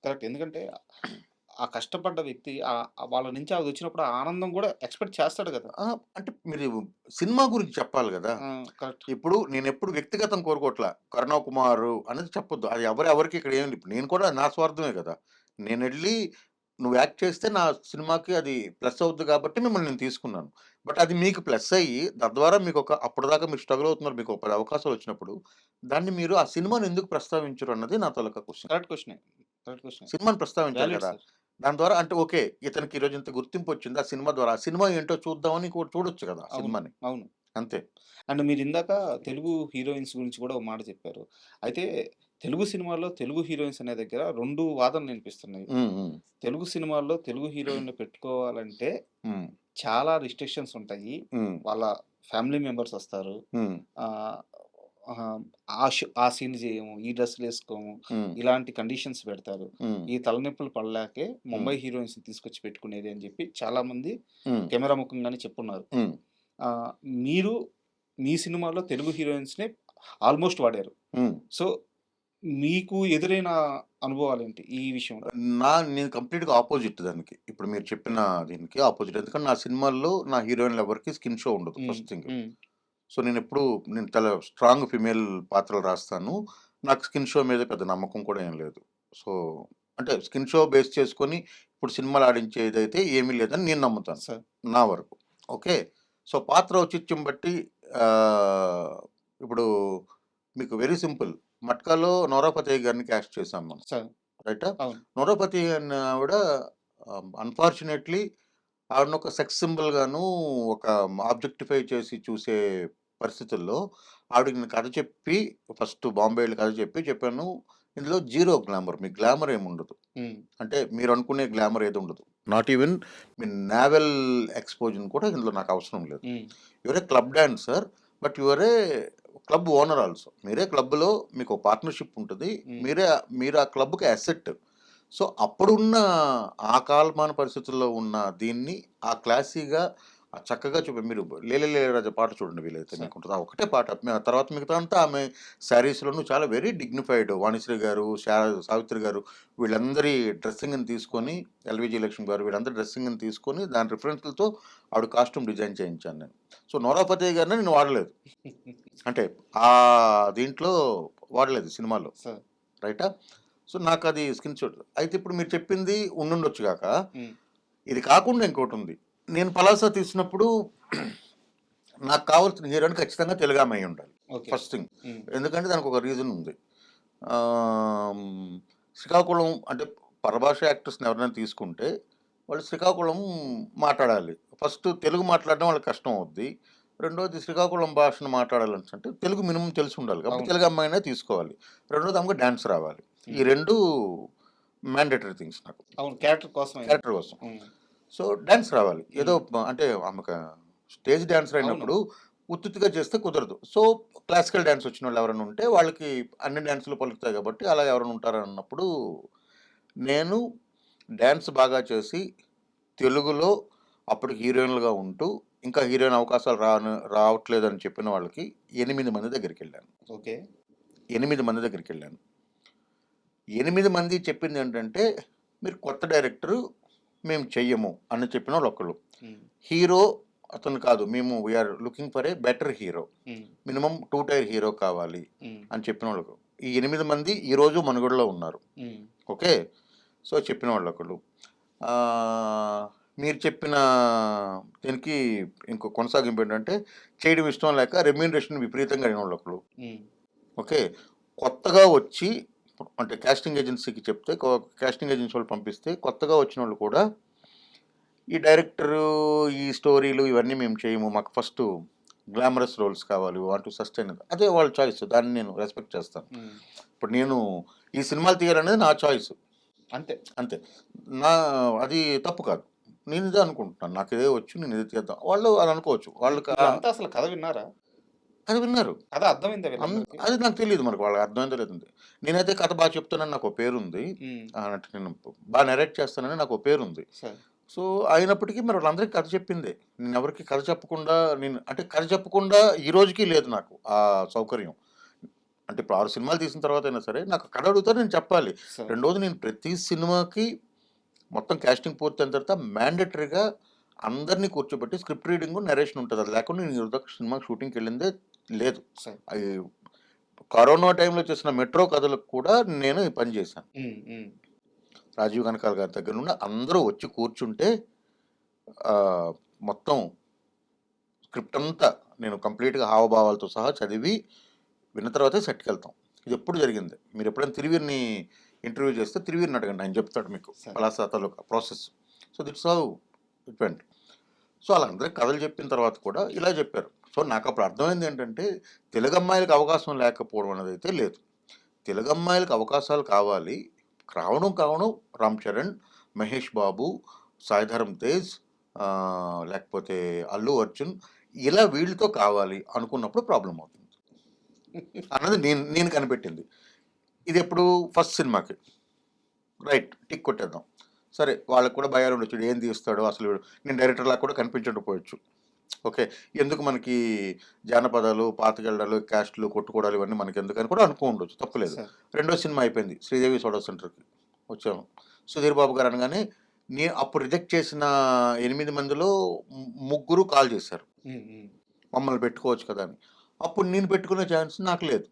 Speaker 2: కరెక్ట్. ఎందుకంటే ఆ కష్టపడ్డ వ్యక్తి వాళ్ళ నుంచి అదొచ్చినప్పుడు ఆ ఆనందం గూడా ఎక్స్‌పెక్ట్ చేస్తాడు గదా!
Speaker 3: ఆ! అంటే మీరు సినిమా గురించి చెప్పాలి గదా!
Speaker 2: ఆ! కరెక్ట్.
Speaker 3: ఇప్పుడు నేనెప్పుడు వ్యక్తిగతం కోరుకోవట్లా. 'కరుణ కుమార్' అనేది చెప్పొద్దు. అది ఎవరికి ఇక్కడ ఏమి ఇప్పుడు నేను కూడా నా స్వార్థమే గదా! నేనెళ్ళి నువ్వు యాక్ట్ చేస్తే నా సినిమాకి అది ప్లస్ అవుద్ది కాబట్టి మిమ్మల్ని నేను తీసుకున్నాను. బట్ అది మీకు ప్లస్ అయ్యి తద్వారా మీకొక అప్పటిదాకా మీరు స్ట్రగుల్ అవుతున్నారు. మీకు ఒక 10 అవకాశాలొచ్చినప్పుడు దాన్ని మీరు ఆ సినిమాని ఎందుకు ప్రస్తావించరు అన్నది నా తాలూకా క్వెషన్.
Speaker 2: కరెక్ట్ క్వెషనే. కరెక్ట్ క్వెషనే.
Speaker 3: సినిమాని ప్రస్తావించాలి
Speaker 2: వాలిడ్
Speaker 3: గదా!
Speaker 2: సార్.
Speaker 3: దాని ద్వారా అంటే ఓకే. ఇతనికి ఈరోజు ఇంత గుర్తింపొచ్చింది ఆ సినిమా ద్వారా. ఆ సినిమా ఏంటో చూద్దామని ఇంకోటి చూడొచ్చు గదా! ఆ
Speaker 2: అవును.
Speaker 3: సినిమాని.
Speaker 2: అవును.
Speaker 3: అంతే.
Speaker 2: అండ్ మీరిందాక తెలుగు హీరోయిన్స్ గురించి గూడా ఒక మాట చెప్పారు. అయితే తెలుగు సినిమాల్లో తెలుగు హీరోయిన్స్ అనే దగ్గర 2 వాదనలు వినిపిస్తున్నాయి.
Speaker 3: హ్మ్. హ్మ్.
Speaker 2: తెలుగు సినిమాల్లో తెలుగు హీరోయిన్‌ని పెట్టుకోవాలంటే
Speaker 3: హ్మ్.
Speaker 2: చాలా రిస్ట్రిక్షన్స్ ఉంటాయి.
Speaker 3: హ్మ్.
Speaker 2: వాళ్ళ ఫ్యామిలీ మెంబర్స్ వస్తారు.
Speaker 3: హ్మ్.
Speaker 2: ఆహ్, ఆహ్, ఆ సీన్ జేయము, ఈ డ్రెస్సులేసుకోము,
Speaker 3: హ్మ్.
Speaker 2: ఇలాంటి కండిషన్స్ పెడతారు.
Speaker 3: హ్మ్.
Speaker 2: ఈ తలనొప్పులు పడలేకే
Speaker 3: హ్మ్.
Speaker 2: ముంబై హీరోయిన్స్‌ని తీసుకొచ్చి పెట్టుకునేది అని జెప్పి చాలామంది
Speaker 3: హ్మ్.
Speaker 2: కెమెరా ముఖంగానే చెప్పున్నారు.
Speaker 3: హ్మ్.
Speaker 2: ఆహ్, మీరు మీ సినిమాలో తెలుగు హీరోయిన్స్‌నే ఆల్‌మోస్ట్ వాడారు.
Speaker 3: హ్మ్.
Speaker 2: సో, మీకు ఎదురైన అనుభవాలేంటి ఈ విషయంలో?
Speaker 3: నేను కంప్లీట్‌గా అపోజిట్ దానికి. ఇప్పుడు మీరు చెప్పిన దీనికి అపోజిట్. ఎందుకంటే నా సినిమాల్లో నా హీరోయిన్‌లు ఎవరికీ స్కిన్ షో ఉండదు
Speaker 2: హ్మ్.
Speaker 3: First thing.
Speaker 2: హ్మ్.
Speaker 3: సో, నేను చాలా స్ట్రాంగ్ ఫీమేల్ పాత్రలు రాస్తాను. నాకు స్కిన్ షో మీద పెద్ద నమ్మకం కూడా ఏం లేదు. సో, అంటే స్కిన్ షో బేస్ చేసుకొని ఇప్పుడు సినిమాలు ఆడించేదైతే ఏమీ లేదని నేను నమ్ముతాను.
Speaker 2: సార్.
Speaker 3: నా వరకు. ఓకే. సో, పాత్ర ఔచిత్యం బట్టి ఆహ్, ఇప్పుడు మీకు వెరీ సింపుల్. 'మట్కా'లో నోరా ఫతేహి గారిని కాస్ట్ చేశాం మనం.
Speaker 2: సార్.
Speaker 3: రైటా?
Speaker 2: అవును.
Speaker 3: నోరా ఫతేహి అనే ఆవిడ అన్‌ఫార్చునేట్‌లీ ఆవిడనొక సెక్స్ సింబల్ గాను, ఒక ఆబ్జెక్టిఫై చేసి చూసే పరిస్థితుల్లో ఆవిడకి నేను కథ చెప్పి ఫస్ట్ బాంబే ఎళ్లి కథ చెప్పాను. ఇందులో జీరో గ్లామర్, మీ గ్లామర్ ఏముండదు. అంటే మీరు అనుకునే గ్లామర్ ఏది ఉండదు. నాట్ ఈవెన్ మీ నావెల్ ఎక్స్పోజర్ కూడా ఇందులో నాకు అవసరం లేదు. You're a club dancer, but you're a club owner also. మీరే క్లబ్లో మీకు పార్ట్నర్షిప్ ఉంటుంది, మీరు ఆ క్లబ్కి అసెట్. సో అప్పుడున్న ఆ కాలమాన పరిస్థితుల్లో ఉన్న దీన్ని ఆ క్లాసీగా చక్కగా చూపి మీరు లేలే రాజా పాట చూడండి వీలైతే మీకు ఉంటుంది. ఆ ఒకటే పాట, తర్వాత మిగతా అంతా ఆమె శారీస్లోనూ చాలా వెరీ డిగ్నిఫైడ్. వాణిశ్రీ గారు, సావిత్రి గారు వీళ్ళందరి డ్రెస్సింగ్ని తీసుకొని, ఎల్విజి లక్ష్మి గారు వీళ్ళందరి డ్రెస్సింగ్ని తీసుకొని దాని రిఫరెన్స్లతో ఆవిడ కాస్ట్యూమ్ డిజైన్ చేయించాను నేను. సో నోరా ఫతేహి గారిని నేను వాడలేదు, అంటే ఆ దీంట్లో వాడలేదు సినిమాలో, రైటా. సో నాకు అది స్కిన్ షాట్. అయితే ఇప్పుడు మీరు చెప్పింది ఉండుండొచ్చు కాక, ఇది కాకుండా ఇంకోటి ఉంది. నేను పలాస తీసినప్పుడు నాకు కావాల్సిన హీరోని ఖచ్చితంగా తెలుగు అమ్మాయి ఉండాలి, ఫస్ట్ థింగ్. ఎందుకంటే దానికి ఒక రీజన్ ఉంది. శ్రీకాకుళం అంటే పరభాష యాక్టర్స్ని ఎవరైనా తీసుకుంటే వాళ్ళు శ్రీకాకుళం మాట్లాడాలి. ఫస్ట్ తెలుగు మాట్లాడడం వాళ్ళకి కష్టం అవుద్ది. రెండోది శ్రీకాకుళం భాషను మాట్లాడాలని అంటే తెలుగు మినిమం తెలిసి ఉండాలి, కాబట్టి తెలుగు అమ్మాయినే తీసుకోవాలి. రెండోది ఆమెకు డ్యాన్స్ రావాలి. ఈ రెండు మ్యాండేటరీ థింగ్స్ నాకు,
Speaker 2: క్యారెక్టర్ కోసం.
Speaker 3: సో డ్యాన్స్ రావాలి. ఏదో అంటే ఆమెకు స్టేజ్ డ్యాన్సర్ అయినప్పుడు ఉత్తుగా చేస్తే కుదరదు. సో క్లాసికల్ డ్యాన్స్ వచ్చిన వాళ్ళు ఎవరైనా ఉంటే వాళ్ళకి అన్ని డ్యాన్సులు పలుకుతాయి కాబట్టి అలా ఎవరైనా ఉంటారన్నప్పుడు నేను డ్యాన్స్ బాగా చేసి తెలుగులో అప్పుడు హీరోయిన్లుగా ఉంటూ ఇంకా హీరోయిన్ అవకాశాలు రావట్లేదని చెప్పిన వాళ్ళకి 8 మంది దగ్గరికి వెళ్ళాను. 8 మంది దగ్గరికి వెళ్ళాను. 8 మంది చెప్పింది ఏంటంటే, మీరు కొత్త డైరెక్టరు, మేము చెయ్యము అని చెప్పిన వాళ్ళు ఒకళ్ళు. హీరో అతను కాదు, మేము we're looking for a better hero, minimum 2 tier hero కావాలి అని చెప్పిన వాళ్ళు. ఈ 8 మంది ఈరోజు మనుగడలో ఉన్నారు. ఓకే, సో చెప్పిన వాళ్ళు ఒకళ్ళు. మీరు చెప్పిన దీనికి ఇంకో కొనసాగింపు ఏంటంటే, చేయడం ఇష్టం లేక రెమ్యూనరేషన్ విపరీతంగా అడిగిన వాళ్ళు ఒకళ్ళు. ఓకే, కొత్తగా వచ్చి అంటే కాస్టింగ్ ఏజెన్సీకి చెప్తే, కాస్టింగ్ ఏజెన్సీ వాళ్ళు పంపిస్తే కొత్తగా వచ్చిన వాళ్ళు కూడా ఈ డైరెక్టరు ఈ స్టోరీలు ఇవన్నీ మేము చేయము, మాకు ఫస్ట్ గ్లామరస్ రోల్స్ కావాలి, వాంట్ టు సస్టైన్. అదే వాళ్ళ చాయిస్, దాన్ని నేను రెస్పెక్ట్ చేస్తాను. ఇప్పుడు నేను ఈ సినిమాలు తీయాలనేది నా చాయిస్, అంతే. అది తప్పు కాదు. నేను ఇదే అనుకుంటున్నాను, నాకు ఇదే వచ్చు, నేను ఇదే చేద్దాం. వాళ్ళు అది అనుకోవచ్చు. వాళ్ళు
Speaker 2: అసలు కథ విన్నారా?
Speaker 3: అది విన్నారు,
Speaker 2: కథ అర్థమైందా?
Speaker 3: అది నాకు తెలియదు, మనకు వాళ్ళకి అర్థమైందో లేదండి. నేనైతే కథ బాగా చెప్తానని నాకు ఒక పేరుంది, అంటే నేను బాగా నెరేట్ చేస్తానని నాకు ఒక పేరుంది. సో అయినప్పటికీ మరి వాళ్ళందరికీ కథ చెప్పిందే. నేను ఎవరికి కథ చెప్పకుండా, అంటే కథ చెప్పకుండా ఈ రోజుకి లేదు నాకు ఆ సౌకర్యం. అంటే ఇప్పుడు 6 సినిమాలు తీసిన తర్వాత అయినా సరే నాకు కథ అడుగుతా, నేను చెప్పాలి. రెండోది, నేను ప్రతి సినిమాకి మొత్తం కాస్టింగ్ పూర్తయిన తర్వాత మ్యాండేటరీగా అందరినీ కూర్చోబెట్టి స్క్రిప్ట్ రీడింగ్, నరేషన్ ఉంటుంది. అది లేకుండా నేను ఈరోజు సినిమా షూటింగ్కి వెళ్ళిందే లేదు. అది కరోనా టైంలో చేసిన మెట్రో కథలకు కూడా నేను ఈ పని చేశాను. రాజీవ్ కనకాల గారి దగ్గర నుండి అందరూ వచ్చి కూర్చుంటే మొత్తం స్క్రిప్ట్ అంతా నేను కంప్లీట్గా హావభావాలతో సహా చదివి విన్న తర్వాతే సెట్కి వెళ్తాం. ఇది ఎప్పుడు జరిగింది. మీరు ఎప్పుడైనా తిరువీరిని ఇంటర్వ్యూ చేస్తే తిరువీరిని అడగండి, ఆయన చెప్తాడు మీకు పలాస తాలూకా process. So that's how it went. So అలా అందరికి కథలు చెప్పిన తర్వాత కూడా ఇలా చెప్పారు. సో నాకు అప్పుడు అర్థమైంది ఏంటంటే, తెలుగు అమ్మాయిలకు అవకాశం లేకపోవడం అనేది అయితే లేదు. తెలుగు అమ్మాయిలకు అవకాశాలు కావాలి, కావడం రామ్ చరణ్, మహేష్ బాబు, సాయిధరం తేజ్, లేకపోతే అల్లు అర్జున్, ఇలా వీళ్ళతో కావాలి అనుకున్నప్పుడు ప్రాబ్లం అవుతుంది అన్నది నేను కనిపెట్టింది. ఇది ఎప్పుడు ఫస్ట్ సినిమాకి రైట్ టిక్ కొట్టేద్దాం. సరే, వాళ్ళకి కూడా భయాలు ఉండొచ్చు, ఏం తీస్తాడో అసలు, నేను డైరెక్టర్లా కూడా కనిపించకపోవచ్చు. ఓకే, ఎందుకు మనకి జానపదాలు, పాతగళ్ళలు, క్యాస్ట్లు, కొట్టుకోవడాలు ఇవన్నీ మనకి ఎందుకని కూడా అనుకో ఉండొచ్చు, తప్పలేదు. రెండో సినిమా అయిపోయింది, శ్రీదేవి సోడా సెంటర్కి వచ్చాము. సుధీర్ బాబు గారు అనగానే నేను అప్పుడు రిజెక్ట్ చేసిన 8 మందిలో 3 కాల్ చేశారు, మమ్మల్ని పెట్టుకోవచ్చు కదా అని. అప్పుడు నేను పెట్టుకునే ఛాన్స్ నాకు లేదు.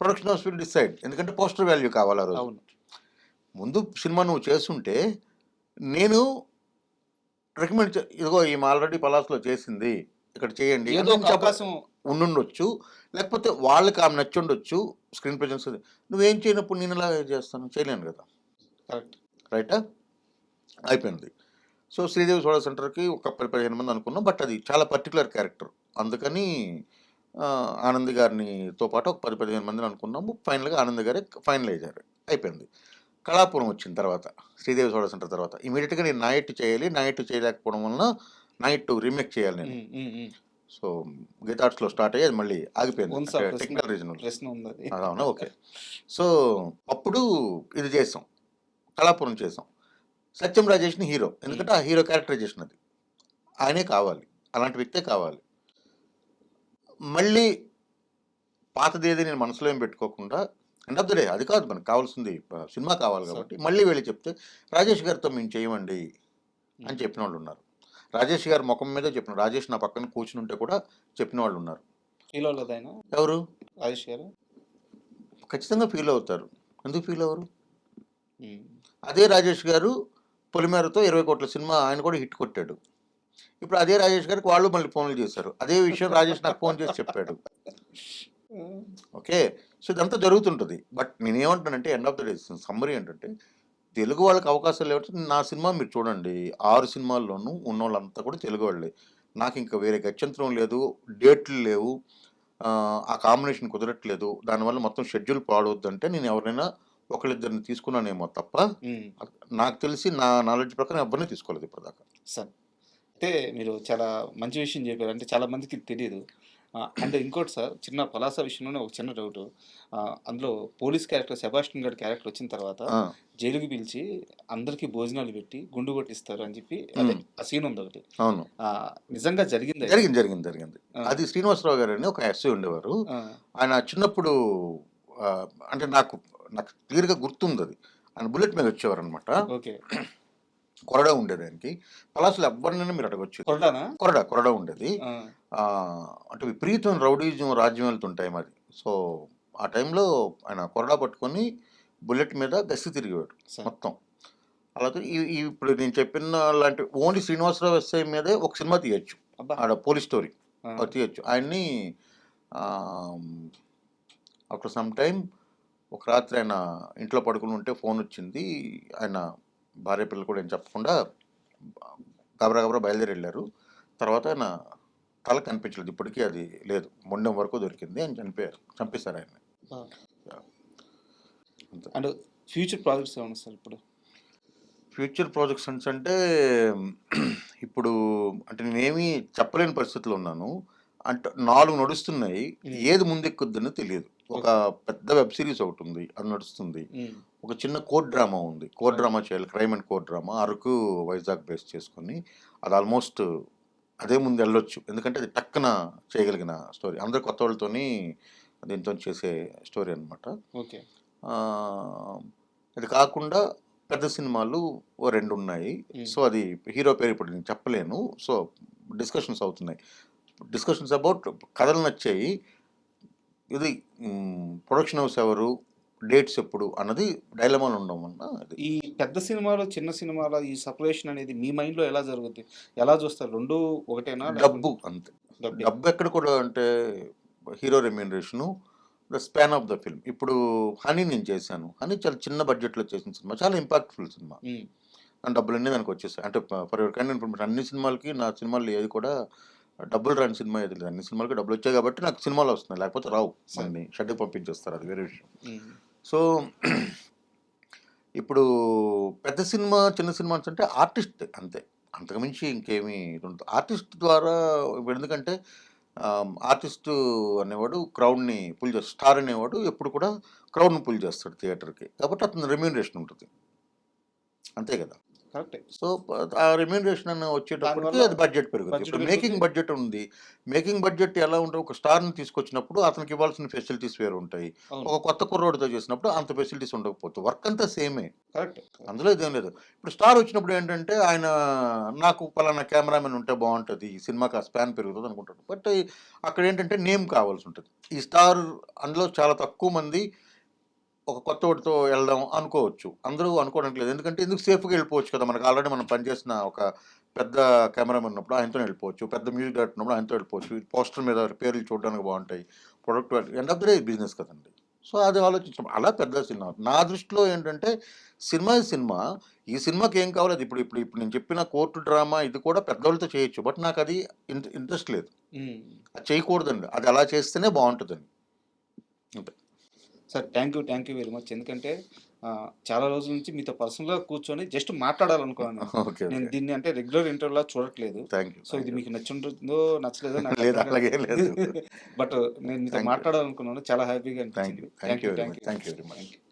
Speaker 3: ప్రొడక్షన్ హౌస్ విల్ డిసైడ్, ఎందుకంటే పోస్టర్ వాల్యూ కావాలి ఆ రోజు. ముందు సినిమా నువ్వు చేస్తుంటే నేను రికమెండ్ ఇదిగో ఈమె ఆల్రెడీ పలాస్లో చేసింది, ఇక్కడ చేయండి
Speaker 2: అవకాశం
Speaker 3: ఉండుండొచ్చు, లేకపోతే వాళ్ళకి ఆమె నచ్చి ఉండొచ్చు, స్క్రీన్ ప్రెజెన్స్. నువ్వేం చేయనప్పుడు నేను ఎలా చేస్తాను, చేయలేను కదా, రైటా. అయిపోయింది. సో శ్రీదేవి సోడా సెంటర్కి ఒక 15 మంది అనుకున్నాం, బట్ అది చాలా పర్టికులర్ క్యారెక్టర్, అందుకని ఆనంద్ గారినితో పాటు ఒక 10-15 మందిని అనుకున్నాము. ఫైనల్‌గా ఆనంద్ గారే ఫైనల్ అయ్యారు. అయిపోయింది. కళాపురం వచ్చిన తర్వాత, శ్రీదేవి సోడా సెంటర్ తర్వాత ఇమ్మీడియేట్‌గా నేను నాయట్ చేయాలి. నాయట్ చేయలేకపోవడం వలన నాయట్ రీమేక్ చేయాలి నేను. సో, గీతా ఆర్ట్స్‌లో స్టార్ట్ అయ్యి అది మళ్ళీ ఆగిపోయింది.
Speaker 2: ఉంది
Speaker 3: అంటే
Speaker 2: సార్,
Speaker 3: టెక్నికల్ రీజన్ వల్ల.
Speaker 2: ప్రశ్న ఉంది అది.
Speaker 3: అవునా? ఓకే. సో, అప్పుడు ఇది చేసాం. కళాపురం చేసాం. సత్యం రాజేష్‌ని హీరో. ఎందుకంటే ఆ హీరో క్యారెక్టరైజేషన్ అది. ఆయనే కావాలి. అలాంటి వ్యక్తే కావాలి. మళ్ళీ పాతదేది నేను మనసులో ఏం పెట్టుకోకుండా ఎండ్ ఆఫ్ ద డే అది కాదు మనకు కావాల్సింది, సినిమా కావాలి కాబట్టి మళ్ళీ వెళ్ళి చెప్తే రాజేష్ గారితో మేము చేయమండి అని చెప్పిన వాళ్ళు ఉన్నారు. రాజేష్ గారి ముఖం మీదే చెప్పిన, రాజేష్ నా పక్కన కూర్చుని ఉంటే కూడా చెప్పిన వాళ్ళు ఉన్నారు.
Speaker 2: ఫీల్ అవ్వలేదు ఆయన,
Speaker 3: ఎవరు?
Speaker 2: రాజేష్ గారు?
Speaker 3: ఖచ్చితంగా ఫీల్ అవుతారు. ఎందుకు ఫీల్ అవ్వరు? అదే రాజేష్ గారు పొలిమేరతో 20 కోట్ల సినిమా ఆయన కూడా హిట్ కొట్టాడు. ఇప్పుడు అదే రాజేష్ గారికి వాళ్ళు మళ్ళీ ఫోన్లు చేశారు. అదే విషయం రాజేష్ నాకు ఫోన్ చేసి చెప్పాడు. ఓకే. సో, ఇదంతా జరుగుతుంటుంది. బట్ నేనేమంటానంటే end of the day summary ఏంటంటే తెలుగు వాళ్ళకి అవకాశాలు లేవంటే నా సినిమా మీరు చూడండి. 6 సినిమాల్లోనూ ఉన్నోళ్ళంతా కూడా తెలుగు వాళ్ళే. నాకు ఇంకా వేరే గత్యంతరం లేదు. డేట్లు లేవు. ఆ కాంబినేషన్ కుదరట్లేదు. దానివల్ల మొత్తం షెడ్యూల్ పాడవుద్దంటే నేను ఎవరినైనా ఒకళ్ళిద్దరిని తీసుకున్నానేమో తప్ప నాకు తెలిసి నా నాలెడ్జ్ ప్రకారం ఎవరిని తీసుకోలేదు ఇప్పటిదాకా.
Speaker 2: సార్, అంటే మీరు చాలా మంచి విషయం చెప్పారు. అంటే చాలా మందికి తెలియదు. అండ్ ఇంకోటి సార్, చిన్న పలాస విషయంలోనే ఒక చిన్న డౌట్. అందులో పోలీస్ క్యారెక్టర్ సెబాస్టియన్ గారి క్యారెక్టర్ వచ్చిన తర్వాత
Speaker 3: ఆ,
Speaker 2: జైలుకి పిలిచి అందరికీ భోజనాలు పెట్టి గుండు కొట్టిస్తారు అని చెప్పి అదే ఆ సీన్ ఉంది ఒకటి.
Speaker 3: అవును.
Speaker 2: నిజంగా జరిగింది.
Speaker 3: జరిగింది జరిగింది జరిగింది అది శ్రీనివాసరావు గారు అని ఒక ఎస్ఐ ఉండేవారు. ఆయన చిన్నప్పుడు ఆ, అంటే నాకు నాకు క్లియర్గా గుర్తుంది అది. ఆయన బుల్లెట్ మీద వచ్చేవారు అనమాట.
Speaker 2: ఓకే.
Speaker 3: కొరడా ఉండేది ఆయనకి. పలాసలో ఎవరినైనా మీరు అడగొచ్చు.
Speaker 2: కొరడానా?
Speaker 3: కొరడా ఉండేది. అంటే విపరీతమైన రౌడీజం రాజ్యం వెళ్తుంటాయి మరి. సో ఆ టైంలో ఆయన కొరడా పట్టుకొని బుల్లెట్ మీద గస్తీ తిరిగేవాడు
Speaker 2: సార్.
Speaker 3: మొత్తం. అలాగే ఇప్పుడు నేను చెప్పిన లాంటి ఓన్లీ శ్రీనివాసరావు ఎస్ఐ మీదే ఒక సినిమా తీయచ్చు.
Speaker 2: అబ్బా.
Speaker 3: ఆడ పోలీస్ స్టోరీ
Speaker 2: ఆ,
Speaker 3: తీయచ్చు. ఆయన్ని ఆఫ్టర్ సమ్ టైం ఒక రాత్రి ఆయన ఇంట్లో పడుకుని ఉంటే ఫోన్ వచ్చింది. ఆయన భార్య పిల్లలు కూడా ఏం చెప్పకుండా గబరా బయలుదేరి వెళ్ళారు. తర్వాత ఆయన తల కనిపించలేదు. ఇప్పటికీ అది లేదు. మొండెం వరకు దొరికింది. ఆయన చంపేశారు ఆయన.
Speaker 2: ఆ. అండ్ ఫ్యూచర్ ప్రాజెక్ట్స్ ఏమన్నా సార్ ఇప్పుడు?
Speaker 3: ఫ్యూచర్ ప్రాజెక్ట్స్ అంటే ఇప్పుడు అంటే నేనేమి చెప్పలేని పరిస్థితిలో ఉన్నాను. అంటే 4 నడుస్తున్నాయి. ఏది ముందెక్కుద్దని తెలియదు. ఒక పెద్ద వెబ్ సిరీస్ ఒకటి ఉంది, అది నడుస్తుంది. ఒక చిన్న కోర్ట్ డ్రామా ఉంది. కోర్ట్ డ్రామా చేయాలి, crime and court drama. Araku Vizag base చేసుకొని అది ఆల్మోస్ట్ అదే ముందు వెళ్ళొచ్చు. ఎందుకంటే అది టక్కున చేయగలిగిన స్టోరీ. అందరు కొత్త వాళ్ళతోని దీంతో చేసే స్టోరీ అనమాట.
Speaker 2: ఓకే.
Speaker 3: అది కాకుండా పెద్ద సినిమాలు ఓ 2 ఉన్నాయి. సో అది హీరో పేరు ఇప్పుడు నేను చెప్పలేను. సో డిస్కషన్స్ అవుతున్నాయి. డిస్కషన్స్ అబౌట్ కథలు నచ్చాయి. ఇది ప్రొడక్షన్ హౌస్ ఎవరు, డేట్స్ ఎప్పుడు అన్నది డైలమాలో ఉండడం వలన అది.
Speaker 2: ఈ పెద్ద సినిమాలో చిన్న సినిమాలో ఈ సపరేషన్ అనేది మీ మైండ్లో ఎలా జరుగుద్ది? ఎలా చూస్తారు? రెండు ఒకటేనా?
Speaker 3: డబ్బు అంతే. డబ్బు ఎక్కడ కూడా అంటే hero remuneration, the span of the film. ఇప్పుడు హనీ నేను చేశాను. హనీ చాలా చిన్న బడ్జెట్లో చేసిన సినిమా, చాలా ఇంపాక్ట్ఫుల్ సినిమా. దాని డబ్బులన్నీ దానికి వచ్చేసాయి. అంటే ఫర్ యువర్ కైండ్ ఇన్ఫర్మేషన్, అన్ని సినిమాలకి నా సినిమాలు ఏది కూడా డబ్బులు రాని సినిమా ఏది లేదు. అన్ని సినిమాలకి డబ్బులు వచ్చాయి కాబట్టి నాకు సినిమాలు వస్తున్నాయి. లేకపోతే రావు. అన్ని షెడ్కి పంపించేస్తారు, అది వేరే విషయం. సో ఇప్పుడు పెద్ద సినిమా చిన్న సినిమా అంటే ఆర్టిస్ట్ అంతే, అంతకుమించి ఇంకేమీ ఇది ఉంటుంది. ఆర్టిస్ట్ ద్వారా ఇప్పుడు ఎందుకంటే ఆర్టిస్ట్ అనేవాడు క్రౌడ్ని పుల్ చేస్తాడు. స్టార్ అనేవాడు ఎప్పుడు కూడా క్రౌడ్ని పుల్ చేస్తాడు థియేటర్కి. కాబట్టి అతను రెమ్యూనరేషన్ ఉంటుంది, అంతే కదా.
Speaker 2: కరెక్టే.
Speaker 3: సో ఆ రెమ్యూనరేషన్ అని వచ్చేటప్పటికి అది బడ్జెట్ పెరుగుతుంది. ఇప్పుడు మేకింగ్ బడ్జెట్ ఉంది. మేకింగ్ బడ్జెట్ ఎలా ఉంటుంది? ఒక స్టార్ని తీసుకొచ్చినప్పుడు అతనికి ఇవ్వాల్సిన ఫెసిలిటీస్ వేరు ఉంటాయి. ఒక కొత్త కుర్రోడితో చేసినప్పుడు అంత ఫెసిలిటీస్ ఉండకపోతే వర్క్ అంతా సేమే,
Speaker 2: కరెక్ట్.
Speaker 3: అందులో ఇదేం లేదు. ఇప్పుడు స్టార్ వచ్చినప్పుడు ఏంటంటే ఆయన నాకు పలానా కెమెరామెన్ ఉంటే బాగుంటుంది, ఈ సినిమాకి ఆ స్పాన్ పెరుగుతుంది అనుకుంటాడు. బట్ అక్కడ ఏంటంటే నేమ్ కావాల్సి ఉంటుంది. ఈ స్టార్ అందులో చాలా తక్కువ మంది ఒక కొత్త వాడితో వెళ్దాం అనుకోవచ్చు. అందరూ అనుకోవడానికి లేదు. ఎందుకంటే ఎందుకు సేఫ్గా వెళ్ళిపోవచ్చు కదా. మనకు ఆల్రెడీ మనం పనిచేసిన ఒక పెద్ద కెమెరామెన్ ఉన్నప్పుడు ఆయనతో వెళ్ళిపోవచ్చు, పెద్ద మ్యూజిక్ డైరెక్టర్ ఉన్నప్పుడు ఆయనతో వెళ్ళిపోవచ్చు. పోస్టర్ మీద పేర్లు చూడడానికి బాగుంటాయి. Product end of the day business కదండి. సో అది ఆలోచించడం అలా పెద్ద సినిమా. నా దృష్టిలో ఏంటంటే సినిమా. ఈ సినిమాకి ఏం కావాలి అది ఇప్పుడు నేను చెప్పిన కోర్టు డ్రామా ఇది కూడా పెద్దవాళ్ళతో చేయొచ్చు. బట్ నాకు అది ఇంట్రెస్ట్ లేదు.
Speaker 2: ఉమ్.
Speaker 3: అది చేయకూడదండి. అది అలా చేస్తేనే బాగుంటుందండి. అంతే.
Speaker 2: Sir thank you very much. ఎందుకంటే చాలా రోజుల నుంచి మీతో పర్సనల్గా కూర్చొని జస్ట్ మాట్లాడాలనుకున్నాను.
Speaker 3: ఓకే.
Speaker 2: నేను
Speaker 3: ఓకే.
Speaker 2: దీన్ని అంటే రెగ్యులర్ ఇంటర్వ్యూలా చూడట్లేదు.
Speaker 3: Thank you.
Speaker 2: సో ఇది మీకు నచ్చుంటుందో నచ్చలేదో నాకు
Speaker 3: లేదు అలాగే లేదు.
Speaker 2: బట్ నేను మీతో
Speaker 3: Thank you.
Speaker 2: మాట్లాడాలనుకున్నాను. చాలా హ్యాపీగా
Speaker 3: థ్యాంక్
Speaker 2: అనిపించింది.
Speaker 3: You. Thank you very much. Thank you very much.